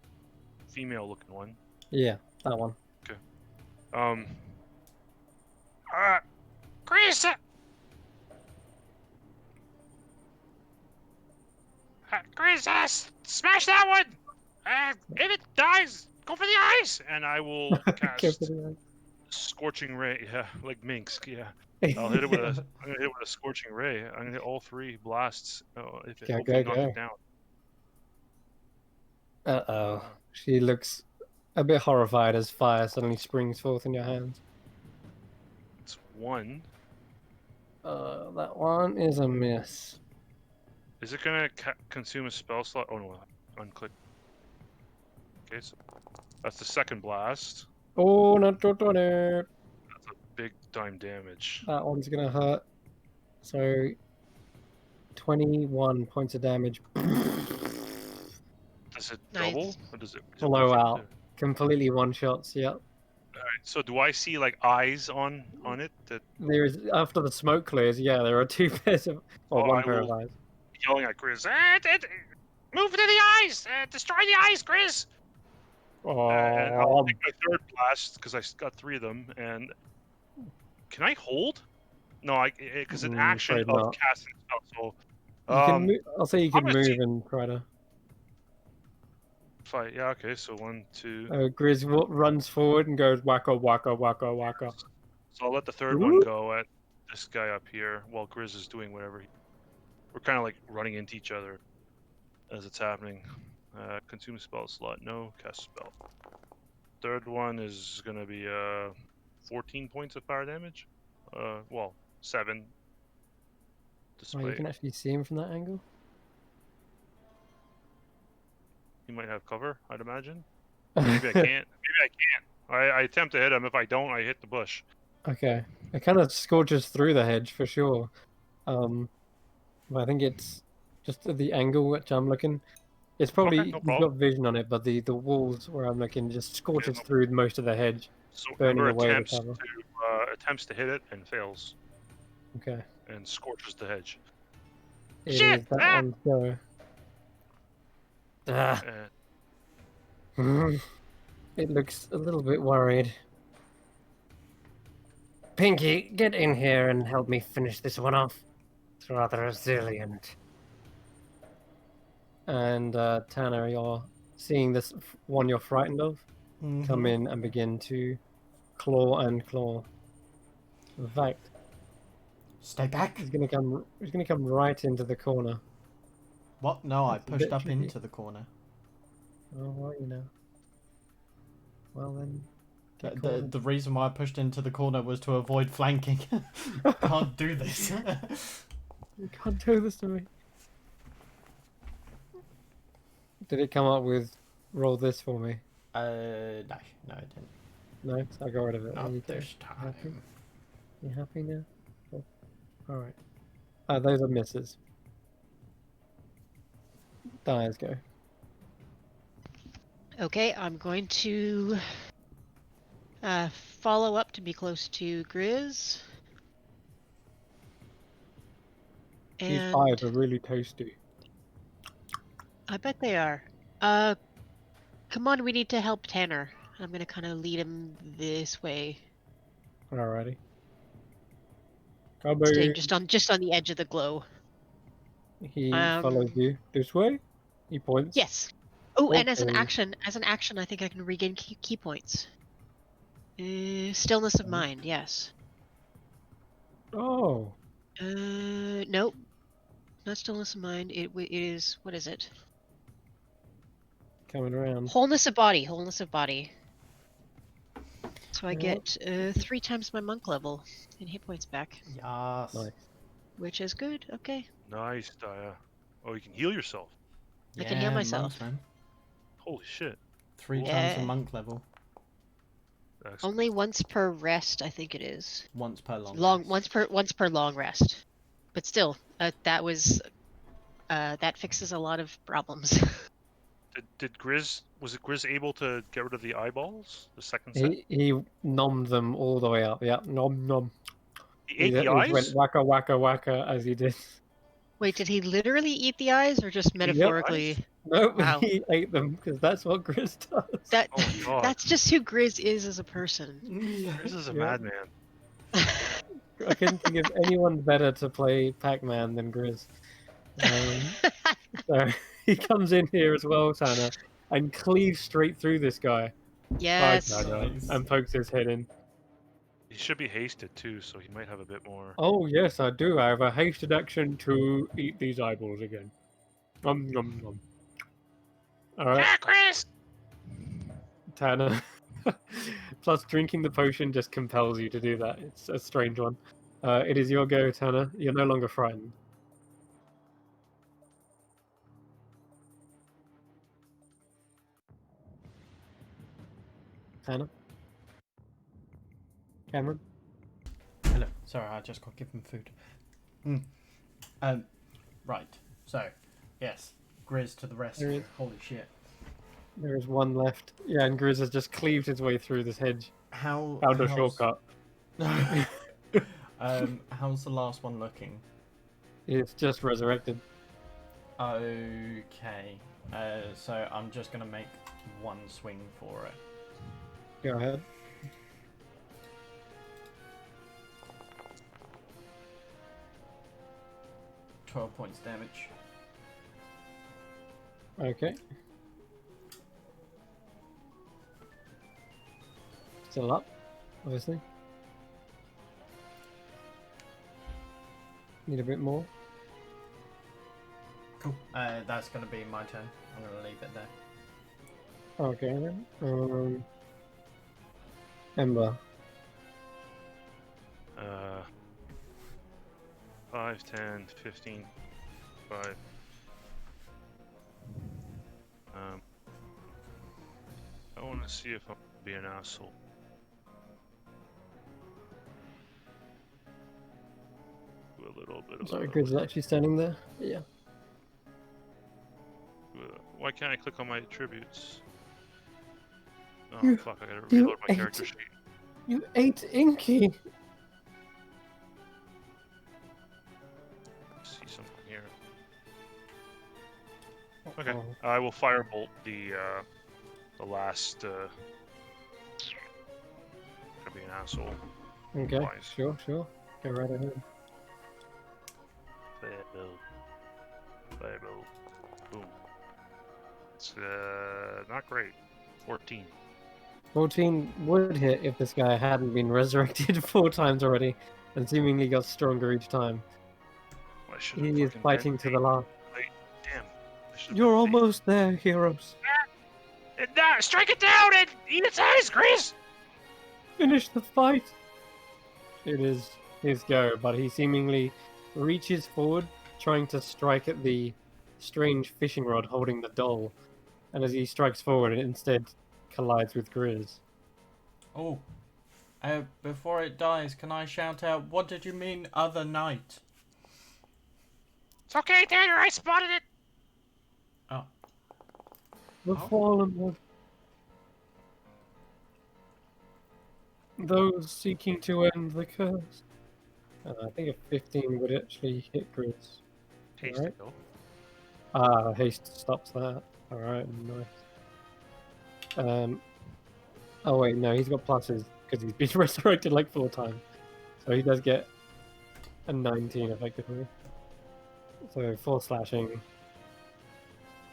female-looking one. Yeah, that one. Um. Chris! Chris, smash that one! If it dies, go for the eyes! And I will Go cast for the Scorching Ray. Yeah, like Minsk. Yeah. I'll hit it with a. I'm gonna hit it with a Scorching Ray. I'm gonna hit all 3 blasts. If it Go, hopefully go, knock go. it down. Uh-oh. She looks a bit horrified as fire suddenly springs forth in your hands. It's 1. That one is a miss. Is it gonna consume a spell slot? Oh no, unclick. Okay, so that's the second blast. Oh, not that That's a big time damage. one's gonna hurt. So, 21 points of damage. Does it Nice. double? Or does it Blow perfect? out. Completely one-shots, yep. Alright, so do I see like eyes on it? That There's, after the smoke clears, yeah, there are 2 pairs of, or Oh, one I pair of will- eyes. yelling at Grizz. Move to the eyes! Destroy the eyes, Chris! And Oh, I'll take my third blast because I got 3 of them. And can I hold? No, because an action afraid of not. casting spell. So you can I'll say you I'm can gonna move see- and try to. fight. Yeah, okay. So 1, 2. Grizz runs forward and goes wacko, wacko, wacko, wacko. So I'll let the third one Whoop. go at this guy up here while Grizz is doing whatever. We're kind of like running into each other as it's happening. Consume spell slot. No. Cast spell. Third one is going to be 14 points of fire damage. Well, 7. Oh, Display. you can actually see him from that angle? He might have cover, I'd imagine. Maybe I can't. Maybe I can't. I attempt to hit him. If I don't, I hit the bush. Okay. It kind of scorches through the hedge for sure. But I think it's just at the angle which I'm looking. It's probably Okay, no you've problem. got vision on it, but the walls where I'm looking just scorches no- through most of the hedge. So Burning Ember away the attempts cover. to hit it and fails Okay. and scorches the hedge. It Shit! is that Ah! one's go. Ah. It looks a little bit worried. Pinky, get in here and help me finish this one off. It's rather resilient. And Tanner, you're seeing this one you're frightened of come in and begin to claw and claw. In fact, Stay back. he's gonna come right into the corner. What? No, I That's a pushed bit up tricky. into the corner. Oh, well, you know. Well then, get The cornered. reason why I pushed into the corner was to avoid flanking. Can't do this. You can't do this to me. Did it come up with roll this for me? No, it didn't. No, so I got rid of it. There you Not go. this time. You happy now? Cool. Alright. Those are misses. Dyers go. Okay, I'm going to follow up to be close to Grizz. These And eyes are really tasty. I bet they are. Come on, we need to help Tanner. I'm gonna kind of lead him this way, Alrighty. staying Kaboom! just on the edge of the glow. He follows you this way. He points. Yes. Oh, and as an Okay. action, I think I can regain key points. Stillness of mind. Yes. Oh, Nope. Not stillness of mind. It is. What is it? coming around. Wholeness of body. Wholeness of body. It's So I Yep. get 3 times my monk level and hit points back, Yes. Nice. which is good. Okay. Nice, Daya. Oh, you can heal yourself. I can heal myself. Monks, man. Holy shit. 3 Cool. times the Yeah. monk level. Excellent. Only once per rest, I think it is. Once per long rest. Once per long rest. But still, that fixes a lot of problems. Did Grizz, was it Grizz able to get rid of the eyeballs? The second set? He nommed them all the way up. Yeah, nom nom. He He ate the just went eyes? wacka wacka wacka as he did. Wait, did he literally eat the eyes or just metaphorically? Nope, Wow. he ate them because that's what Grizz does. That Oh my god. that's just who Grizz is as a person. Grizz is a Yeah. madman. I couldn't think of anyone better to play Pac-Man than Grizz. So he comes in here as well, Tanner, and cleaves straight through this guy. Yes. Bye, Tanner, Nice. and pokes his head in. He should be hasted too, so he might have a bit more. Oh yes, I do. I have a hasted action to eat these eyeballs again. Nom nom nom. All right, Yeah, Chris. Tanner. Plus, drinking the potion just compels you to do that. It's a strange one. It is your go, Tanner. You're no longer frightened. Tanner? Cameron? Hello. Sorry, I just got given food. Right. So, yes. Grizz to the rescue. There is- Holy shit. There is one left. Yeah, and Grizz has just cleaved his way through this hedge. How? Found a how's- shortcut. How's the last one looking? It's just resurrected. Okay. So I'm just gonna make one swing for it. Go ahead. .12 points damage. Okay. Still up, obviously. Need a bit more. Cool. That's gonna be my turn. I'm gonna leave it there. Okay then. Ember. 5, 10, 15, 5. I want to see if I'm being an asshole. Do a little bit of. Sorry, Grizz is actually standing there. Yeah. Why can't I click on my attributes? Oh You- fuck! I gotta you reload my ate character sheet. You ate Inky! See something here. Okay, I will firebolt the last. Gonna be an asshole. Okay, Twice. sure. Go right ahead. Firebolt. Boom. It's not great. 14. 14 would hit if this guy hadn't been resurrected 4 times already, and seemingly got stronger each time. I should have He is fucking fighting been to the last. Damn. I should've You're been almost there, heroes. Strike it down and eat its eyes, Chris. Finish the fight! It is his go, but he seemingly reaches forward, trying to strike at the strange fishing rod holding the doll. And as he strikes forward, it instead collides with Grizz. Oh. Before it dies, can I shout out, what did you mean other night? It's okay, Tanner. I spotted it. Oh. The Oh. fallen one. Those seeking to end the curse. I think a 15 would actually hit Grizz. Tasty Alright. though. Haste stops that. Alright, nice. Oh wait, no, he's got pluses because he's been resurrected like 4 times. So he does get a 19 effectively. So 4 slashing.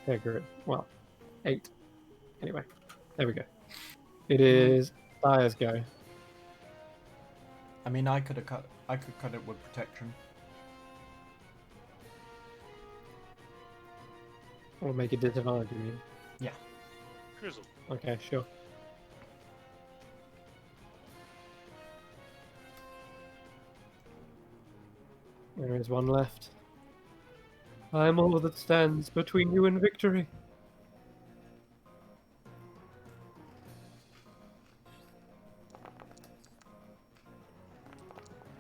Okay, great. Well, 8. Anyway, there we go. It is Dire's go. I mean, I could cut it with protection. Or make a disadvantage, you mean? Drizzle. Okay, sure. There is one left. I am all that stands between you and victory.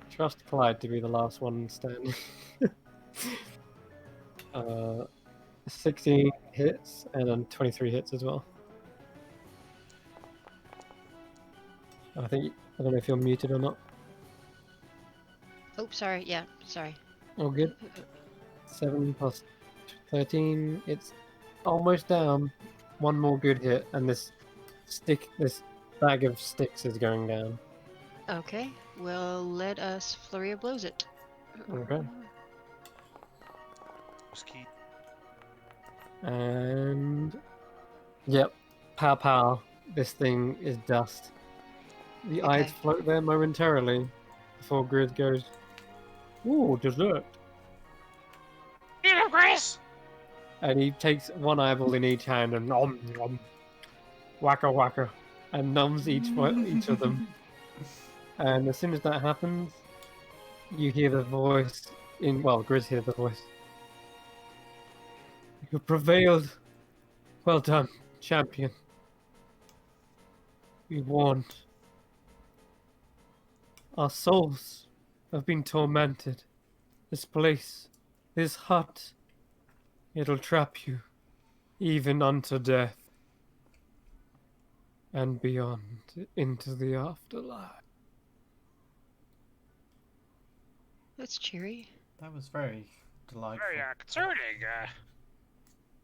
Trust Clyde to be the last one standing. 16 hits and then 23 hits as well. I don't know if you're muted or not. Oh, sorry. Yeah, sorry. All good. 7 plus 13. It's almost down. One more good hit, and this bag of sticks is going down. Okay. Well, let us flurry of blows it. Okay. Just keep- And yep, pow pow. This thing is dust. The eyes Okay. float there momentarily before Grid goes, "Ooh, dessert!" Eat him, Chris! And he takes one eyeball in each hand and nom nom, wacka wacka, and numbs each of them. And as soon as that happens, you hear the voice Grid hears the voice. You prevailed. Well done, champion. We won. Our souls have been tormented. This place, this hut, it'll trap you, even unto death, and beyond, into the afterlife. That's cheery. That was very delightful. Very concerning.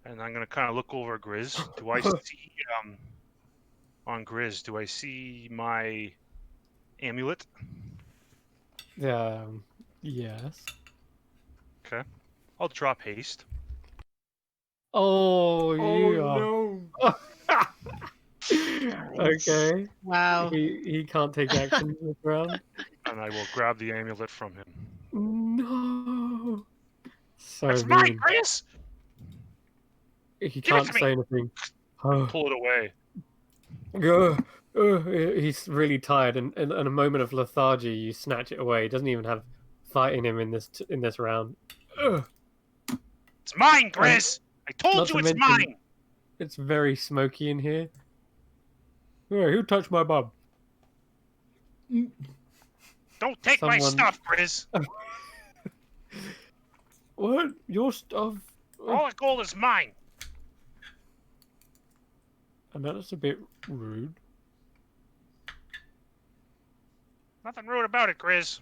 And I'm gonna kind of look over Grizz. Do I see on Grizz? Do I see my amulet? Yes. Okay. I'll drop haste. Oh, yeah. no! Okay. Wow. He can't take action this round. And I will grab the amulet from him. No. So That's mine, mean. Chris! He Give it can't to me. say anything. Pull it away. He's really tired, and in a moment of lethargy, you snatch it away. He doesn't even have fighting him in this round. Ugh. It's mine, Chris! I told Not you to it's mention- mine! It's very smoky in here. Hey, who touched my bum? Don't take my Someone- stuff, Chris! What? Your stuff? All the gold is mine! And that's a bit rude. Nothing rude about it, Chris.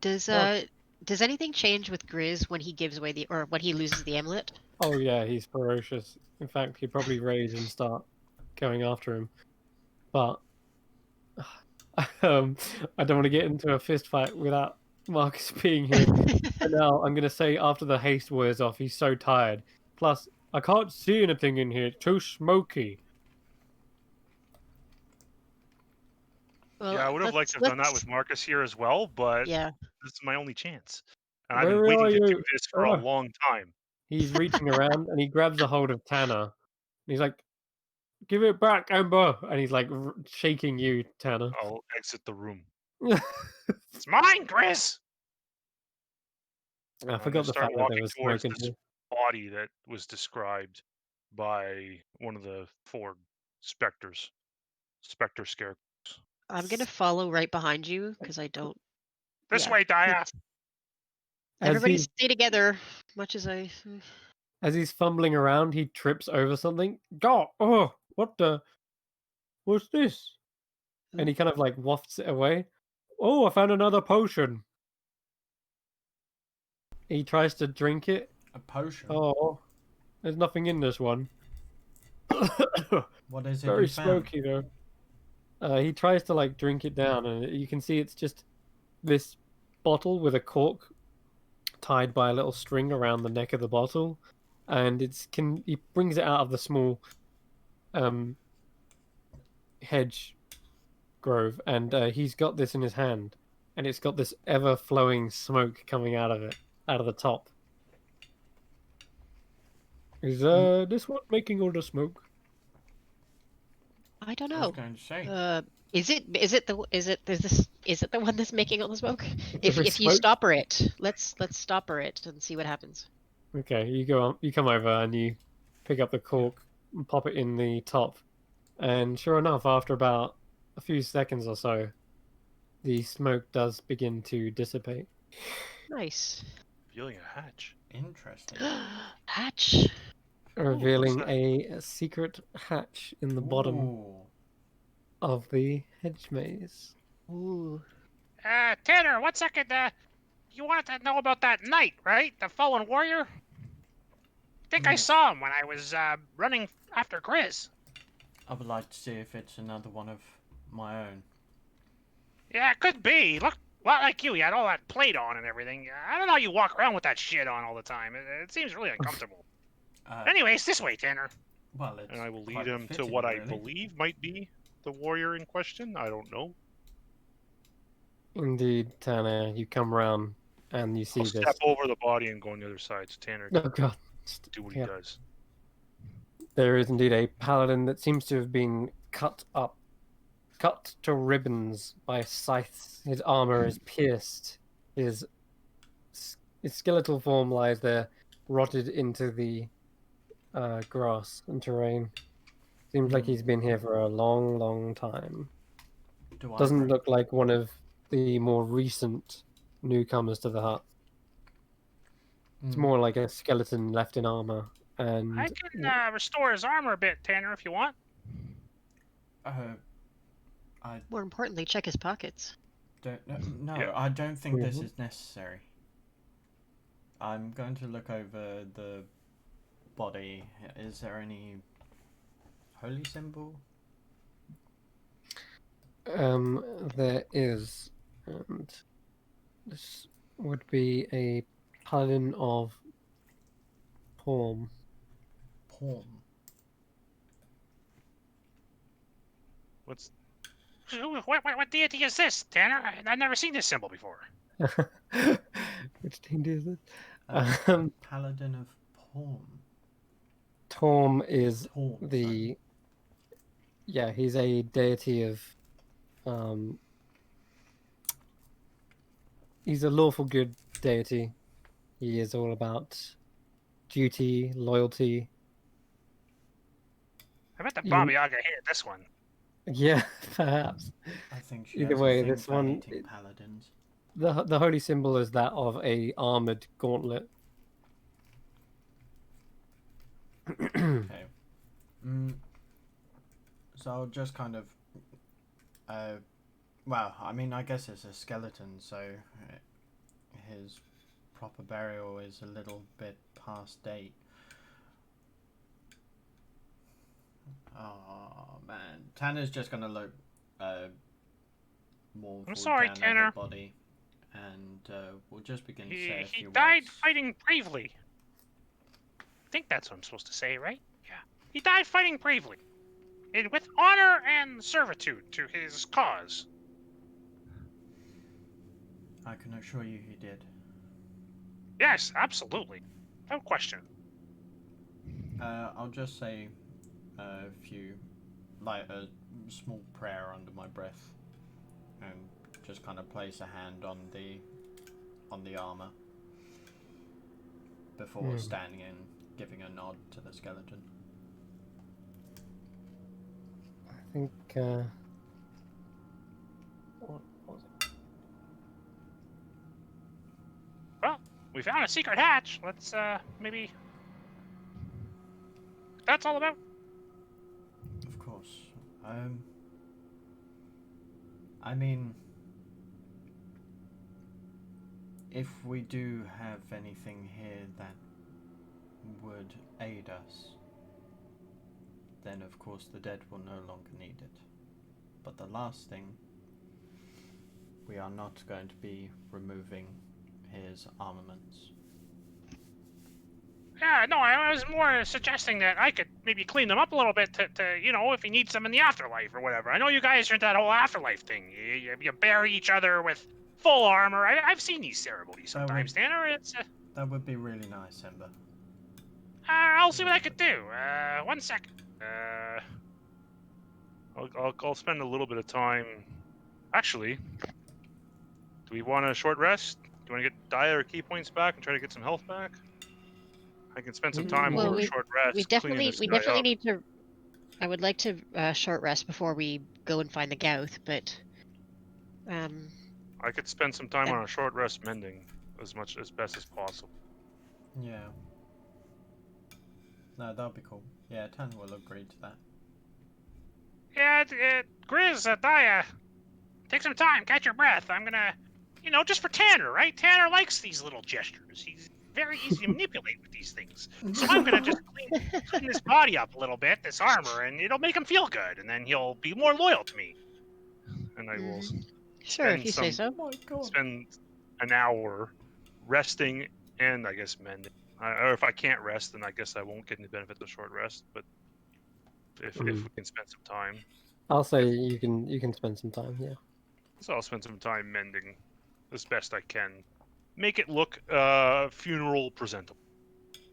Does anything change with Grizz when he gives away or when he loses the amulet? Oh yeah, he's ferocious. In fact, he'd probably rage and start going after him. But I don't want to get into a fist fight without Marcus being here. But now I'm gonna say after the haste wears off, he's so tired. Plus, I can't see anything in here. It's too smoky. Well, Yeah, I would have liked to have done that with Marcus here as well, but Yeah. this is my only chance. And I've Where been are waiting to you? do this for a long time. He's reaching around and he grabs a hold of Tanner. And he's like, "Give it back, Amber!" And he's like shaking you, Tanner. I'll exit the room. It's mine, Chris! I I'm forgot gonna the start fact that there walking was towards smoke in this here. body that was described by one of the 4 specters. Spectre scare. I'm gonna follow right behind you because I don't. This Yeah. way, Dia! Everybody stay together, much as I. As he's fumbling around, he trips over something. What the? What's this? And he kind of like wafts it away. Oh, I found another potion. He tries to drink it. A potion? Oh, there's nothing in this one. What is it Very you found? smoky though. He tries to like drink it down, and you can see it's just this bottle with a cork tied by a little string around the neck of the bottle, and he brings it out of the small hedge grove, and he's got this in his hand, and it's got this ever flowing smoke coming out of it, out of the top. Is this one making all the smoke? I don't I was know. going to say. Is it the one that's making all the smoke? There is If you smoke? stopper it, let's stopper it and see what happens. Okay, you go on, you come over and you pick up the cork and pop it in the top. And sure enough, after about a few seconds or so, the smoke does begin to dissipate, Nice. Revealing a hatch. Interesting. Hatch. revealing that? a secret hatch in the bottom Ooh. of the hedge maze. Ooh. Tanner, 1 second. You wanted to know about that knight, right? The fallen warrior? I think I Yes. saw him when I was running after Grizz. I would like to see if it's another one of my own. Yeah, it could be. Look, a lot like you. He had all that plate on and everything. I don't know how you walk around with that shit on all the time. It seems really uncomfortable. Anyways, this way, Tanner. Well, it's And I will lead quite him to fitting, what I really. believe might be the warrior in question. I don't know. Indeed, Tanner, you come round and you see I'll this. step over the body and go on the other side so Tanner Oh can god. do what Yeah. he does. There is indeed a paladin that seems to have been cut to ribbons by scythes. His armor is pierced. His skeletal form lies there, rotted into the grass and terrain. Seems like he's been here for a long, long time. Do I Doesn't rec- look like one of the more recent newcomers to the hut. It's Mm, more like a skeleton left in armor. And I can restore his armor a bit, Tanner, if you want. I More importantly, check his pockets. don't. No, Yeah. I don't think this Mhm. is necessary. I'm going to look over the body. Is there any holy symbol? there is, and this would be a paladin of Porm. Porm. What deity is this, Tanner? I've never seen this symbol before. Which deity is it? A paladin of Porm. Torm is Torm. the yeah, he's a deity of he's a lawful good deity. He is all about duty, loyalty. I bet the You- Baba Yaga hated this one. Yeah, perhaps. I think she Either has way, a thing this for one hating paladins. the holy symbol is that of a armored gauntlet. Okay. So I'll just kind of, well, I mean, I guess it's a skeleton, so his proper burial is a little bit past date. Oh man, Tanner's just gonna look more. I'm sorry, down at Tanner. the body, and we'll just begin to say a He few died words. fighting bravely. I think that's what I'm supposed to say, right? Yeah. He died fighting bravely. And with honor and servitude to his cause. I can assure you he did. Yes, absolutely. No question. I'll just say a few, like a small prayer under my breath, and just kind of place a hand on the armor before standing and giving a nod to the skeleton. I think what was it? Well, we found a secret hatch. Let's maybe. That's all about. Of course. I mean, if we do have anything here that would aid us, then of course the dead will no longer need it. But the last thing, we are not going to be removing his armaments. Yeah, no, I was more suggesting that I could maybe clean them up a little bit to you know, if he needs them in the afterlife or whatever. I know you guys are into that whole afterlife thing. You bury each other with full armor. I've seen these ceremonies sometimes, Tanner. It's That would be really nice, Ember. I'll see what I could do. 1 second. I'll spend a little bit of time. Actually, do we want a short rest? Do you want to get dia or key points back and try to get some health back? I can spend some time Well, over a short rest cleaning this guy up. need to. I would like to short rest before we go and find the Gauth, but I could spend some time Yeah. on a short rest mending as best as possible. Yeah. No, that'll be cool. Yeah, Tan will agree to that. Yeah, Grizz, Dia, take some time, catch your breath. I'm gonna, just for Tanner, right? Tanner likes these little gestures. He's very easy to manipulate with these things. So I'm gonna just clean his body up a little bit, this armor, and it'll make him feel good, and then he'll be more loyal to me. And I will sure, if you say so. Oh my god. spend an hour resting and I guess mending. Or if I can't rest, then I guess I won't get any benefit of short rest. But if we can spend some time, I'll say you can spend some time. Yeah. so I'll spend some time mending as best I can. Make it look funeral presentable,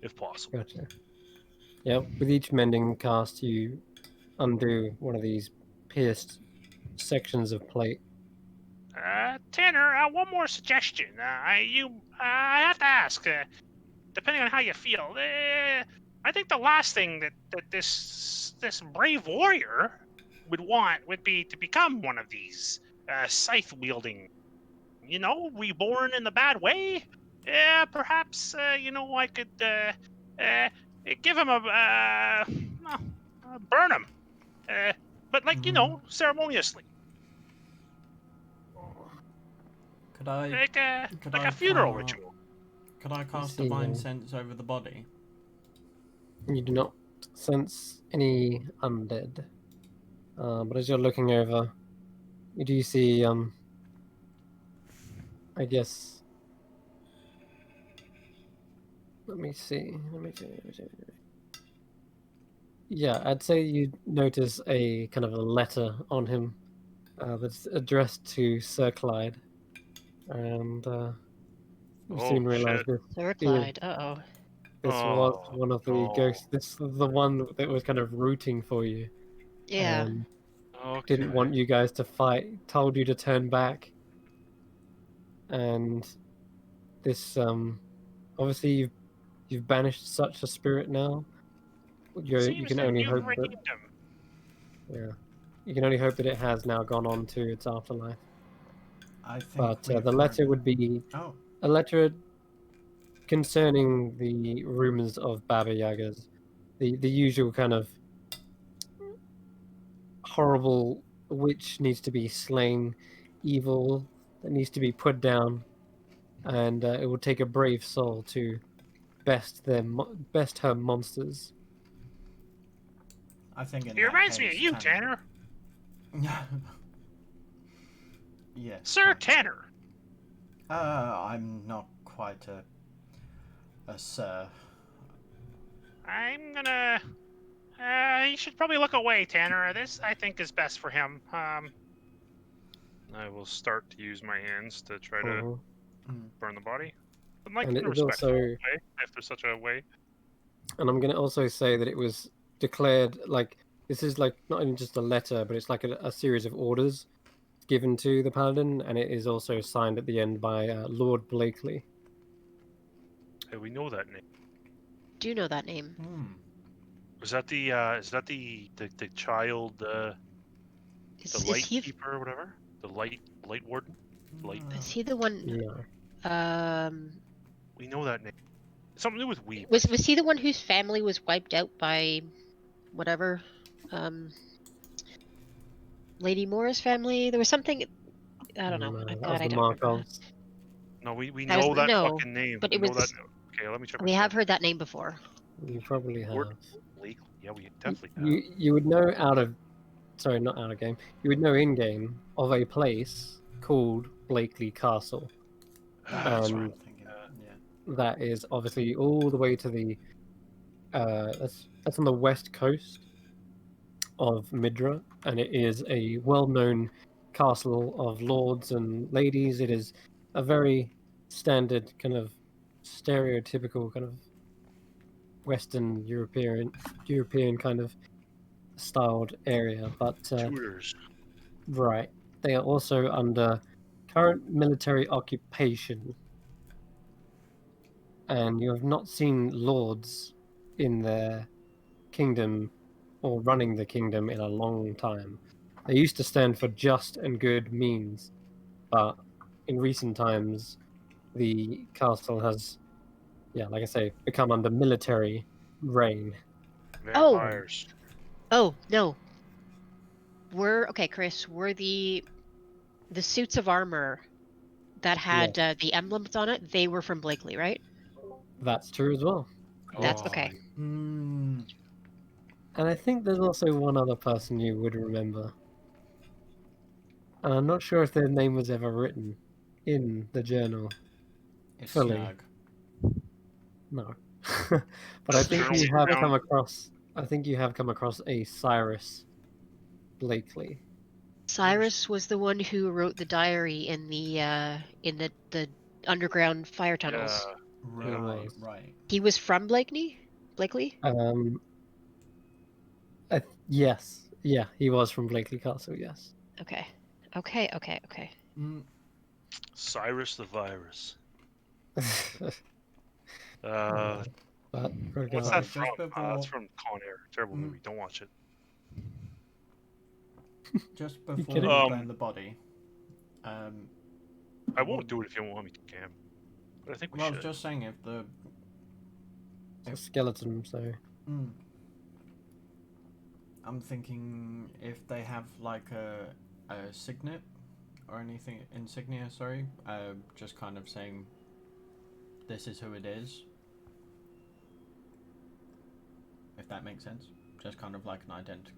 if possible. Gotcha. Yeah. With each mending cast, you undo one of these pierced sections of plate. Tanner, one more suggestion. I have to ask, depending on how you feel, I think the last thing that this brave warrior would want would be to become one of these scythe-wielding, reborn in the bad way. Yeah, perhaps, I could give him burn him, but ceremoniously. Could I Like a I funeral ca- ritual. Could I cast see, Divine Sense over the body? You do not sense any undead. But as you're looking over, you do see, I guess. Let me see. Yeah, I'd say you notice a kind of a letter on him that's addressed to Sir Clyde. And you Oh, soon realize shit. this. Sir Clyde. Uh-oh. This was Oh, one of the no. ghosts. This was the one that was kind of rooting for you. Yeah. And Okay. didn't want you guys to fight. Told you to turn back. And this, obviously, you've banished such a spirit now. You Seems can that only you've hope that. redeemed him. Yeah. You can only hope that it has now gone on to its afterlife. I think. But the letter would be Oh. a letter concerning the rumors of Baba Yagas, the usual kind of horrible witch needs to be slain, evil that needs to be put down, and it will take a brave soul to best her monsters. I think in He that reminds me of case, you, Tanner. Yes. Sir quite. Tanner. I'm not quite a sir. I'm gonna. You should probably look away, Tanner. This, I think, is best for him. I will start to use my hands to try to burn the body. But like And in a it is respectful also, way, if there's such a way. and I'm going to also say that it was declared like this is like not even just a letter, but it's like a series of orders given to the paladin, and it is also signed at the end by Lord Blakely. Hey, we know that name. Do you know that name? Was that the child the Is light he? keeper or whatever? The light warden? Light. Is he the one? No. We know that name. Something to do with weep. Was he the one whose family was wiped out by whatever? Lady Moore's family? There was something. I don't know. No, God, that was I the don't remember. Markovs. No, we That was- know that no, fucking name. but we it know was- that. Okay, let me check. We have heard that name before. You probably have. Lord Blakely. Yeah, we definitely have. You would know not out of game. You would know in game of a place called Blakely Castle. That's And what I'm thinking. Yeah. that is obviously all the way to the that's on the west coast of Midra, and it is a well-known castle of lords and ladies. It is a very standard kind of stereotypical kind of Western European kind of styled area, but Tutors. right, they are also under current military occupation, and you have not seen lords in their kingdom or running the kingdom in a long time. They used to stand for just and good means, but in recent times, the castle has, yeah, like I say, become under military reign. Oh. Vampires. Oh no. Okay, Chris. Were the suits of armor that had the emblems on it? They were from Blakely, right? That's true as well. That's Yes. okay. Hmm. And I think there's also one other person you would remember. And I'm not sure if their name was ever written in the journal. It's Fully. snug. No. But I think Journal you have down. come across a Cyrus Blakely. Cyrus was the one who wrote the diary in the underground fire tunnels. It Right, was. right. He was from Blakely? Yes. Yeah, he was from Blakely Castle, yes. Okay. Mm, Cyrus the Virus. But What's regardless, that Just from? before- That's from Con Air. Terrible Mhm. movie. Don't watch it. just before we kidding? burn the body. I won't do it if you don't want me to, Cam. But I think we Well, I should. was just saying if the it's a skeleton, so Mm. I'm thinking if they have like a signet or anything insignia, sorry, just kind of saying this is who it is. If that makes sense, just kind of like an identity.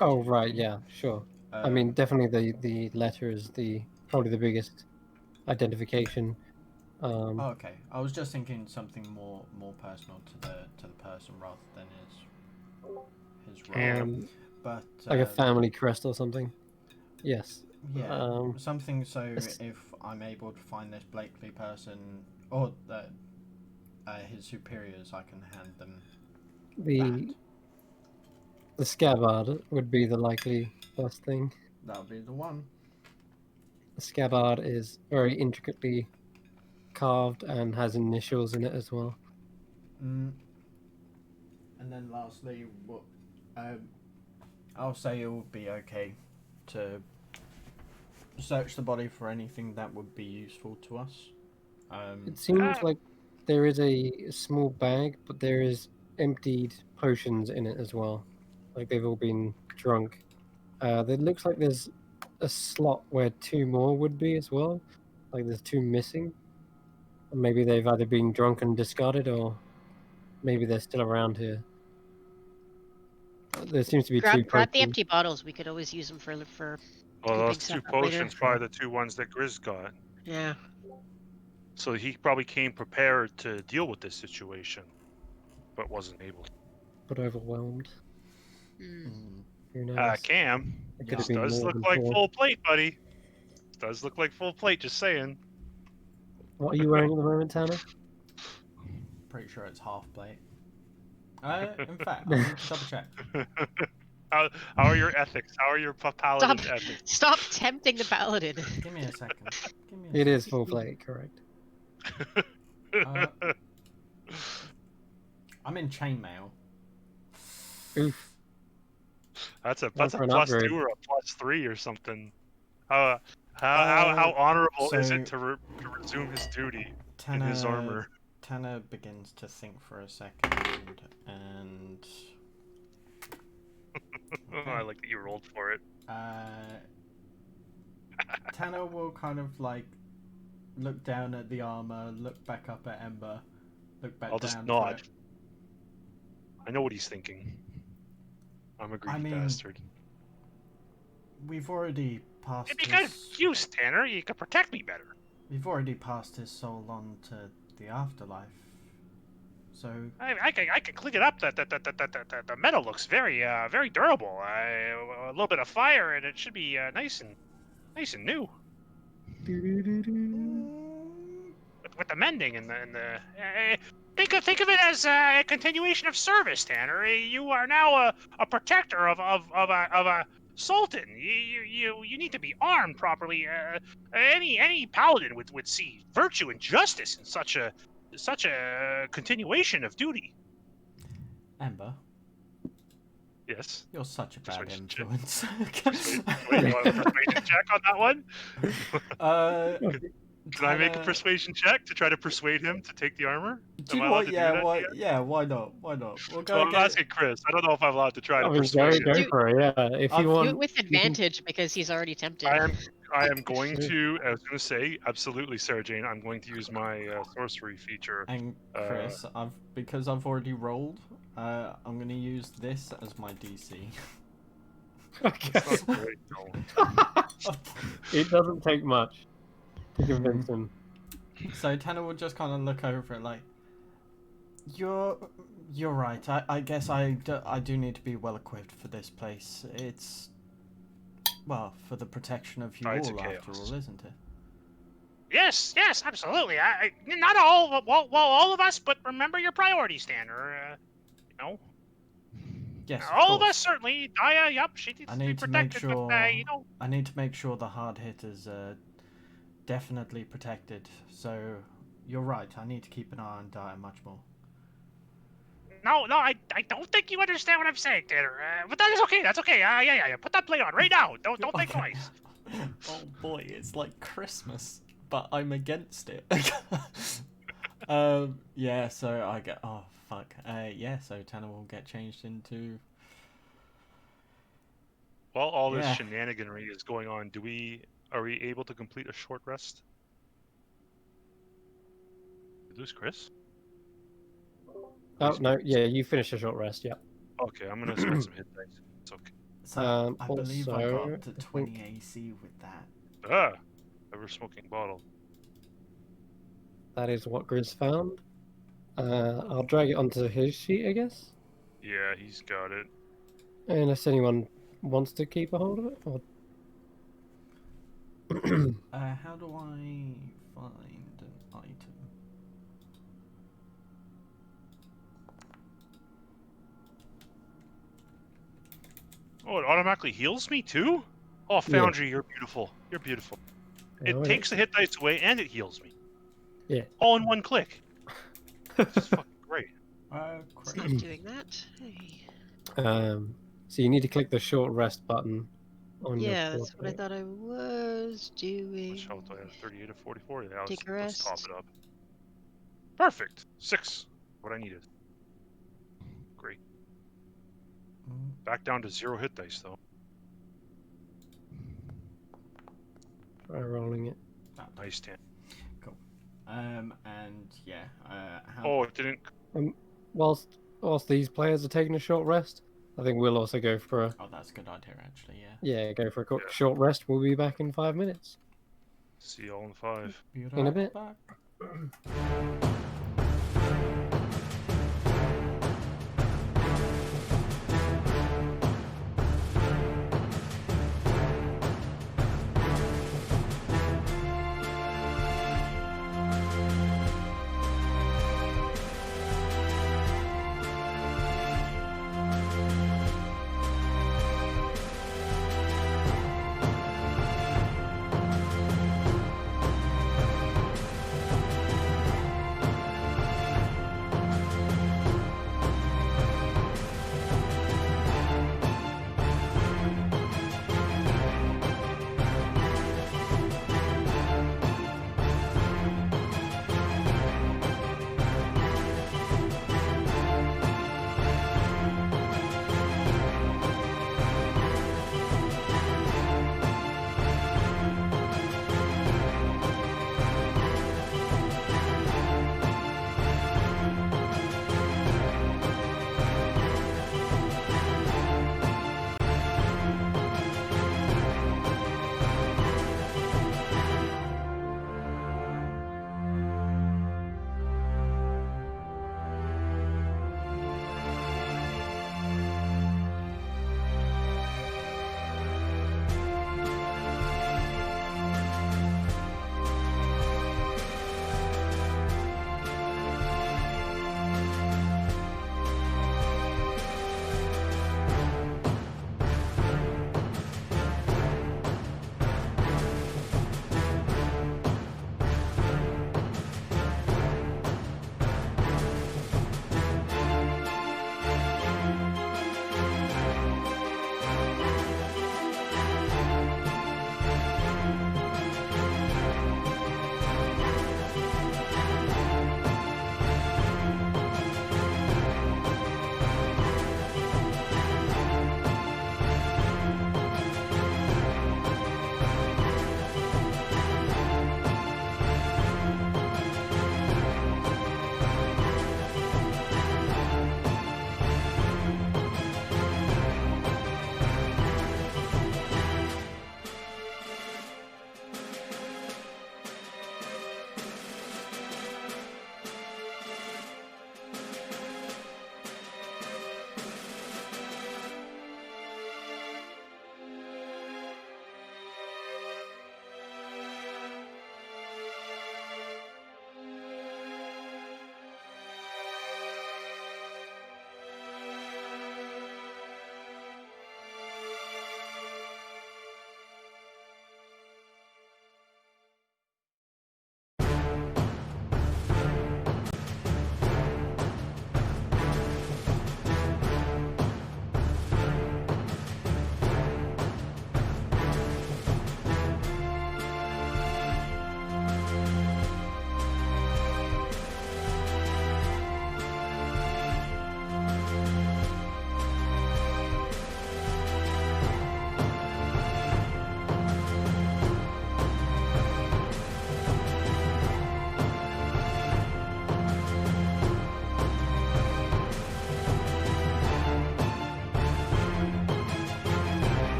oh right, yeah, sure. I mean, definitely the letter is probably the biggest identification. Oh, okay. I was just thinking something more personal to the person rather than his role. But like a family crest or something. Yes. yeah, something so it's- if I'm able to find this Blakely person or his superiors, I can hand them the scabbard would be the likely first thing. that would be the one. The scabbard is very intricately carved and has initials in it as well. And then lastly, what I'll say it would be okay to search the body for anything that would be useful to us. It seems like there is a small bag, but there is emptied potions in it as well. Like they've all been drunk. It looks like there's a slot where two more would be as well. Like there's two missing. Maybe they've either been drunk and discarded, or maybe they're still around here. There seems to be two Grab the potions. empty bottles. We could always use them for Well, those scooping two stuff up later. potions, probably the two ones that Grizz got. Yeah. So he probably came prepared to deal with this situation, but wasn't able to. But overwhelmed. Who knows? Cam, It could this have been does more look than like 4. full plate, buddy. This does look like full plate, just saying. What are you wearing at the moment, Tanner? Pretty sure it's half plate. In fact, I need to double check. How are your ethics? How are your paladin ethics? Stop tempting the paladin. Give me a second. It is full plate, correct. I'm in chainmail. Oof. That's a for an +2 upgrade. or a +3 or something. How honorable is so- it to resume his duty in his armor? Tanner begins to think for a second, and I like that you rolled for it. Tanner will kind of like look down at the armor, look back up at Ember, look back I'll down. just to nod. it. I know what he's thinking. I'm a greedy mean, bastard. We've already passed. It'd be good use, Tanner. You could protect me better. We've already passed his soul on to the afterlife. So I can clean it up. The metal looks very durable. A little bit of fire, and it should be nice and new. With the mending and the Think of it as a continuation of service, Tanner. You are now a protector of a sultan. You need to be armed properly. Any paladin would see virtue and justice in such a continuation of duty. Amber, Yes. you're such a bad Persuasion check. influence. Wait, you want a persuasion check on that one? Can I make a Tanner- persuasion check to try to persuade him to take the armor? Do Am you I know allowed what? to Yeah, do that? why? yet? Yeah, why not? Why not? We'll go Well, I'm get. asking Chris. I don't know if I'm allowed to try to I mean, persuade go him. for it. Yeah, if I've- you Do want. it with you can- advantage because he's already tempted. I am going to. I was going to say absolutely, Sarah Jane. I'm going to use my sorcery feature. And Chris, because I've already rolled, I'm gonna use this as my DC. Okay. That's not great, no. It doesn't take much to convince him. So Tanner will just kind of look over it like, you're right. I guess I do need to be well equipped for this place. It's, well, for the protection of you Tides all, of after chaos. all, isn't it? Yes, absolutely. Not all of us, but remember your priorities, Tanner. You know. Yes, of All of course. us certainly. Daya, yep, she needs I to be need to make protected, sure. but you know. I need to make sure the hard hitters are definitely protected. So you're right. I need to keep an eye on Dyer much more. No, I don't think you understand what I'm saying, Tanner. But that is okay. That's okay. Yeah. Put that plate on right now. Don't think Okay. twice. Oh boy, it's like Christmas, but I'm against it. Yeah. So I get. Oh fuck. Yeah. So Tanner will get changed into. While all this Yeah. shenaniganry is going on, are we able to complete a short rest? Did we lose Chris? Oh no, yeah, you finished a short rest. Yeah. Okay, I'm gonna spend some hit dice. It's okay. So I believe I got also, up to I 20 AC with that. Ah, ever smoking bottle. That is what Grizz found. I'll drag it onto his sheet, I guess. Yeah, he's got it. Unless anyone wants to keep a hold of it. Or... How do I find an item? Oh, it automatically heals me too? Oh, Foundry, you're beautiful. You're beautiful. It Oh, yeah. takes the hit dice away and it heals me. Yeah. All in one click. It's fucking great. It's Great. not doing that. Hey. So you need to click the short rest button on your Yeah, that's what I portrait. thought I was doing. Which health do I have? 38 of 44? Yeah, Take a let's top rest. it up. Perfect. 6. What I needed. Great. Back down to 0 hit dice though. Try rolling it. Nice 10. And yeah. How... Oh, it didn't. Whilst these players are taking a short rest, I think we'll also go for a Oh, that's a good idea, actually. Yeah. go for a quick Yeah. short rest. We'll be back in 5 minutes. See you all in 5. Be In a right bit. back.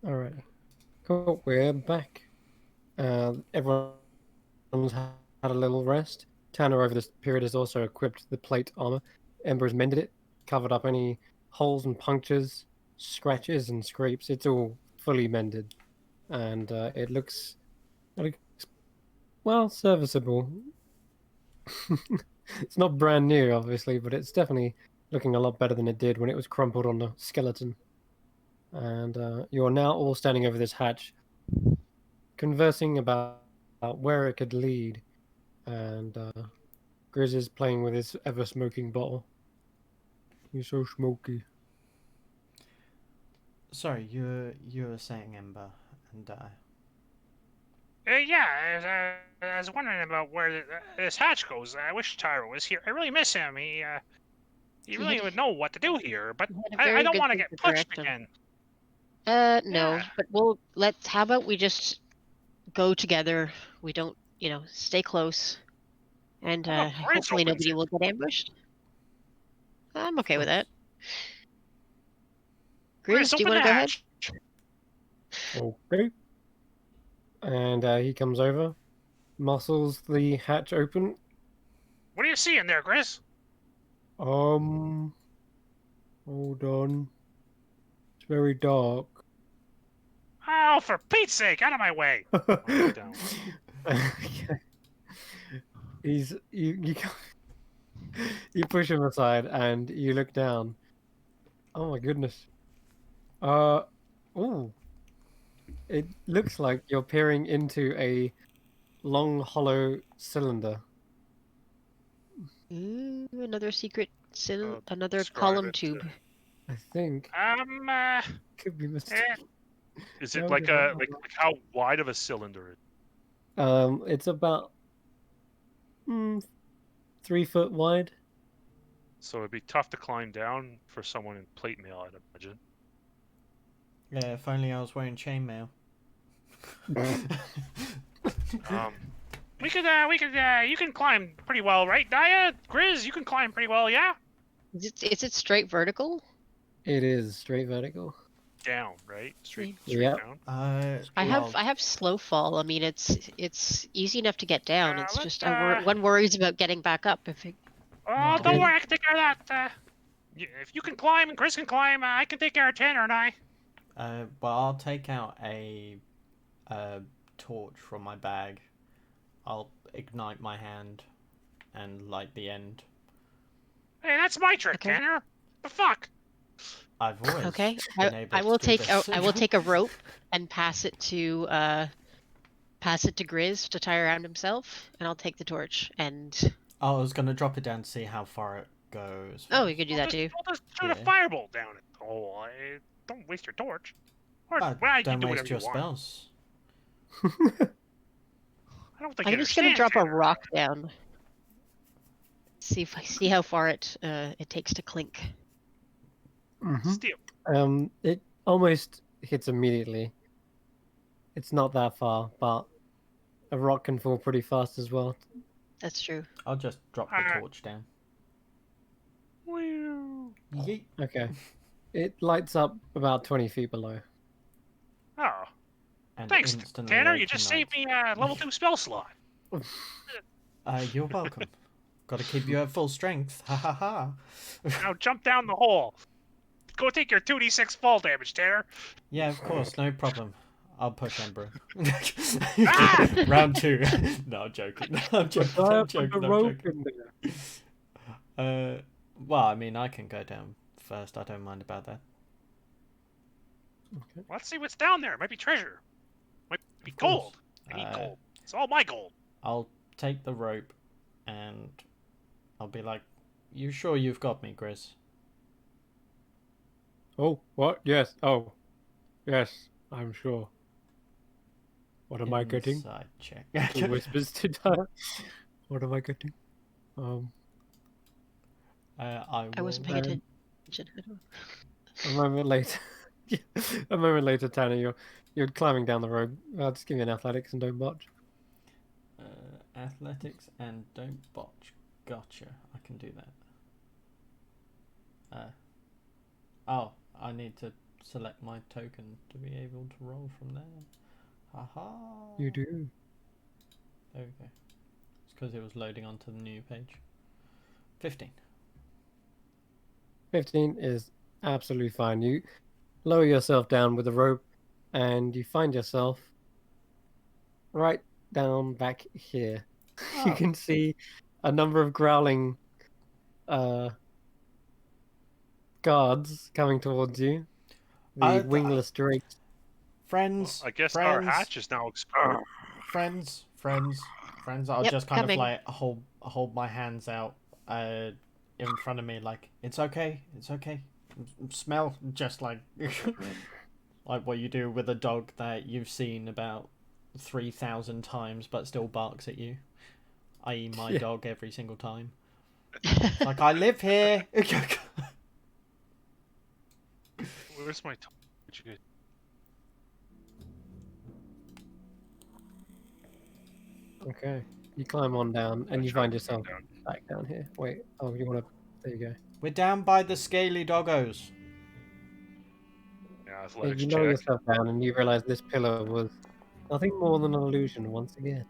Alright. Cool. We're back. Everyone's had a little rest. Tanner over this period has also equipped the plate armor. Ember has mended it, covered up any holes and punctures, scratches and scrapes. It's all fully mended, and it looks well serviceable. It's not brand new, obviously, but it's definitely looking a lot better than it did when it was crumpled on the skeleton. And you're now all standing over this hatch, conversing about where it could lead. And Grizz is playing with his ever-smoking bottle. He's so smoky. Sorry, you were saying Ember, and Yeah, I was wondering about where this hatch goes. I wish Tyro was here. I really miss him. He really had- would know what to do here, but he had a I very don't good want to sense get of pushed direction. again. No, Yeah. but how about we just go together? We don't, stay close, and How about Grizz hopefully opens nobody it? will get ambushed. I'm okay with that. Grizz, Grizz, do you open want the to go ahead? hatch. Okay. And he comes over, muscles the hatch open. What do you see in there, Grizz? Hold on. It's very dark. Oh, for Pete's sake, out of my way! Look down. Okay. You you push him aside and you look down. Oh my goodness. Oh. It looks like you're peering into a long hollow cylinder. Ooh, another secret another describe column it. tube. I think could be mistaken. Is No, it like you're a not. like how wide of a cylinder? It's about 3 foot wide. So it'd be tough to climb down for someone in plate mail, I'd imagine. yeah, if only I was wearing chainmail. we could, you can climb pretty well, right, Daya? Grizz, you can climb pretty well, yeah? Is it straight vertical? It is straight vertical. Down, right? Straight Yep. down. I well, have slow fall. I mean, it's easy enough to get down. It's let's, just one worries about getting back up if it. Oh, No, don't it- worry, I can take care of that. If you can climb and Grizz can climb, I can take care of Tanner and I. well, I'll take out a torch from my bag. I'll ignite my hand and light the end. Hey, that's my trick, Okay. Tanner. The fuck? I've always Okay, been able I will to do take this. I will take a rope and pass it to Grizz to tie around himself, and I'll take the torch. And I was gonna drop it down to see how far it goes. oh, you could do that too. We'll just shoot a Yeah. firebolt down it. Oh, don't waste your torch. Or, well, you Don't do waste whatever your you want. spells. I don't think I'm you just gonna understand, drop a Tanner. rock down. See how far it takes to clink. Steal. It almost hits immediately. It's not that far, but a rock can fall pretty fast as well. That's true. I'll just drop the torch down. Woo. Yeet. Okay. It lights up about 20 feet below. Oh, And thanks, instantly Tanner. You just ignite. saved me a level 2 spell slot. You're welcome. Got to keep you at full strength. Ha ha ha. Now jump down the hole. Go take your 2d6 fall damage, Tanner. Yeah, of course, no problem. I'll push Ember. Ah! Round 2. No, I'm joking. I'm joking. I'm joking. I'm joking. Well, I mean, I can go down first. I don't mind about that. Okay. Let's see what's down there. It might be treasure. Might be Of course. gold. I need gold. It's all my gold. I'll take the rope and I'll be like, you sure you've got me, Grizz? Oh, what? Yes. Oh, yes, I'm sure. What am I getting? Inside check. He whispers to Tyler. What am I getting? I wasn't will- paying attention. A moment later, a moment later, Tanner, you're climbing down the road. I'll just give you an athletics and don't botch. Athletics and don't botch. Gotcha. I can do that. I need to select my token to be able to roll from there. Haha. You do. There we go. It's because it was loading onto the new page. 15. 15 is absolutely fine. You lower yourself down with a rope, and you find yourself right down back here. You Oh. can see a number of growling guards coming towards you. The wingless drakes. Friends, I guess friends, our hatch is now exploded. friends. I'll Yep, just kind coming. of like hold my hands out in front of me, like it's okay. Smell just like like what you do with a dog that you've seen about 3,000 times but still barks at you, i.e. my Yeah. dog every single time. It's like, I live here. Where's my torch? Okay. You climb on down, and I you tried find to yourself come down. back down here. Wait. Oh, you want to... There you go. We're down by the scaly doggos. Yeah, Yeah, athletics you lower check. yourself down, and you realize this pillar was nothing more than an illusion once again.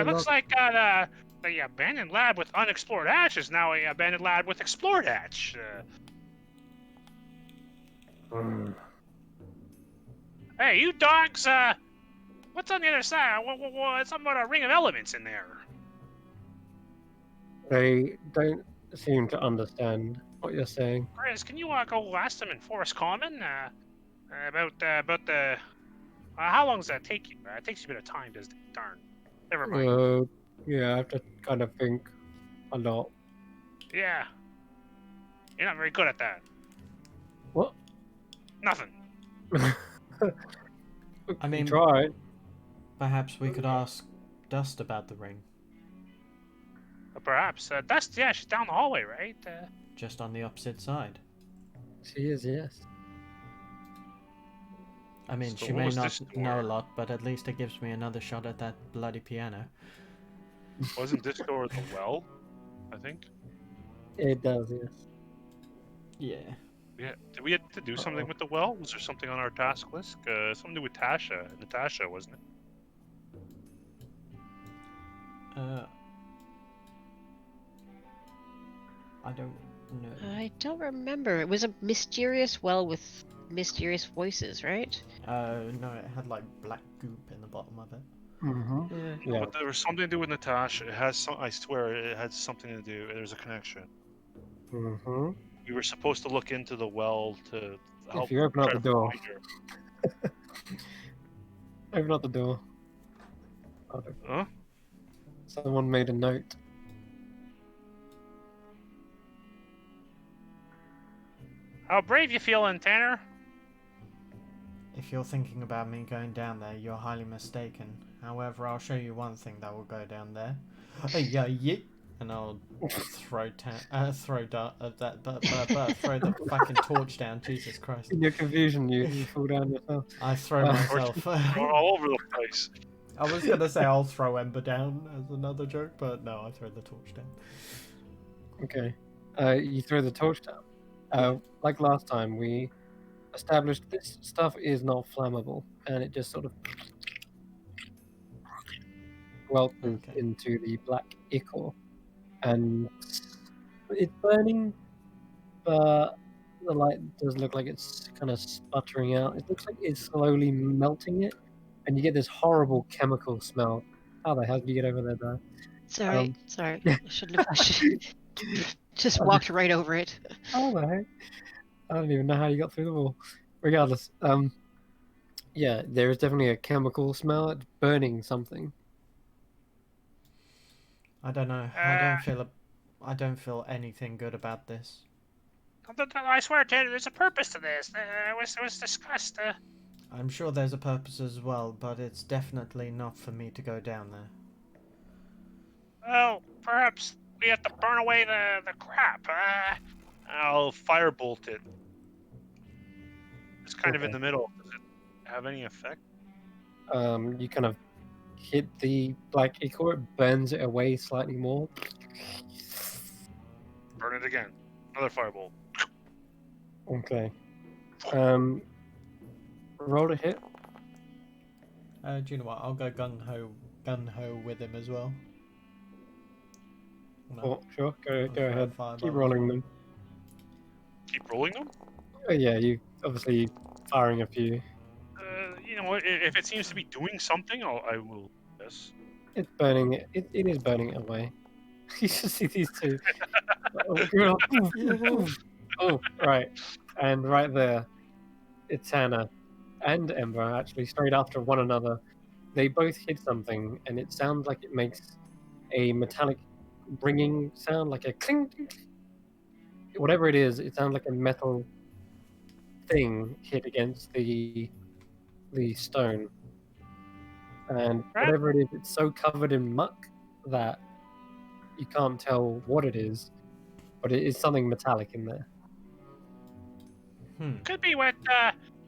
Looks like the abandoned lab with unexplored hatch is now a abandoned lab with explored hatch. Hey, you dogs! What's on the other side? Something about a ring of elements in there. They don't seem to understand what you're saying. Chris, can you go ask them in Forest Common about the? How long does that take you? It takes you a bit of time, doesn't it? Darn. Never mind. Yeah, I have to kind of think a lot. Yeah. You're not very good at that. What? Nothing. I mean, try. perhaps we could ask Dust about the ring. Perhaps. Dust, yeah, she's down the hallway, right? Just on the opposite side. She is, yes. I mean, So she what may was not this know a door? lot, but at least it gives me another shot at that bloody piano. Wasn't this door the well? I think. It does, yes. Yeah. Yeah. Did we have to do something with the well? Was there something on our task list? Something to do with Natasha, wasn't it? I don't know. I don't remember. It was a mysterious well with mysterious voices, right? No, it had like black goop in the bottom of it. Mm-hmm. No, Yeah. but there was something to do with Natasha. It has some. I swear, it had something to do. There's a connection. Mm-hmm. We were supposed to look into the well to help If you open up try the to door. find her. Open up the door. Huh? Someone made a note. How brave you feeling, Tanner? If you're thinking about me going down there, you're highly mistaken. However, I'll show you one thing that will go down there. Yeah, and I'll throw throw the fucking torch down. Jesus Christ! In your confusion, you fall down yourself. I throw myself. We're all over the place. I was gonna say I'll throw Ember down as another joke, but no, I throw the torch down. Okay. You throw the torch down. Like last time, we established this stuff is not flammable, and it just sort of welters Okay. into the black ichor, and it's burning, but the light does look like it's kind of sputtering out. It looks like it's slowly melting it, and you get this horrible chemical smell. How the hell did you get over there, Dad? Sorry, sorry. I shouldn't have. I should just walked right over it. How the heck? I don't even know how you got through the wall. Regardless, yeah, there is definitely a chemical smell. It's burning something. I don't know. I don't feel anything good about this. I swear, Tanner, there's a purpose to this. It was discussed. I'm sure there's a purpose as well, but it's definitely not for me to go down there. Well, perhaps we have to burn away the crap. I'll firebolt it. It's kind of in Okay. the middle. Does it have any effect? You kind of hit the black ichor, it burns it away slightly more. Burn it again. Another fireball. Okay. Roll a hit. Do you know what? I'll go gung ho with him as well. No, Oh, sure. Go throw a ahead. fireball Keep as rolling well. them. Keep rolling them. Yeah, you obviously firing a few. You know what? If it seems to be doing something, I will. Yes. It's burning it. It is burning it away. You just see these two. Oh, God. Oh, right. And right there, it's Hannah and Ember actually straight after one another. They both hit something, and it sounds like it makes a metallic ringing sound, like a cling, cling, cling. Whatever it is, it sounds like a metal thing hit against the stone. And whatever it is, it's so covered in muck that you can't tell what it is, but it is something metallic in there. Could be what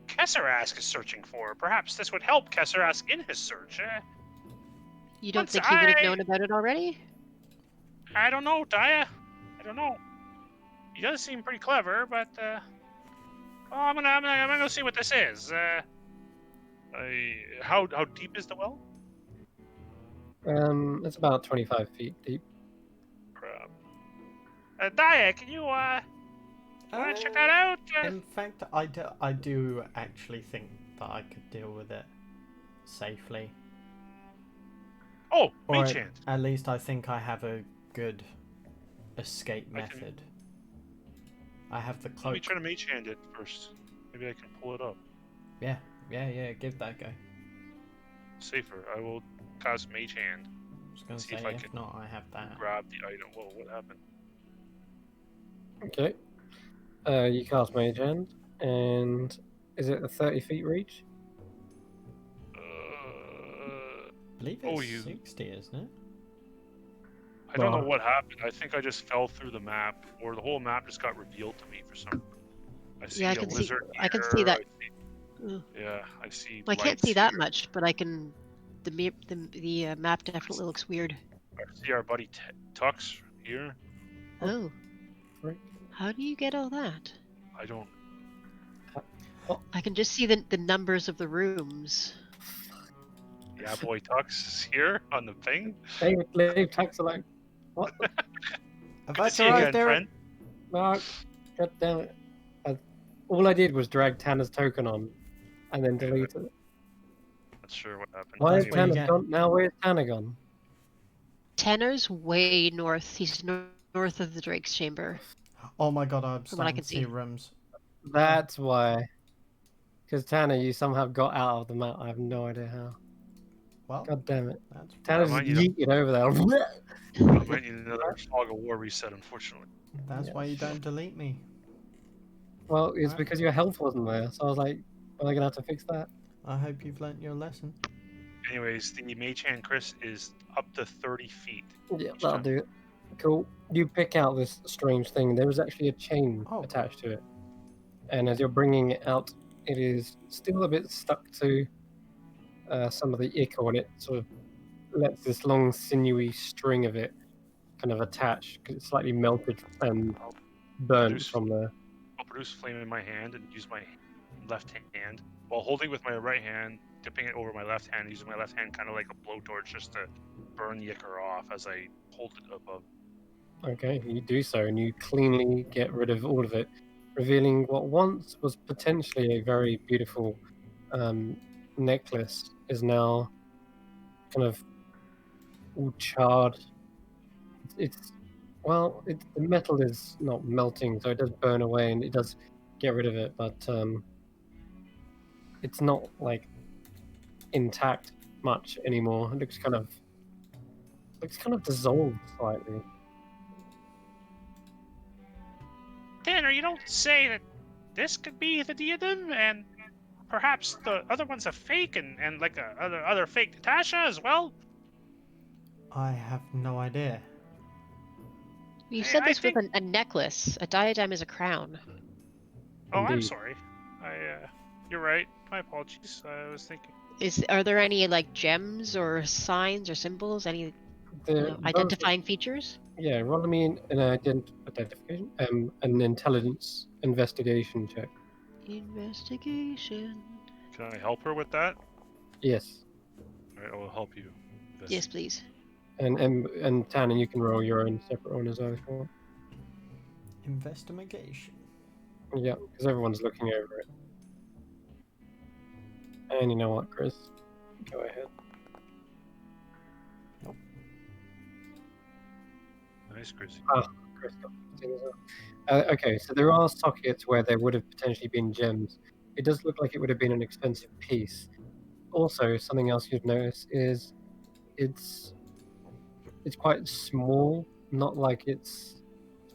Kesserask is searching for. Perhaps this would help Kesserask in his search. You don't Once think he would have I- known about it already? I don't know, Daya. I don't know. He does seem pretty clever, but well, I'm gonna go see what this is. How deep is the well? It's about 25 feet deep. Crap. Daya, can you wanna check that out? In fact, I do actually think that I could deal with it safely. Oh, Or mage hand. at least I think I have a good escape I can- method. I have the Let me cloak. try to mage hand it first. Maybe I can pull it up. Yeah, give that a go. Safer. I will cast mage hand. I was gonna See say, if I if can not, I have that. Grab the item. Whoa, what happened? Okay. You cast Mage Hand, and is it a 30 feet reach? Uh, I believe Oh, it's you- 60, isn't it? I don't know Well- what happened. I think I just fell through the map, or the whole map just got revealed to me for some. I see Yeah, I a can see- lizard I can see here, that. I see- Ugh. yeah, I see. Well, I can't lights see that here. much, but I can. The map definitely looks weird. I see our buddy Tux here. Oh. Frick. How do you get all that? I don't. I can just see the numbers of the rooms. Yeah, boy, Tux is here on the thing. Dave Tax are like, what? Have Good I to see you again, arrived there? friend. No, God damn it. All I did was drag Tanner's token on and then delete it. Not sure what happened. Why is That's what you Tanner get. gone? Now where's Tanner gone? Tennor's way north. He's north of the Drake's Chamber. Oh my god, I'm From what I starting can to see see. rooms. That's why. Because Tanner, you somehow got out of the map. I have no idea how. Well, God damn it. that's Tanner's might just need yeeted over there. I might need another Fog of War reset, unfortunately. that's Yeah. why you don't delete me. Well, it's Right. because your health wasn't there. So I was like, am I going to have to fix that? I hope you've learnt your lesson. Anyways, the mage hand Chris is up to 30 feet. Yeah, each that'll time. do it. Cool. You pick out this strange thing. There is actually a chain Oh. attached to it. And as you're bringing it out, it is still a bit stuck to some of the ichor, and it sort of lets this long, sinewy string of it kind of attach because it's slightly melted and burnt Produce- from the. I'll produce flame in my hand and use my left hand while holding with my right hand, dipping it over my left hand, using my left hand kind of like a blowtorch just to burn the ichor off as I hold it above. Okay, you do so, and you cleanly get rid of all of it, revealing what once was potentially a very beautiful necklace is now kind of all charred. The metal is not melting, so it does burn away and it does get rid of it, but it's not like intact much anymore. It looks kind of dissolved slightly. Tanner, you don't say that this could be the diadem, and perhaps the other one's a fake, and like a other fake Natasha as well? I have no idea. You Hey, said I this with think- a necklace. A diadem is a crown. Oh, I'm Indeed. sorry. You're right. My apologies. I was thinking. Are there any like gems or signs or symbols? Any Both, identifying features? yeah, roll me an identification, an intelligence investigation check. Investigation. Can I help her with that? Yes, All right, I will help you. Yes, please. and Tannen, you can roll your own separate one as well if you want. Investigation. Yeah, because everyone's looking over it. And you know what, Chris? Go ahead. Nope. Nice, Chrissy. Chris got 15 as well. Okay, so there are sockets where there would have potentially been gems. It does look like it would have been an expensive piece. Also, something else you'd notice is it's quite small. Not like it's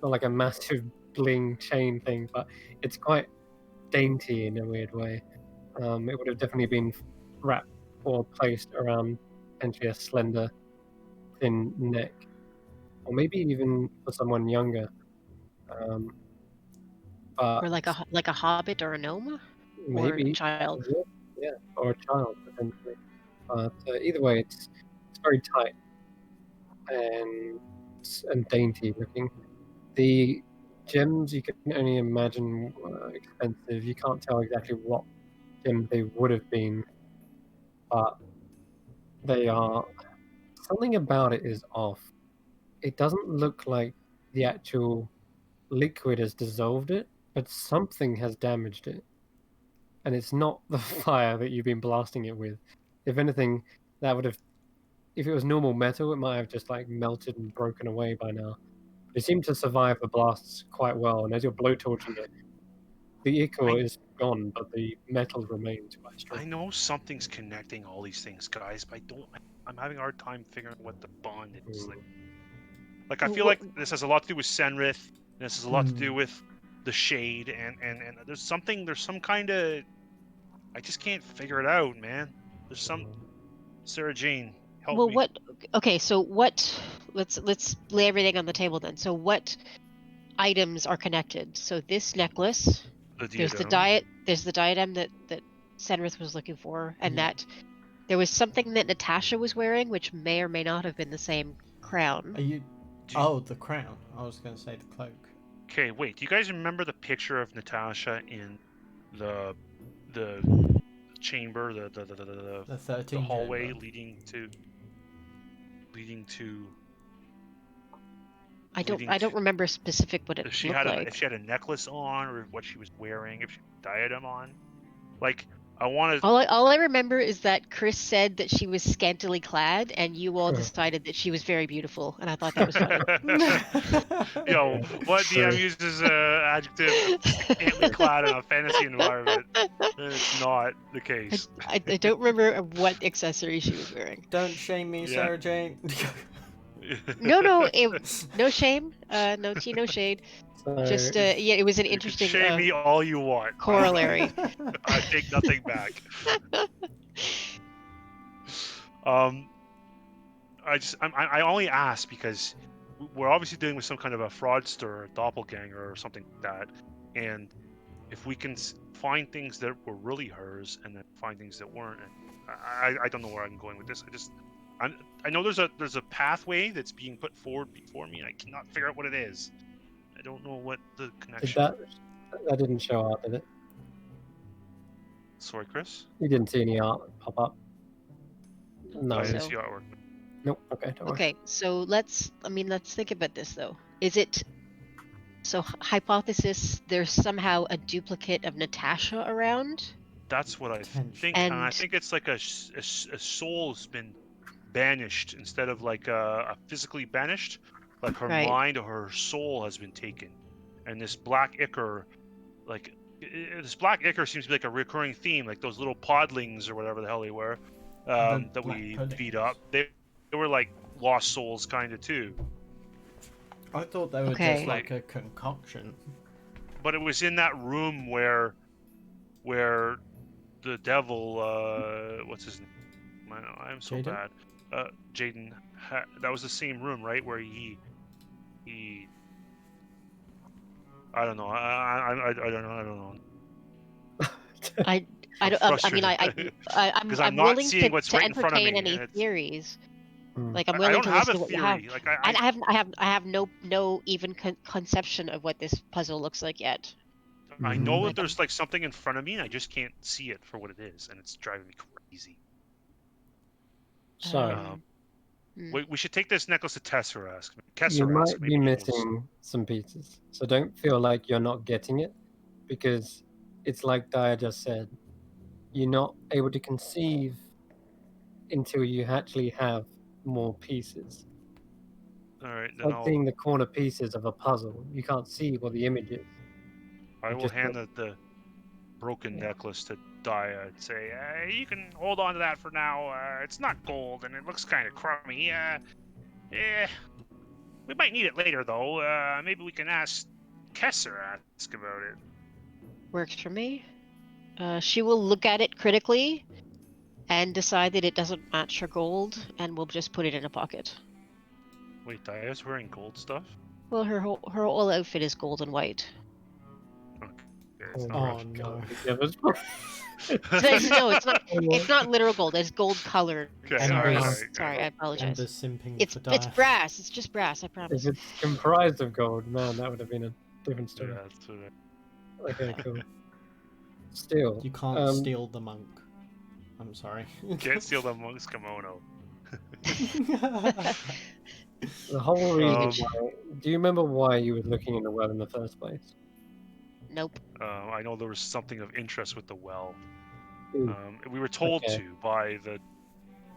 not like a massive bling chain thing, but it's quite dainty in a weird way. It would have definitely been wrapped or placed around potentially a slender, thin neck, or maybe even for someone younger. But Or like a hobbit or a gnome? Or a maybe, child? yeah, or a child potentially. But either way, it's very tight and dainty looking. The gems you can only imagine were expensive. You can't tell exactly what gem they would have been, but they are. Something about it is off. It doesn't look like the actual liquid has dissolved it, but something has damaged it. And it's not the fire that you've been blasting it with. If anything, that would have, if it was normal metal, it might have just like melted and broken away by now. It seemed to survive the blasts quite well, and as you're blowtorching it, the ichor is gone, but the metal remains quite I strong. know something's connecting all these things, guys, but I'm having a hard time figuring out what the bond is. Like I feel like this has a lot to do with Senrith. And this has a lot to do with the shade, and there's some kind of. I just can't figure it out, man. There's some. Sarah Jane, help Well, me. what? Okay, so what? Let's lay everything on the table then. So what items are connected? So this necklace. There's the diadem that Senrith was looking for, and Yeah. that there was something that Natasha was wearing, which may or may not have been the same crown. Are you? Oh, the crown. I was going to say the cloak. Okay, wait. Do you guys remember the picture of Natasha in the chamber, the 13 hallway chamber. leading to? I don't remember specific what it If she looked had like. if she had a necklace on, or what she was wearing, if she had a diadem on. Like, I want to. All I remember is that Chris said that she was scantily clad, and you all decided that she was very beautiful, and I thought that was funny. Yo, what True. DM uses adjective scantily clad in a fantasy environment? It's not the case. I don't remember what accessory she was wearing. Don't shame me, Yeah. Sarah Jane. No, no shame, no tea, no shade. So, Just yeah, it was an You can interesting shame me all you want. corollary. I take nothing back. I only ask because we're obviously dealing with some kind of a fraudster or doppelganger or something like that, and if we can find things that were really hers and then find things that weren't, and I don't know where I'm going with this. I know there's a pathway that's being put forward before me, and I cannot figure out what it is. I don't know what the connection. that didn't show art, did it? Sorry, Chris. You didn't see any art pop up? No. I didn't So- see artwork. Nope. Okay. Don't worry. Okay, so let's think about this though. Is it so? Hypothesis: there's somehow a duplicate of Natasha around. That's what I think, And- and I think it's like a soul's been banished instead of like a physically banished, like her Right. mind or her soul has been taken, and this black ichor, like this black ichor seems to be like a recurring theme, like those little podlings or whatever the hell they were, that black we puddings. beat up. They were like lost souls kind of too, I thought they were Okay. just like a concoction. but it was in that room where the devil, what's his name? I'm so Jaden? bad. Jaden. That was the same room, right? Where he. I don't know. I don't know. I don't. I mean, frustrated. I'm 'Cause I'm not willing seeing what's to right in front of entertain me, any and it's- theories. Like I'm I willing don't to have listen a to what you have. theory. Like I have no even conception of what this puzzle looks like yet. I Mhm. know that Like, there's like something in front of me, and I just can't see it for what it is, and it's driving me crazy. So We should take this necklace to Tesserask. you Tesserask, might be maybe he knows. missing some pieces. So don't feel like you're not getting it, because it's like Dia just said. You're not able to conceive until you actually have more pieces. All right, It's then like seeing the corner pieces of a puzzle. You can't see what the image is. I You will just hand got- the broken necklace to Dia and say, you can hold on to that for now. It's not gold, and it looks kind of crummy. Yeah, we might need it later, though. Maybe we can ask Tesserask about it. works for me. She will look at it critically and decide that it doesn't match her gold, and will just put it in a pocket. Wait, Dia's wearing gold stuff? Well, her whole outfit is gold and white. Okay, it's Oh not Oh rough. no. Yeah, but- No, it's not. It's not literal gold. It's gold colored. Okay, Sorry, Embers. sorry, I apologize. Ember's simping It's for Dia. brass. It's just brass. I promise. If it's comprised of gold, man, that would have been a different story. Yeah, that's what Okay, cool. Still, You can't steal the monk. I'm sorry. Can't steal the monk's kimono. the whole reason Um, why. Do you remember why you were looking in the well in the first place? Nope. I know there was something of interest with the well. Ooh, We were told Okay. to by the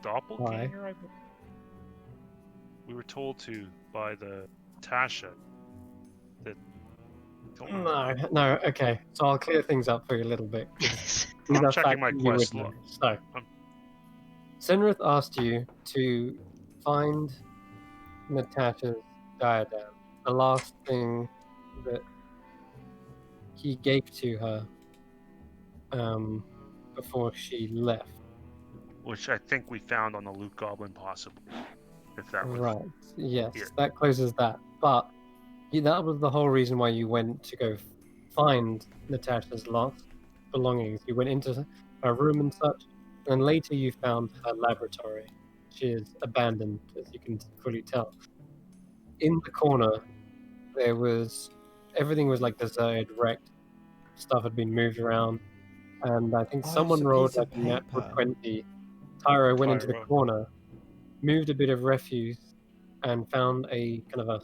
doppelganger. I believe. We were told to by the Tasha that. Don't remember. No, okay. So I'll clear things up for you a little bit. These I'm are checking facts my that you would quest know. log. So, I'm- Sinrith asked you to find Natasha's diadem, the last thing that he gave to her before she left. Which I think we found on the Loot Goblin, possibly. If that was Right. Yes, Yeah. that closes that. But that was the whole reason why you went to go find Natasha's lost belongings. You went into her room and such, and later you found her laboratory. She is abandoned, as you can fully tell. In the corner, there was everything was like deserted, wrecked. Stuff had been moved around, and I think Oh, someone it's a rolled piece of like a natural paper. 20. Tyro went into the Tyro. corner, moved a bit of refuse, and found a kind of a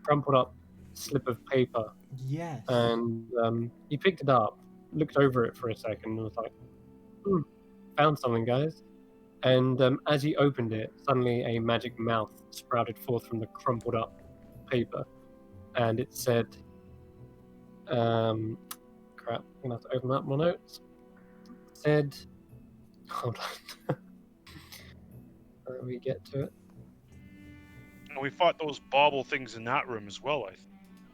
crumpled up slip of paper. Yes. And he picked it up, looked over it for a second, and was like, found something, guys. And as he opened it, suddenly a magic mouth sprouted forth from the crumpled up paper. And it said, crap, I'm going to have to open up my notes. It said, hold on. Let me get to it. And we fought those bauble things in that room as well, I think.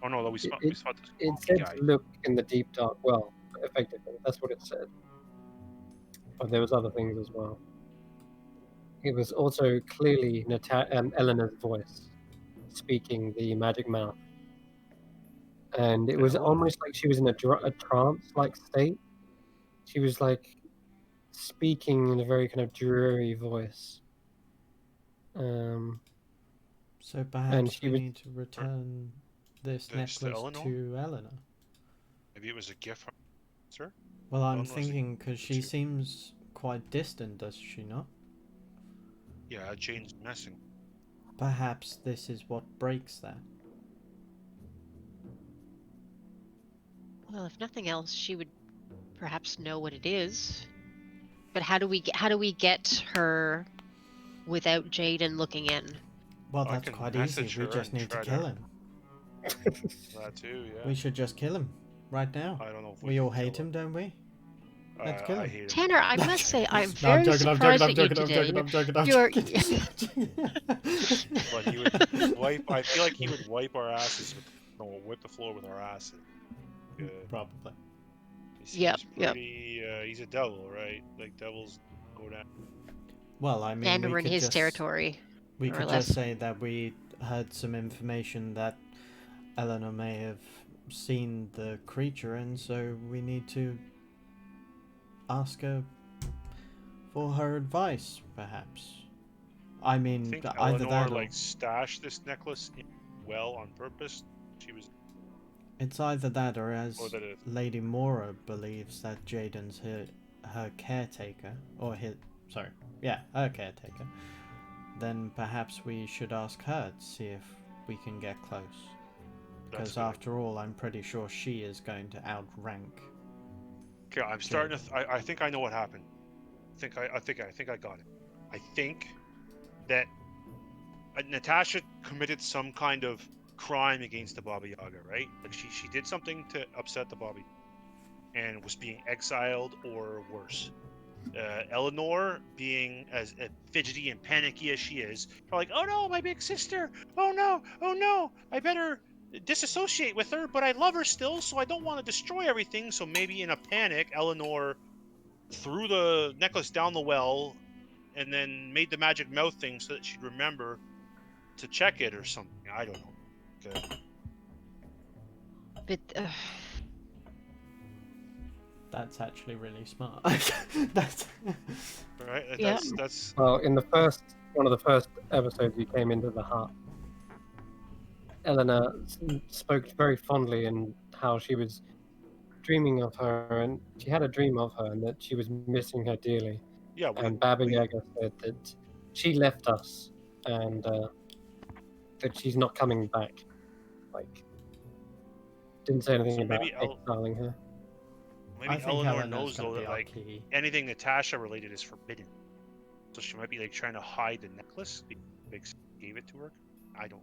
Oh no, we fought this It monkey said guy. to look in the deep dark well, effectively. That's what it said. But there was other things as well. It was also clearly Eleanor's voice speaking the magic mouth. And it was Eleanor? almost like she was in a trance-like state. She was like speaking in a very kind of dreary voice. So perhaps she we was- need to return this This to necklace Eleanor? to Eleanor. Maybe it was a gift from her. Well, I'm Unless it- thinking because she two. seems quite distant, does she not? Yeah, Jane's messing. Perhaps this is what breaks that. Well, if nothing else, she would perhaps know what it is. But how do we get her without Jaden looking in? Well, I that's can quite easy. message We her just and need to try to- kill him. That too, yeah. We should just kill him right now. I don't know if We can all kill hate him, don't we? Let's kill I him. hate him. Tanner, I must say, I'm No, I'm very joking, surprised I'm at you joking, today. I'm joking, I'm You're- joking. But he would wipe. I feel like he would wipe our asses with. No, wipe the floor with our asses. Good. Probably. He seems Yep. pretty. He's a devil, right? Like devils go down. Well, I mean, and we we're in could his just, territory. We more or could less. just say that we heard some information that Eleanor may have seen the creature, and so we need to ask her for her advice, perhaps. I I mean, think either Eleanor that or like stashed this necklace well on purpose. She was, it's either that or as or that it, Lady Mora believes that Jaden's her caretaker, or her caretaker. Then perhaps we should ask her to see if we can get close. that's Because good. after all, I'm pretty sure she is going to outrank. Okay, I'm starting to. I think I know what happened. I think I got it. I think that Natasha committed some kind of crime against the Baba Yaga, right? Like she did something to upset the Baba and was being exiled or worse. Eleanor, being as fidgety and panicky as she is, probably like, oh no, my big sister! Oh no, I better disassociate with her, but I love her still, so I don't want to destroy everything. So maybe in a panic, Eleanor threw the necklace down the well and then made the magic mouth thing so that she'd remember to check it or something. I don't know. Okay. But That's actually really smart. That's Right? Yeah. That's Well, in one of the first episodes, you came into the hut. Eleanor spoke very fondly and how she was dreaming of her, and she had a dream of her, and that she was missing her dearly. yeah. And Baba Yaga said that she left us, and that she's not coming back. Like, didn't say anything So about maybe exiling her. I think Eleanor Eleanor's knows gonna though be that our like key. anything Natasha related is forbidden. So she might be like trying to hide the necklace. Like gave it to her. I don't.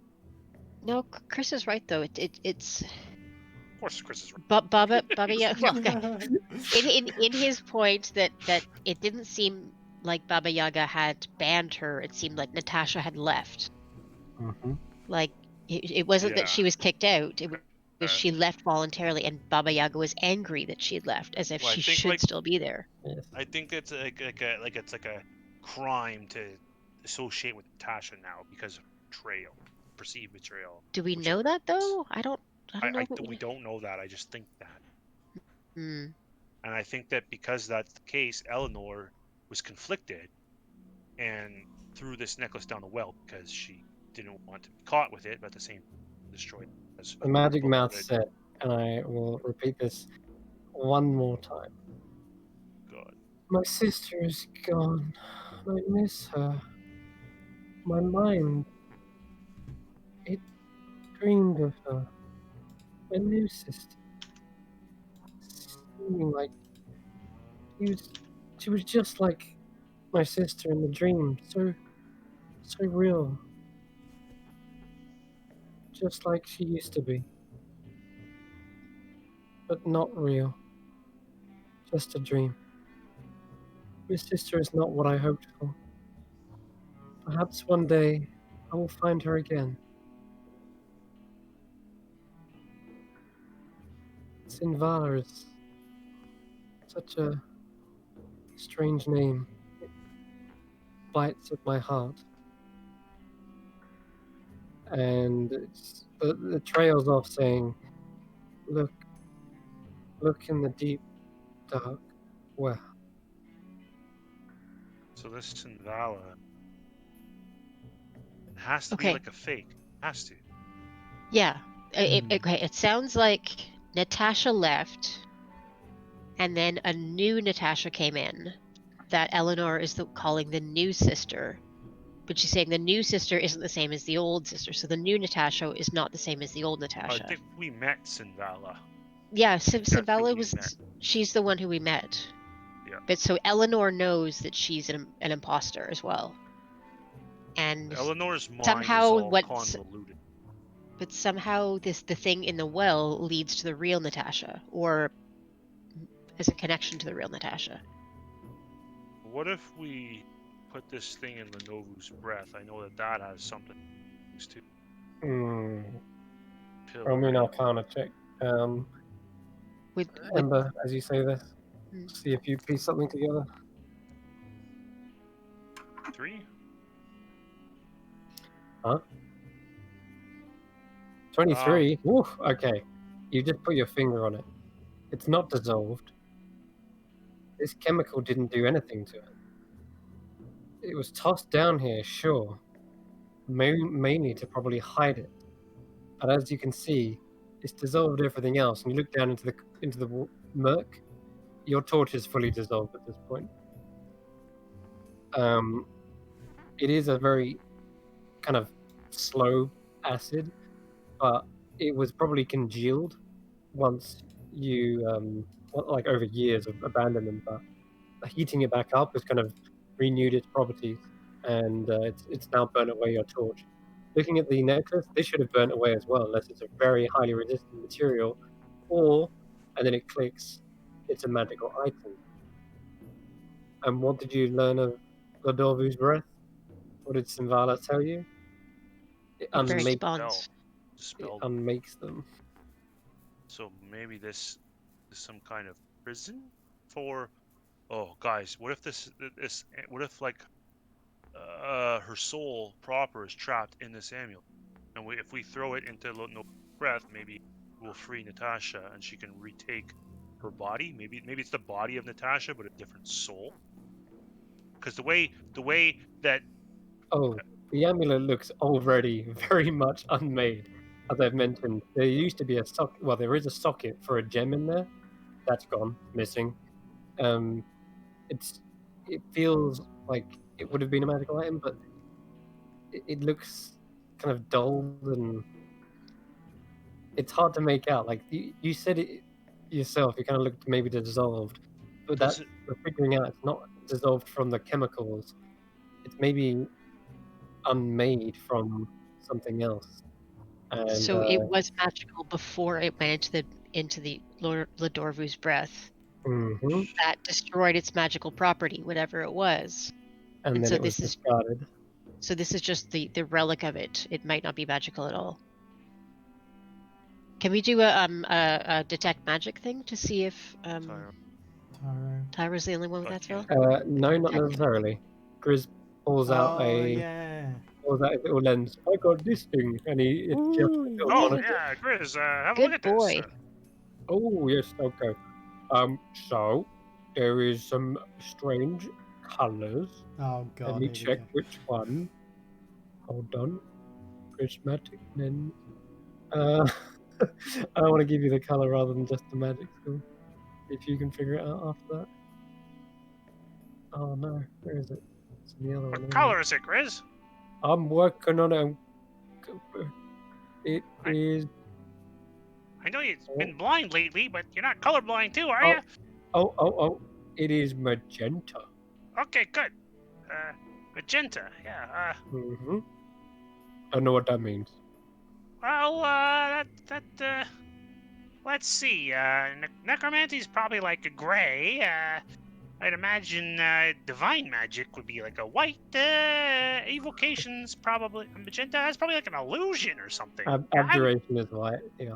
no, Chris is right though. It's Of course, Chris is right. Baba Yaga. Okay. In his point that it didn't seem like Baba Yaga had banned her. It seemed like Natasha had left. Mm-hmm. Like it wasn't that Yeah. she was kicked out. It was Okay. she left voluntarily, and Baba Yaga was angry that she had left, as if Well, I she think, should like- still be there. Yes. I think it's it's like a crime to associate with Natasha now because of betrayal, perceived betrayal. Do we which know is- that though? I don't know. We don't know that. I just think that. Hmm. And I think that because that's the case, Eleanor was conflicted and threw this necklace down the well because she didn't want to be caught with it, but at the same time destroyed it. As The magic both mouth good. said, and I will repeat this one more time. God. My sister is gone. I miss her. My mind, it dreamed of her. My new sister. Seeming like she was just like my sister in the dream. So real. Just like she used to be. But not real. Just a dream. My sister is not what I hoped for. Perhaps one day I will find her again. Sinvala is such a strange name. It bites at my heart. And it's the trail's off saying, look in the deep, dark well. So this Sinvala has to be Okay. like a fake. Has to. Yeah. Hmm. Okay. It sounds like Natasha left, and then a new Natasha came in. That Eleanor is calling the new sister, but she's saying the new sister isn't the same as the old sister. So the new Natasha is not the same as the old I Natasha. think we met Sinvala. Yeah, That's who Sinvala we was. met. She's the one who we met. Yeah. But so Eleanor knows that she's an imposter as well, and Eleanor's mind somehow is all what's convoluted. but somehow the thing in the well leads to the real Natasha, or as a connection to the real Natasha. What if we put this thing in Lenovo's breath? I know that has something to Roll me an Arcana check. With Ember, as you say this, Hmm. see if you piece something together. 3? 23. Ooh, okay. You just put your finger on it. It's not dissolved. This chemical didn't do anything to it. It was tossed down here, sure. Mainly to probably hide it. But as you can see, it's dissolved everything else. And you look down into the murk. Your torch is fully dissolved at this point. It is a very kind of slow acid, but it was probably congealed once you like over years of abandonment. But heating it back up has kind of renewed its properties, and it's now burnt away your torch. Looking at the necklace, this should have burnt away as well, unless it's a very highly resistant material, or and then it clicks, it's a magical item. And what did you learn of Lodorvu's breath? What did Simvala tell you? It Breaks unmakes, bonds. Spell. unmakes them. So maybe this is some kind of prison for. Oh, guys, what if what if like her soul proper is trapped in this amulet, and if we throw it into no breath, maybe we'll free Natasha and she can retake her body. Maybe it's the body of Natasha, but a different soul. Because the way that Oh, the amulet looks already very much unmade. As I've mentioned, there used to be a socket. Well, there is a socket for a gem in there. That's gone, missing. It feels like it would have been a magical item, but it looks kind of dull and it's hard to make out. Like you said it yourself, you kind of looked maybe dissolved, but does that it, we're figuring out it's not dissolved from the chemicals. It's maybe unmade from something else. And So it was magical before it went into the Lodorvu's breath. mhm. That destroyed its magical property, whatever it was. And And then so it was this is discarded. so this is just the relic of it. It might not be magical at all. Can we do a detect magic thing to see if Tyra, Taro. Tyra's the only one with I that spell? No, not Detect. necessarily. Grizz pulls out Oh yeah. his little lens. I got this thing, and it just a Ooh. little oh monitor. yeah, Grizz, have a Good look at this. boy. Oh yes, okay. So there is some strange colors. Oh Let god. me Here we check go. which one. Hold on. Prismatic lens. I want to give you the color rather than just the magic skill. If you can figure it out after that. Oh no, where is it? It's in the other one. What isn't color it? is it, Grizz? I'm working on it. It I- is. I know you've been blind lately, but you're not colorblind too, are you? Oh! It is magenta. Okay, good. Magenta. Yeah. Mm-hmm. Don't know what that means. Well, let's see. Necromancy's probably like a gray. I'd imagine divine magic would be like a white. Evocation's probably magenta. That's probably like an illusion or something. Abjuration is white. Yeah.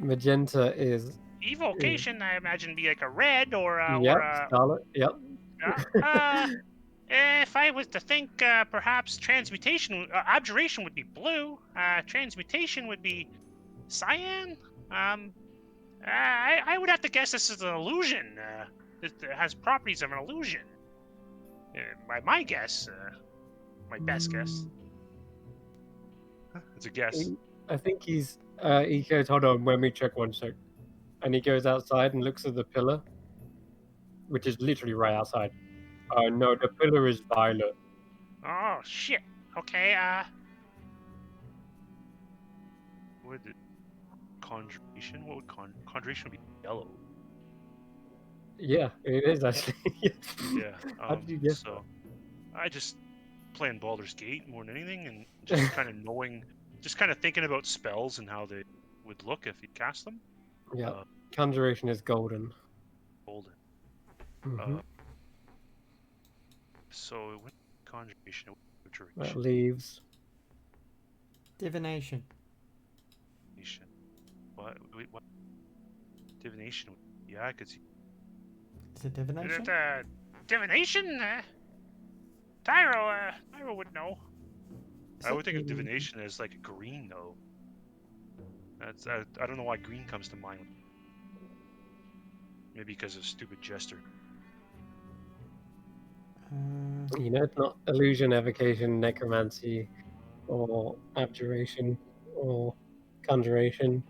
Magenta is. Evocation, I imagine, be like a red or Scarlet. Yep. if I was to think, perhaps transmutation, abjuration would be blue. Transmutation would be cyan. I would have to guess this is an illusion. It has properties of an illusion. My guess, my best guess. It's a guess. I think he's. He goes, hold on, let me check one sec. And he goes outside and looks at the pillar, which is literally right outside. No, the pillar is violet. Oh shit. Okay. What would conjuration? What would conjuration be? Yellow. Yeah, it is actually. Yeah. How did you guess So, I just playing Baldur's Gate more than anything, and just kind of knowing, just kind of thinking about spells and how they would look if you cast them. Yeah, Uh, conjuration is golden. Golden. Mhm. So it went conjuration. That leaves. Divination. Divination. What? Wait, what? Divination. Yeah, I could see. Is it divination? Is it, divination? Tyro would know. Is I it- would think of divination as like a green though. That's I don't know why green comes to mind. Maybe because of stupid jester. You know, it's not illusion, evocation, necromancy, or abjuration, or conjuration.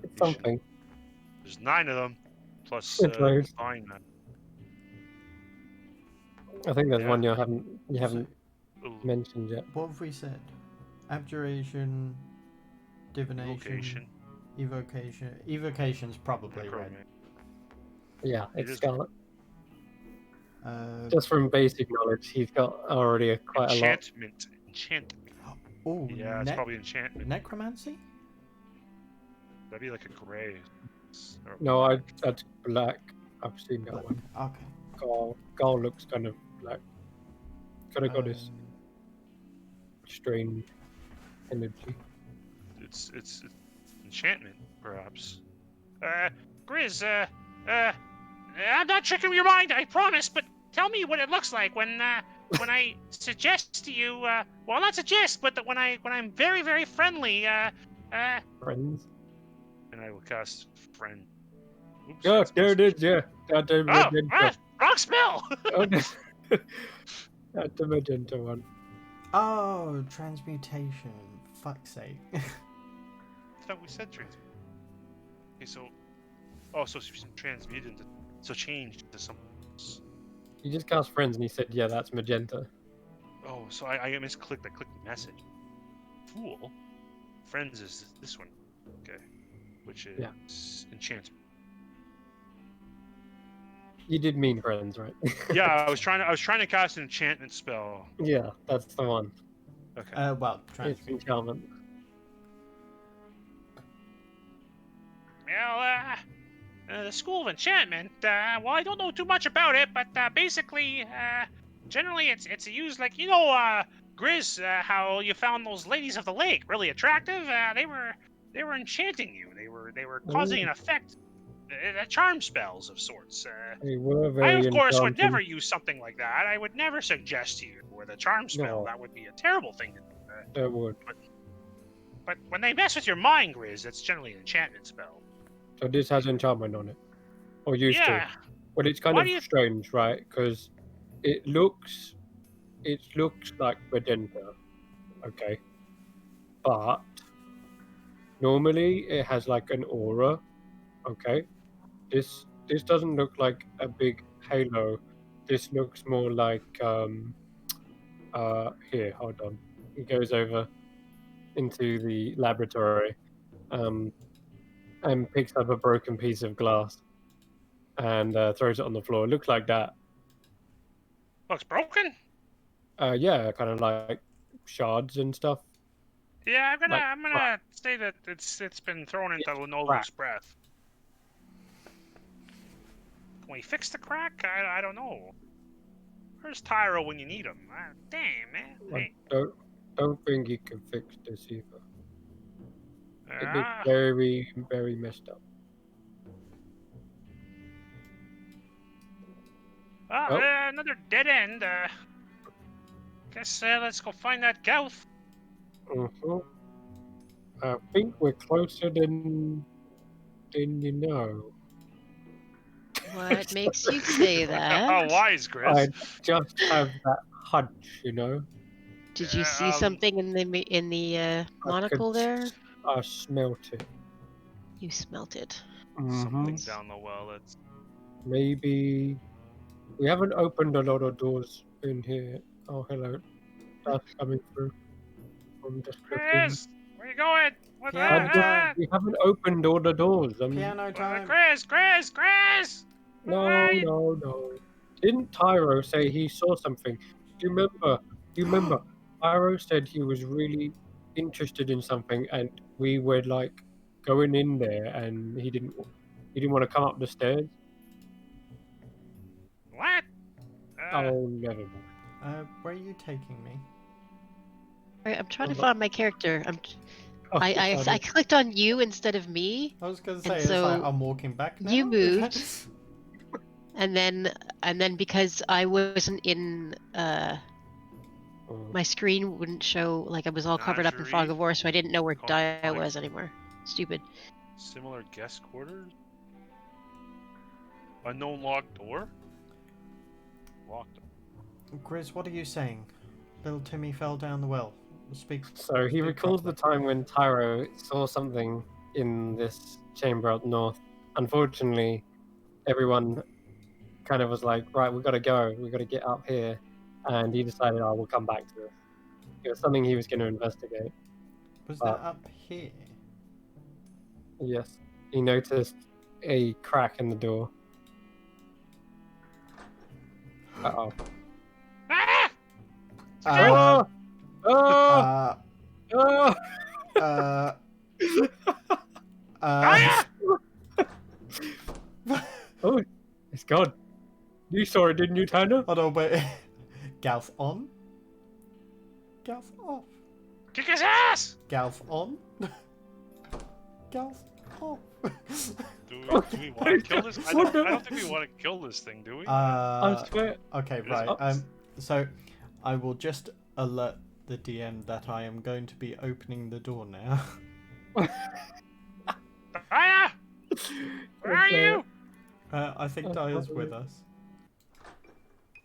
It's You should- something. There's 9 of them, plus It's loads. divine. Man. I think there's Yeah. one you haven't Ooh, mentioned yet. What have we said? Abjuration, divination, Evocation. evocation. Evocation's probably red. Necromancy. Yeah, It it's is Scarlet. Uh, Just from basic knowledge, he's got already quite a lot. Enchantment. oh, Yeah, it's probably enchantment. necromancy? That'd be like a gray. Or No, black. that's black. I've seen that one. Okay. Gaul looks kind of black. Kind of got this Um, strange energy. It's enchantment, perhaps. Grizz, I'm not tricking your mind, I promise, but tell me what it looks like when I suggest to you, well, not suggest, but that when I'm very, very friendly, Friends. And I will cast friend. Oops, Yeah, that's there it supposed is. Yeah, that's the oh, magenta. wrong spell! Oh, that's the magenta one. oh, transmutation. Fuck's sake. I thought we said transmute. Okay, so. Oh, so she's transmuted into. So changed into something else. You just cast friends, and he said, "Yeah, that's magenta." Oh, so I misclicked. I clicked the message. Fool. Friends is this one. Okay. Which is Yeah. enchantment. You did mean friends, right? Yeah, I was trying to cast an enchantment spell. Yeah, that's the one. Okay. Well, It's enchantment. Well, the School of Enchantment, well, I don't know too much about it, but basically, generally it's used like, Grizz, how you found those ladies of the lake really attractive. They were enchanting you. They were causing an effect, charm spells of sorts. They were I, very of course, would enchanting. never use something like that. I would never suggest to you with a charm spell. No. That would be a terrible thing to do. They would. But when they mess with your mind, Grizz, it's generally an enchantment spell. So this has enchantment on it, or used Yeah. to. But it's kind Why of do you- strange, right? Because it looks like magenta, okay, but normally it has like an aura, okay. This doesn't look like a big halo. This looks more like here, hold on. He goes over into the laboratory, and picks up a broken piece of glass and throws it on the floor. It looks like that. Looks broken? Yeah, kind of like shards and stuff. Yeah, I'm Like gonna say that it's been thrown into It's Lenovo's cracked. breath. Can we fix the crack? I don't know. Where's Tyro when you need him? Damn, man. I Hey, don't think you can fix this either. It looks ah, very, very messed up. Oh. another dead end. Guess let's go find that Gauth. Mhm. I think we're closer than you know. What makes you say How that? wise, I Grizz. just have that hunch, you know. Did you Yeah, see something in the monocle there? I smelt it. You smelt it. Something Mhm. down the well. It's Maybe we haven't opened a lot of doors in here. Oh, hello. That's coming through. I'm just looking. Chris, where you going? What, Piano We haven't opened all the doors. Piano time. Chris! No. Didn't Tyro say he saw something? Do you remember? Tyro said he was really interested in something, and we were like going in there, and he didn't want to come up the stairs. What? Oh, never mind. Where are you taking me? Alright, I'm trying to Oh, find my character. Oh, I clicked on you instead of me, I was gonna And say, it's like so I'm walking back now. you moved. and then because I wasn't in my screen wouldn't show, like I was all covered up in fog of war, so I didn't know where Dia was anymore. Stupid. similar guest quarters. Unknown locked door. locked them. Grizz, what are you saying? Little Timmy fell down the well. Speak. So he speak recalls the properly. time when Tyro saw something in this chamber up north. Unfortunately, everyone kind of was like, right, we've got to go. We've got to get up here. And he decided, oh, we'll come back to this. It was something he was going to investigate. Was that up here? Yes. He noticed a crack in the door. Uh-oh. Ah! Uh, Oh! Oh! uh, Aya! Oh, it's gone. You saw it, didn't you, Tanner? Hold on, wait. Gauth on? Gauth off? Kick his ass! Gauth on? Gauth off? Do we want to kill this? I don't think we want to kill this thing, do we? I swear. Okay, It is right. up. So I will just alert the DM that I am going to be opening the door now. Aya! Where are Okay. you? I think Daya's with us.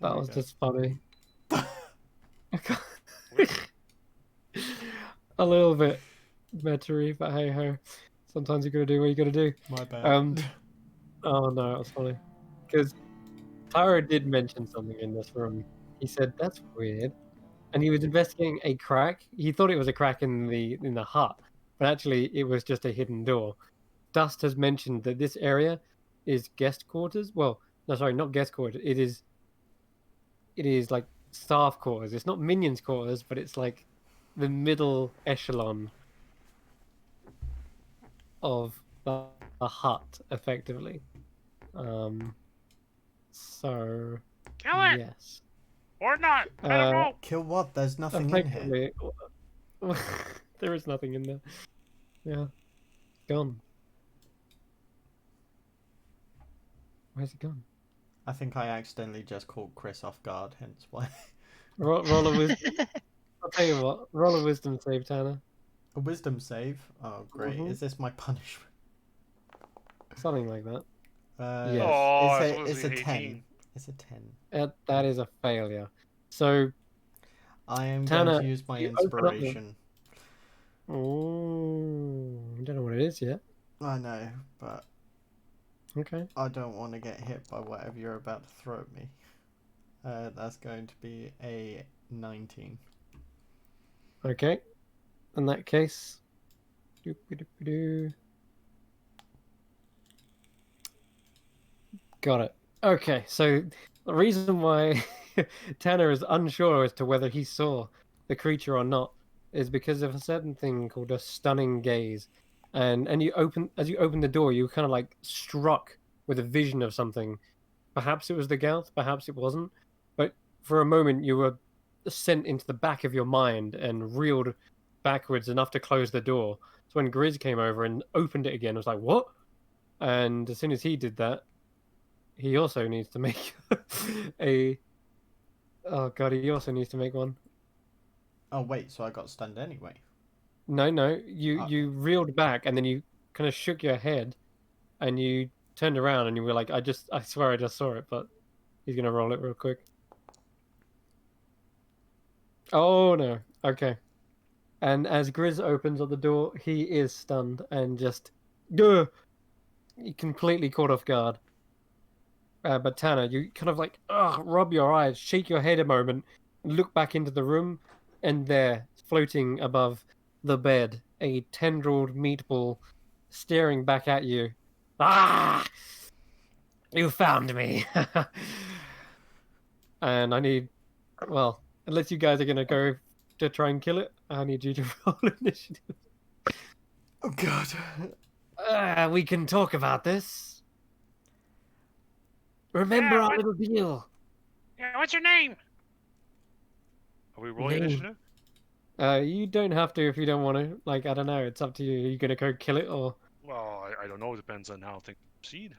That was Okay. just funny. A little bit bettery, but hey ho. Sometimes you gotta do what you gotta do. My bad. Oh no, that was funny. Because Tyro did mention something in this room. He said, that's weird. And he was investigating a crack. He thought it was a crack in the hut, but actually it was just a hidden door. Dust has mentioned that this area is guest quarters. Well, no, sorry, not guest quarters. It is like staff quarters. It's not minions quarters, but it's like the middle echelon of the hut, effectively. So Kill it! yes, Or not! I don't know! Kill what? There's nothing in here. effectively, there is nothing in there. Yeah, gone. Where's it gone? I think I accidentally just called Chris off guard, hence why. Roll a wisdom. I'll tell you what. Roll a wisdom save, Tanner. A wisdom save? Oh, great. Mhm. Is this my punishment? Something like that. Yes. Oh, it's it's a supposed to be 10. 18. It's a 10. That is a failure. So, I am Tanner, going to use my you open up the- inspiration. oh, I don't know what it is yet. I know, but Okay. I don't want to get hit by whatever you're about to throw at me. That's going to be a 19. Okay. In that case, doop-a-doop-a-doo. Got it. Okay, so the reason why Tanner is unsure as to whether he saw the creature or not is because of a certain thing called a stunning gaze. And as you open the door, you kind of like struck with a vision of something. Perhaps it was the Gauth, perhaps it wasn't. But for a moment, you were sent into the back of your mind and reeled backwards enough to close the door. So when Grizz came over and opened it again, I was like, what? And as soon as he did that, he also needs to make a... Oh god, he also needs to make one. Oh, wait, so I got stunned anyway. No, you Oh. you reeled back and then you kind of shook your head and you turned around and you were like, I swear I just saw it, but he's gonna roll it real quick. Oh no, okay. And as Grizz opens up the door, he is stunned and just completely caught off guard. But Tanner, you kind of like rub your eyes, shake your head a moment, look back into the room, and there, floating above the bed, a tendrilled meatball staring back at you. Ah! You found me! And I need, well, unless you guys are going to go to try and kill it, I need you to roll initiative. Oh, God. We can talk about this. Remember Yeah, our what- little deal. Yeah, what's your name? Are we rolling Name. initiative? You don't have to if you don't want to. Like, I don't know. It's up to you. Are you going to go kill it or... Well, I don't know. It depends on how things proceed.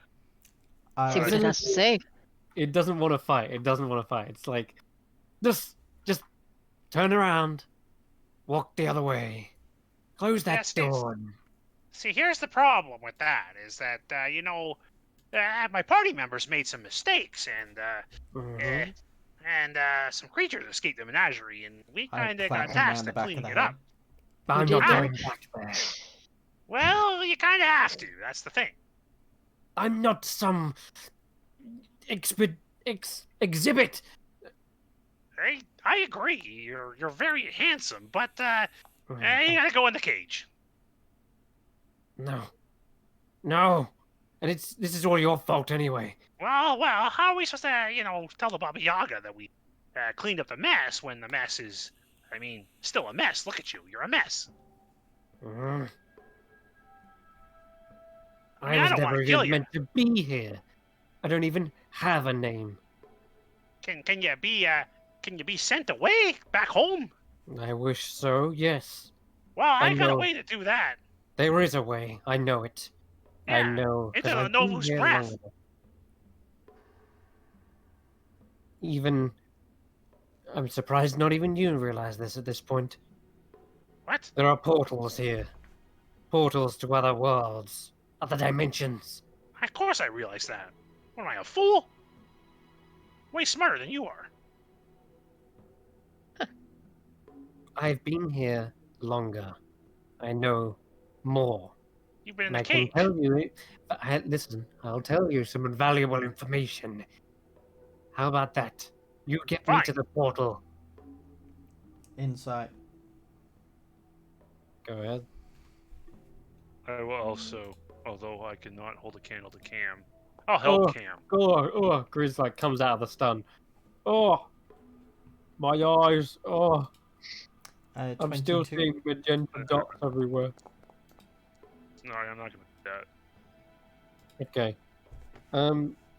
See what it has to say. It doesn't want to fight. It doesn't want to fight. It's like, Just turn around. Walk the other way. Close that Yes, yes. door. See, here's the problem with that, is that, my party members made some mistakes, and, Mhm. and some creatures escaped the menagerie, and we I kind of clap got him tasked round the with back of cleaning the it head. up. I'm did not that? going back there. Well, you kind of have to. That's the thing. I'm not some exhibit. I agree. You're very handsome, but Oh, you gotta go in the cage. no. And this is all your fault anyway. Well, how are we supposed to, tell the Baba Yaga that we cleaned up the mess when the mess is, still a mess? Look at you. You're a mess. Mm. I I was don't never want to kill even you. meant to be here. I don't even have a name. Can you be sent away back home? I wish so, yes. Well, I got a know. way to do that. There is a way. I know it. I Yeah, know. into 'Cause the I've been Novus here breath. long enough. Even I'm surprised not even you realize this at this point. What? There are portals here. Portals to other worlds, other dimensions. Of course I realize that. What am I, a fool? Way smarter than you are. I've been here longer. I know more. You've been in And the I can cage. tell you, listen, I'll tell you some invaluable information. How about that? You get me Fine. to the portal. Insight. Go ahead. I will also, although I cannot hold a candle to Cam, I'll help Oh. Cam. Grizz like comes out of the stun. Oh, my eyes. Oh, I'm still 22. seeing magenta dots everywhere. No, I'm not gonna do that. Okay.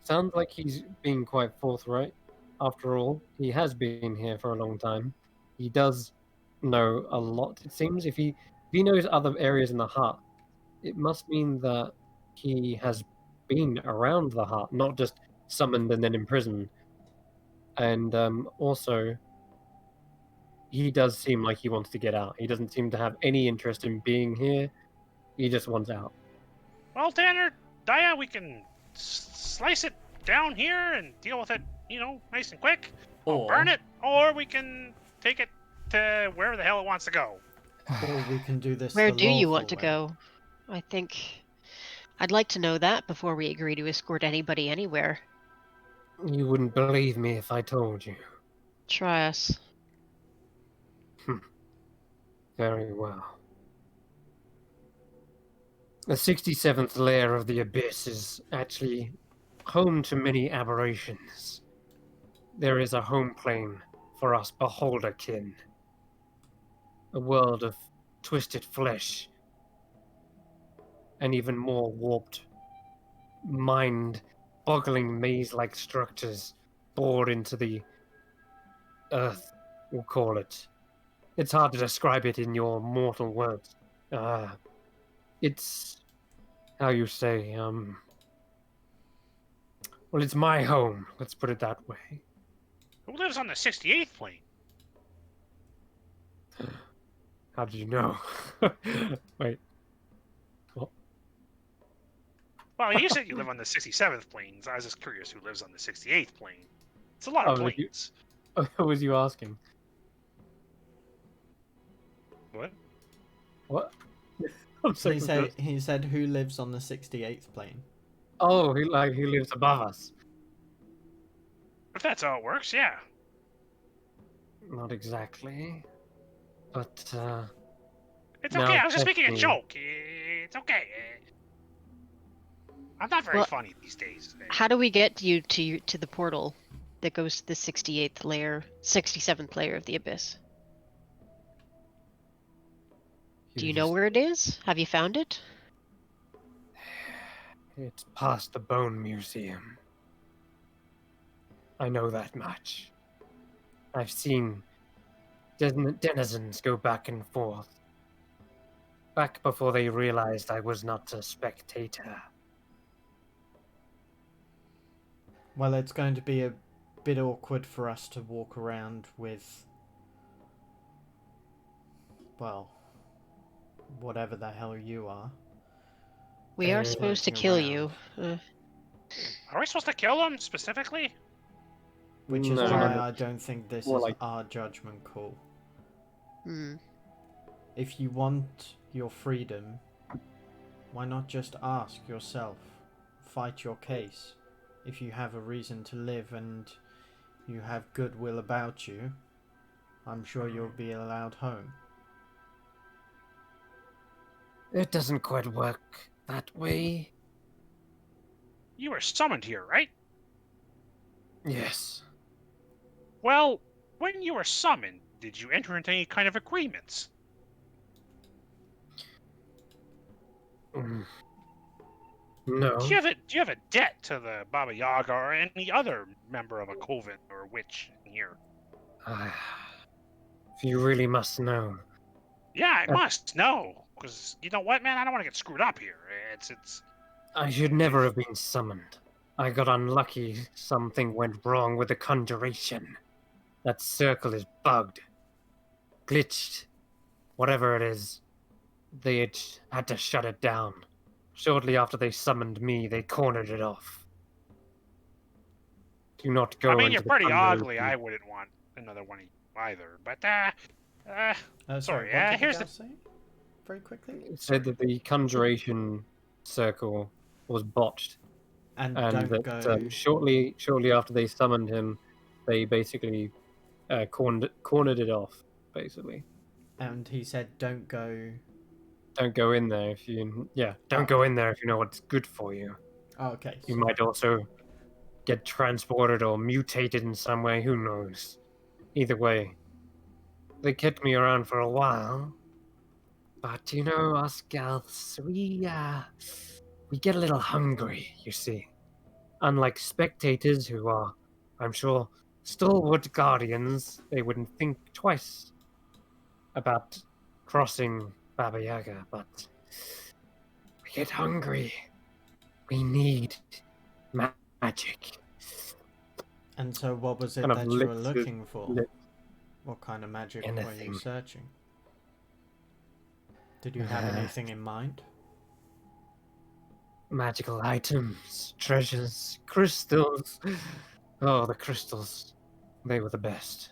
Sounds like he's being quite forthright. After all, he has been here for a long time. He does know a lot. It seems if he knows other areas in the hut, it must mean that he has been around the hut, not just summoned and then imprisoned. And also, he does seem like he wants to get out. He doesn't seem to have any interest in being here. He just wants out. Well, Tanner, Daya, we can slice it down here and deal with it, nice and quick. Or Or- burn it, or we can take it to wherever the hell it wants to go. Or we can do this Where the do you lawful want to way. go? I think I'd like to know that before we agree to escort anybody anywhere. You wouldn't believe me if I told you. Try us. Very well. The 67th layer of the Abyss is actually home to many aberrations. There is a home plane for us beholderkin. A world of twisted flesh and even more warped, mind-boggling maze-like structures bored into the earth, we'll call it. It's hard to describe it in your mortal words. It's how you say, well, it's my home, let's put it that way. Who lives on the 68th plane? How did you know? Wait. Well, you said you live on the 67th plane, so I was just curious who lives on the 68th plane. It's a lot of Oh, did you- planes. What was you asking? What? What? I'm so confused. He said who lives on the 68th plane. Oh, he lives above us. If that's how it works, yeah. Not exactly. But, It's Now, okay, I was just making a technically- joke. It's okay. I'm not very Well, funny these days. How do we get you to the portal that goes to the 68th layer, 67th layer of the Abyss? Do you know where it is? Have you found it? it's past the Bone Museum. I know that much. I've seen denizens go back and forth. Back before they realized I was not a spectator. Well, it's going to be a bit awkward for us to walk around with, well, whatever the hell you are. We are Hey, supposed to lurking kill around. you. Are we supposed to kill him specifically? Which is No, why no, I don't think this more is like- our judgment call. Hmm. If you want your freedom, why not just ask yourself? Fight your case. If you have a reason to live and you have goodwill about you, I'm sure you'll be allowed home. It doesn't quite work that way. You were summoned here, right? Yes. Well, when you were summoned, did you enter into any kind of agreements? Mm. No. Do you have a debt to the Baba Yaga or any other member of a coven or witch in here? If you really must know. Yeah, I Uh, must know, because you know what, man, I don't want to get screwed up here. It's. I should never have been summoned. I got unlucky. Something went wrong with the conjuration. That circle is bugged. Glitched. Whatever it is. They had to shut it down. Shortly after they summoned me, they cornered it off. Do not go I mean, into you're the pretty conjuration. ugly. I wouldn't want another one of you either. But Sorry, sorry. what did Here's the the. guy say? Very quickly? It said that the conjuration circle was botched, And and don't that go... shortly after they summoned him, they basically cornered it off. Basically, And he said don't go... don't go in there if you don't go in there if you know what's good for you. Oh, okay. You So might also get transported or mutated in some way. Who knows? Either way, they kept me around for a while. But you know, us Gauths, we get a little hungry, you see. Unlike spectators who are, I'm sure, stalwart guardians, they wouldn't think twice about crossing Baba Yaga, but we get hungry. We need magic. And so what was it Kind of that you were licks his looking for? lip. What kind of magic were you Anything. searching? Did you have anything in mind? Magical items, treasures, crystals. Oh, the crystals. They were the best.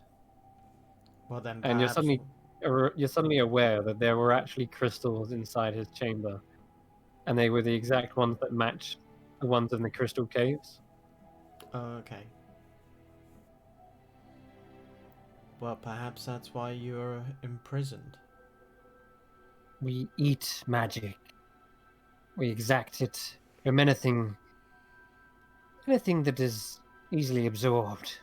Well then And you're perhaps... suddenly aware that there were actually crystals inside his chamber, and they were the exact ones that matched the ones in the crystal caves. Oh, okay. Well, perhaps that's why you're imprisoned. We eat magic. We exact it from anything that is easily absorbed.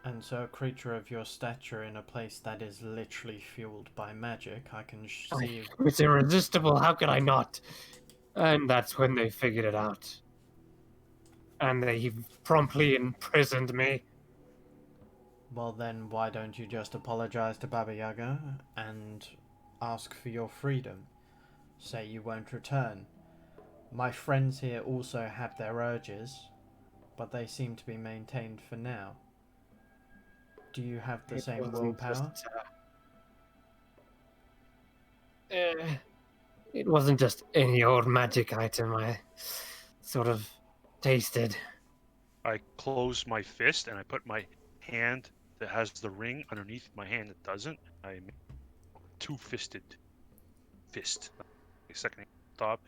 And so a creature of your stature in a place that is literally fueled by magic, I can see... It's irresistible. How could I not? And that's when they figured it out. And they promptly imprisoned me. Well then, why don't you just apologize to Baba Yaga and ask for your freedom? Say you won't return. My friends here also have their urges, but they seem to be maintained for now. Do you have the It same wasn't willpower? just, it wasn't just any old magic item. I sort of tasted. I close my fist and I put my hand that has the ring underneath my hand that doesn't. I make two-fisted fist. A second hand on top,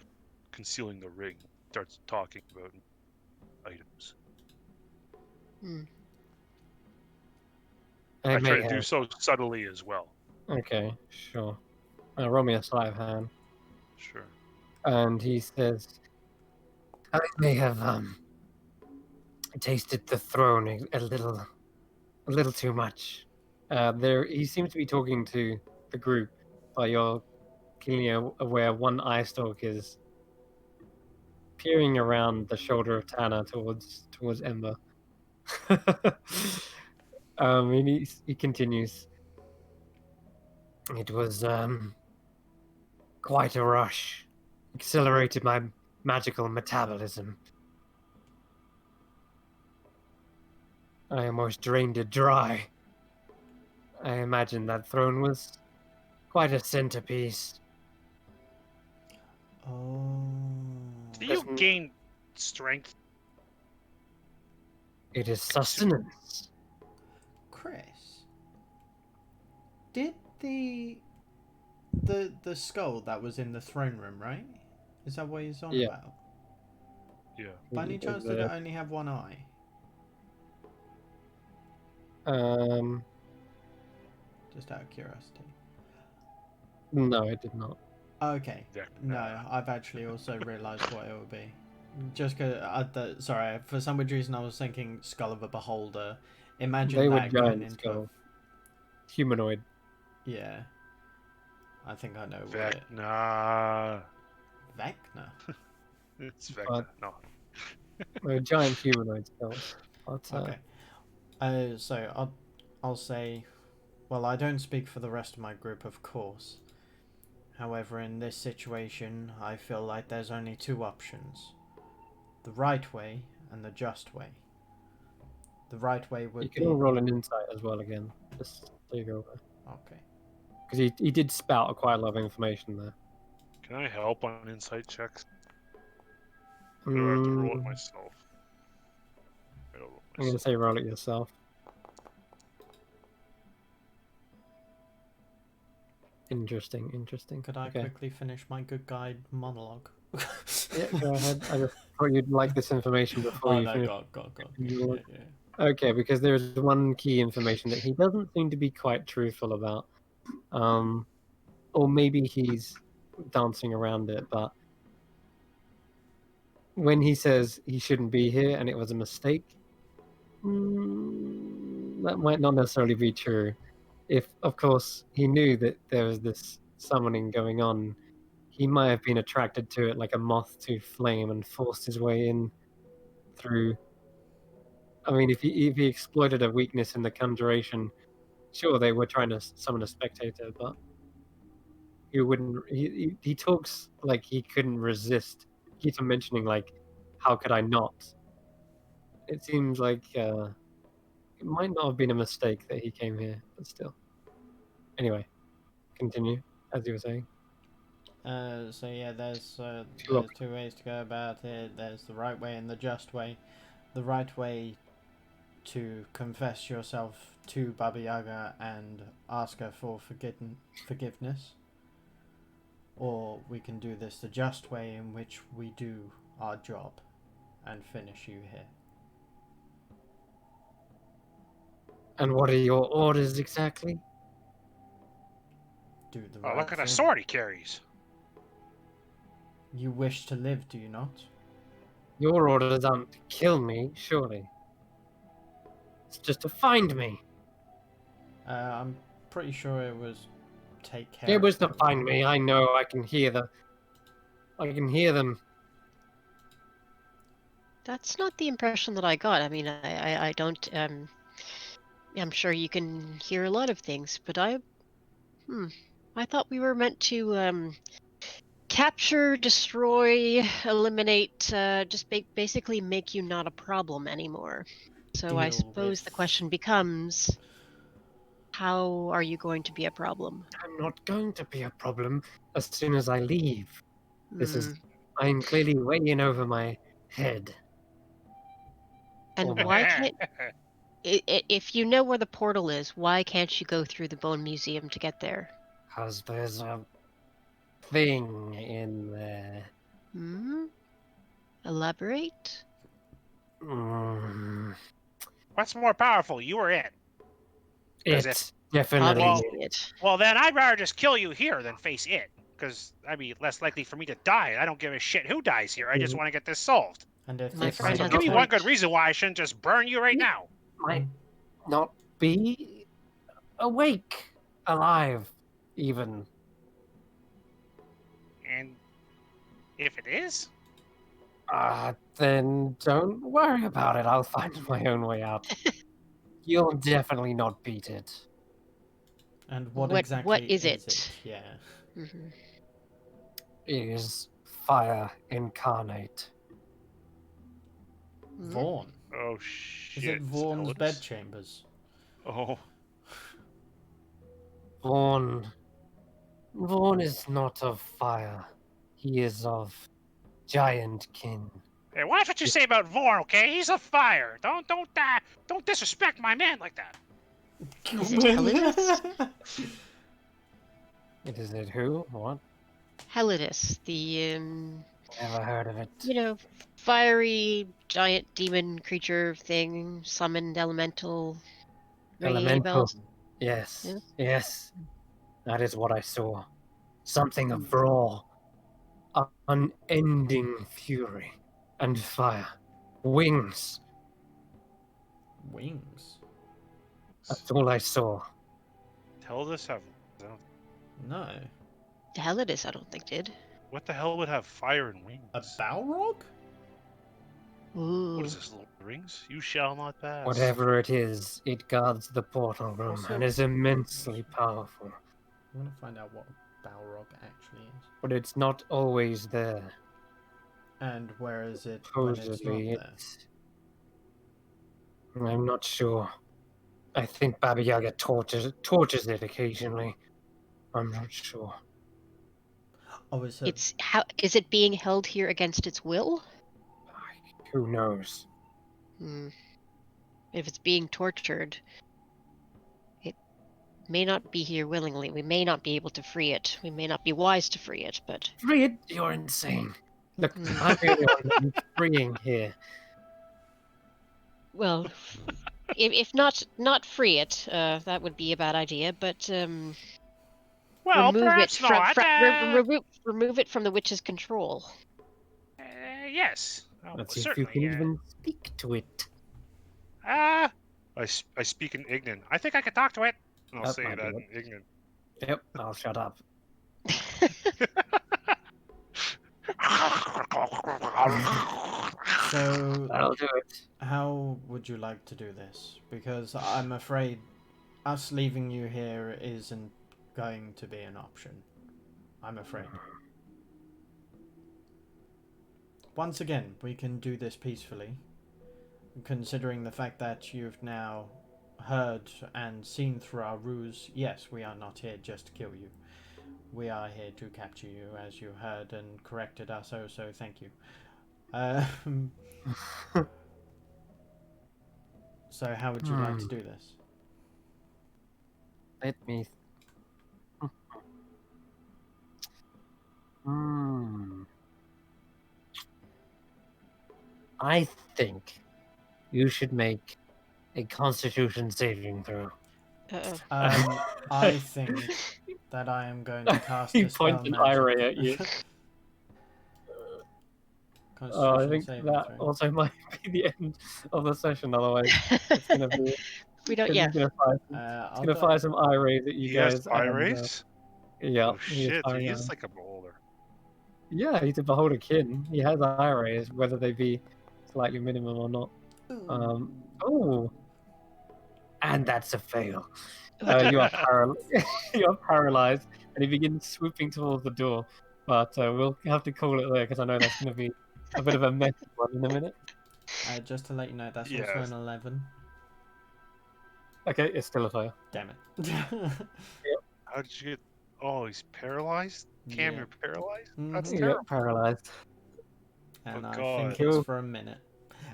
concealing the ring. Starts talking about items. Hmm. I may try to do have. so subtly as well. Okay, sure. Roll me a sleight of hand. Sure. And he says, I may have tasted the throne a little too much. He seems to be talking to the group, but you're keenly aware one eye stalk is peering around the shoulder of Tanner towards Ember. And he continues. It was quite a rush. Accelerated my magical metabolism. I almost drained it dry. I imagine that throne was quite a centerpiece. Oh. Do you Doesn't- gain strength? It is sustenance. Chris, did the skull that was in the throne room, right? Is that what he's on Yeah. about? Yeah. By any chance, did it only have one eye? Um, Just out of curiosity. no, I did not. Okay. Vecna. No, I've actually also realised what it would be. Just because, sorry, for some weird reason I was thinking Skull of a Beholder. Imagine They were that going giant into skull. Humanoid. yeah. I think I know what it. Vecna. Vecna. It's Vecna. But- No. They were giant humanoid skulls. But, Okay. So I'll say, well, I don't speak for the rest of my group, of course. However, in this situation, I feel like there's only two options: the right way and the just way. The right way you would can be all roll an insight as well again. Just so you go over. okay. Because he did spout quite a lot of information there. Can I help on insight checks? Or do I have to roll it Mm, myself? I don't roll I'm going to myself. say roll it yourself. Interesting, interesting. Could I Okay. quickly finish my good guide monologue? Yeah, go ahead. I just thought you'd like this information before Oh you no, finish. go. your- Yeah, yeah. Okay, because there's one key information that he doesn't seem to be quite truthful about. Or maybe he's dancing around it, but when he says he shouldn't be here and it was a mistake, that might not necessarily be true. If, of course, he knew that there was this summoning going on, he might have been attracted to it like a moth to flame and forced his way in through. I mean, if he exploited a weakness in the conjuration, sure, they were trying to summon a spectator, but he wouldn't. He talks like he couldn't resist. He keeps on mentioning like, "How could I not?" It seems like it might not have been a mistake that he came here, but still. Anyway, continue as you were saying. So yeah, there's Two options. two ways to go about it. There's the right way and the just way. The right way to confess yourself to Baba Yaga and ask her for forgiveness. Or we can do this the just way, in which we do our job and finish you here. And what are your orders exactly? Do the Oh, right look at thing. that sword he carries. You wish to live, do you not? Your orders aren't to kill me, surely. It's just to find me. I'm pretty sure it was take care It of was to you. find me. I know. I can hear them. That's not the impression that I got. I mean, I don't. I'm sure you can hear a lot of things, but I thought we were meant to capture, destroy, eliminate, just basically make you not a problem anymore. So I Deal suppose the with- question becomes, how are you going to be a problem? I'm not going to be a problem as soon as I leave. Hmm. I'm clearly way in over my head. And Oh, why can't, if you know where the portal is, why can't you go through the Bone Museum to get there? Because there's a thing in there. Hmm? Elaborate? Mm, What's more powerful, you or it? 'Cause it definitely. Obviously it. Well, then I'd rather just kill you here than face it. Because I'd be less likely for me to die. I don't give a shit who dies here. I just want to get this solved. And if My this friend is has Give a me not- one point. good reason why I shouldn't just burn you right now. Might not be awake, alive, even. And if it is, Then don't worry about it. I'll find my own way out. You'll definitely not beat it. And what What exactly is is it? it? Yeah. Mhm. It is fire incarnate. Hmm? Vaughn. Oh shit. Is it Vaughn's Ellis? bedchambers? Oh. Vaughn is not of fire. He is of giant kin. Hey, watch what you say about Vor, okay? He's a fire. Don't disrespect my man like that. Is it Helenus? Is it who? What? Helenus, the Never heard of it. fiery giant demon creature thing, summoned elemental. Ringing any Elemental. bells? Yes. Yeah. Yes. That is what I saw. Something of raw, unending fury and fire. Wings. Wings? That's all I saw. Tell us have. No. Helenus, I don't think did. What the hell would have fire and wings? A Balrog? Ooh. What is this, Lord of the Rings? You shall not pass. Whatever it guards the portal room Also- and is immensely powerful. I want to find out what a Balrog actually is. But it's not always there. And where is it when it's not Supposedly, there? I'm not sure. I think Baba Yaga tortures it occasionally. I'm not sure. Oh, is it? It's how is it being held here against its will? Who knows? Hmm. If it's being tortured, it may not be here willingly. We may not be able to free it. We may not be wise to free it, but Free it? You're insane. Look, I'm the only one who's freeing here. well, if not free it, that would be a bad idea. But Well, remove perhaps it from not. remove it from the witch's control. Yes. Oh, Let's see if certainly. you can even speak to it. I speak in Ignan. I think I can talk to it. And I'll That say might that do in Ignan. Yep, I'll shut up. So, That'll do it. how would you like to do this? Because I'm afraid us leaving you here isn't going to be an option. I'm afraid. Once again, we can do this peacefully. Considering the fact that you've now heard and seen through our ruse, yes, we are not here just to kill you. We are here to capture you, as you heard and corrected us, so thank you. So how would you like to do this? Let me. Hmm. I think you should make a Constitution saving throw. Uh-oh. I think that I am going to cast He a spell points an magic. eye at you. I Constitution think saving that throw. also might be the end of the session. Otherwise, it's gonna be. We don't. He's Yeah. gonna fire some eye rays at you He guys. has fire and, rays? yeah. Oh shit, he is like a beholder. Yeah, he's a beholder kin. He has eye rays, whether they be slightly minimum or not. Oh, and that's a fail. You are you are paralyzed, and he begins swooping towards the door. But we'll have to call it there because I know that's going to be a bit of a messy one in a minute. Just to let you know, that's also Yes. an 11. Okay, it's still a fail. Damn it. How did you get? Oh, he's paralyzed. Cam, Yeah. you're paralyzed. That's Mhm. terrible. Paralyzed. And Oh, I God. think Cool. it's for a minute.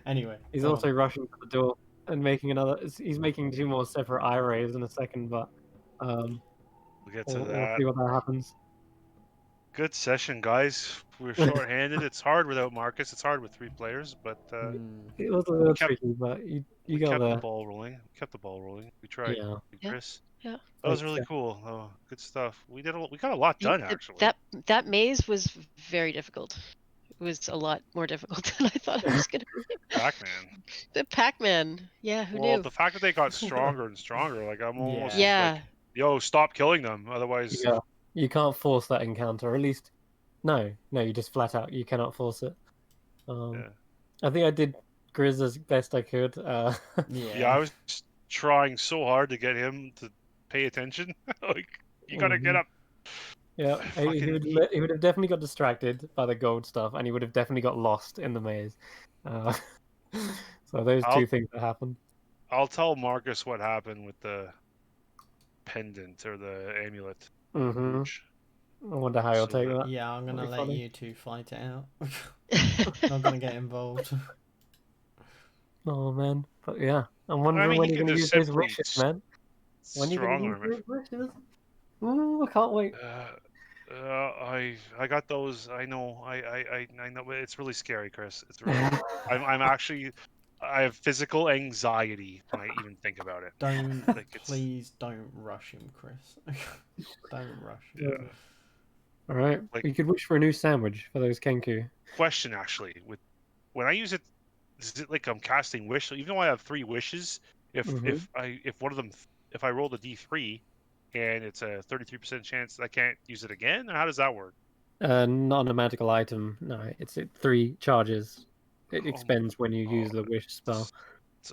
Anyway. He's go also on. rushing to the door and making another. He's making 2 more separate eye rays in a second, but We'll get to we'll that. see what that happens. Good session, guys. We're short-handed. It's hard without Marcus. It's hard with 3 players, but It was a little kept- tricky, but you we got kept the there. ball rolling. We kept the ball rolling. We tried. Yeah. Chris. Yeah. That was Thanks, really Jeff. cool. Oh, good stuff. We got a lot done actually. That maze was very difficult. It was a lot more difficult than I thought it was going to be. Pac-Man. The Pac-Man. Yeah, who Well, knew? the fact that they got stronger and stronger, like I'm almost Yeah. like, yo, stop killing them. Otherwise, Yeah, you can't force that encounter. Or at least, no, you just flat out you cannot force it. Yeah. I think I did Grizz as best I could. yeah, I was trying so hard to get him to pay attention. Like, you gotta get up. Yeah, he Fucking- would have definitely got distracted by the gold stuff, and he would have definitely got lost in the maze. So those 2 things that happened. I'll tell Marcus what happened with the pendant or the amulet. Mm-hmm. Brooch. I wonder how you'll So take that- that. Yeah, I'm gonna That'd be let funny. you two fight it out. Not gonna get involved. Oh man, but yeah, I'm I wondering mean, when he you're can going to just use those simply wishes, man. When are you going strong to use arm it. those wishes? Ooh, I can't wait. I got those. I know. I know. But it's really scary, Chris. It's really. I'm actually. I have physical anxiety when I even think about it. Don't, Like it's. please don't rush him, Chris. Don't rush him. Yeah. All right, Like- we could wish for a new sandwich for those Kenku. Question actually, with when I use it, is it like I'm casting wish? So even though I have 3 wishes, if Mhm. if one of them, if I roll the d3, and it's a 33% chance I can't use it again, or how does that work? Not a magical item. No, it's 3 charges. It Oh, expends when you use the wish spell. s-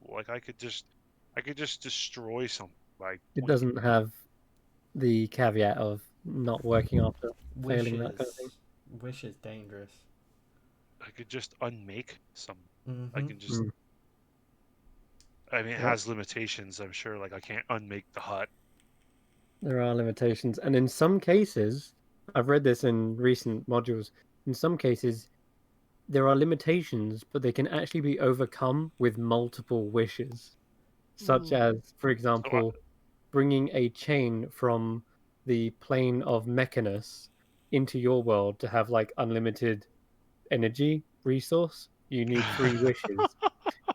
like I could just destroy something by It point. doesn't have the caveat of not working after failing that kind of thing. Wish is dangerous. I could just unmake some. I Mm-hmm. can just. Mm. I mean, it Yep. has limitations. I'm sure. Like I can't unmake the hut. There are limitations, and in some cases, I've read this in recent modules. In some cases, there are limitations, but they can actually be overcome with multiple wishes, such as, for So example, bringing a chain from the plane of Mechanus into your world to have like unlimited energy resource. You need 3 wishes.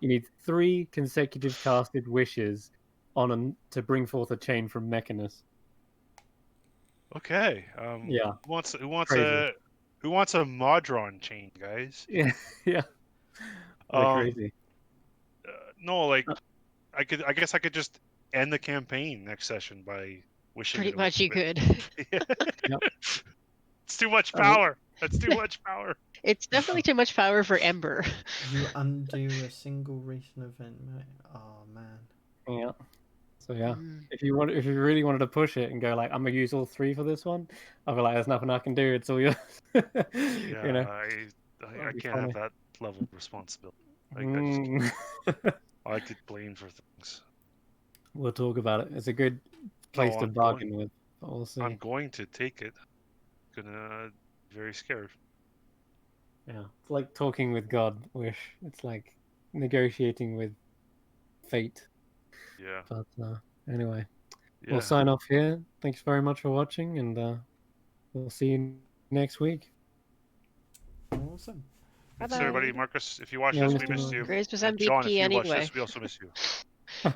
You need 3 consecutive casted wishes to bring forth a chain from Mechanus. okay. Yeah, crazy. who wants a Modron chain, guys? Yeah, yeah. They're Um, crazy. no, like I guess I could just end the campaign next session by wishing Pretty it away. much you could. Yep. It's too much I mean- power. That's too much power. It's definitely too much power for Ember. You undo a single recent event, mate. Oh man. Yeah. So yeah, Mm. if you really wanted to push it and go like, I'm gonna use all 3 for this one, I'll be like, there's nothing I can do. It's all yours. Yeah, You know, I that'd be can't funny. have that level of responsibility. Mm. I get blamed for things. We'll talk about it. It's a good place No, to I'm bargain going. with, but we'll see. I'm going to take it. Gonna very scared. Yeah, it's like talking with God. Wish it's like negotiating with fate. Yeah. But anyway, Yeah. we'll sign off here. Thanks very much for watching, and we'll see you next week. Awesome. Thanks Bye-bye. everybody. Marcus, if you watch Yeah, this, Mr. we missed you. Grace was And John, if MVP you watch anyway. this, we also miss you.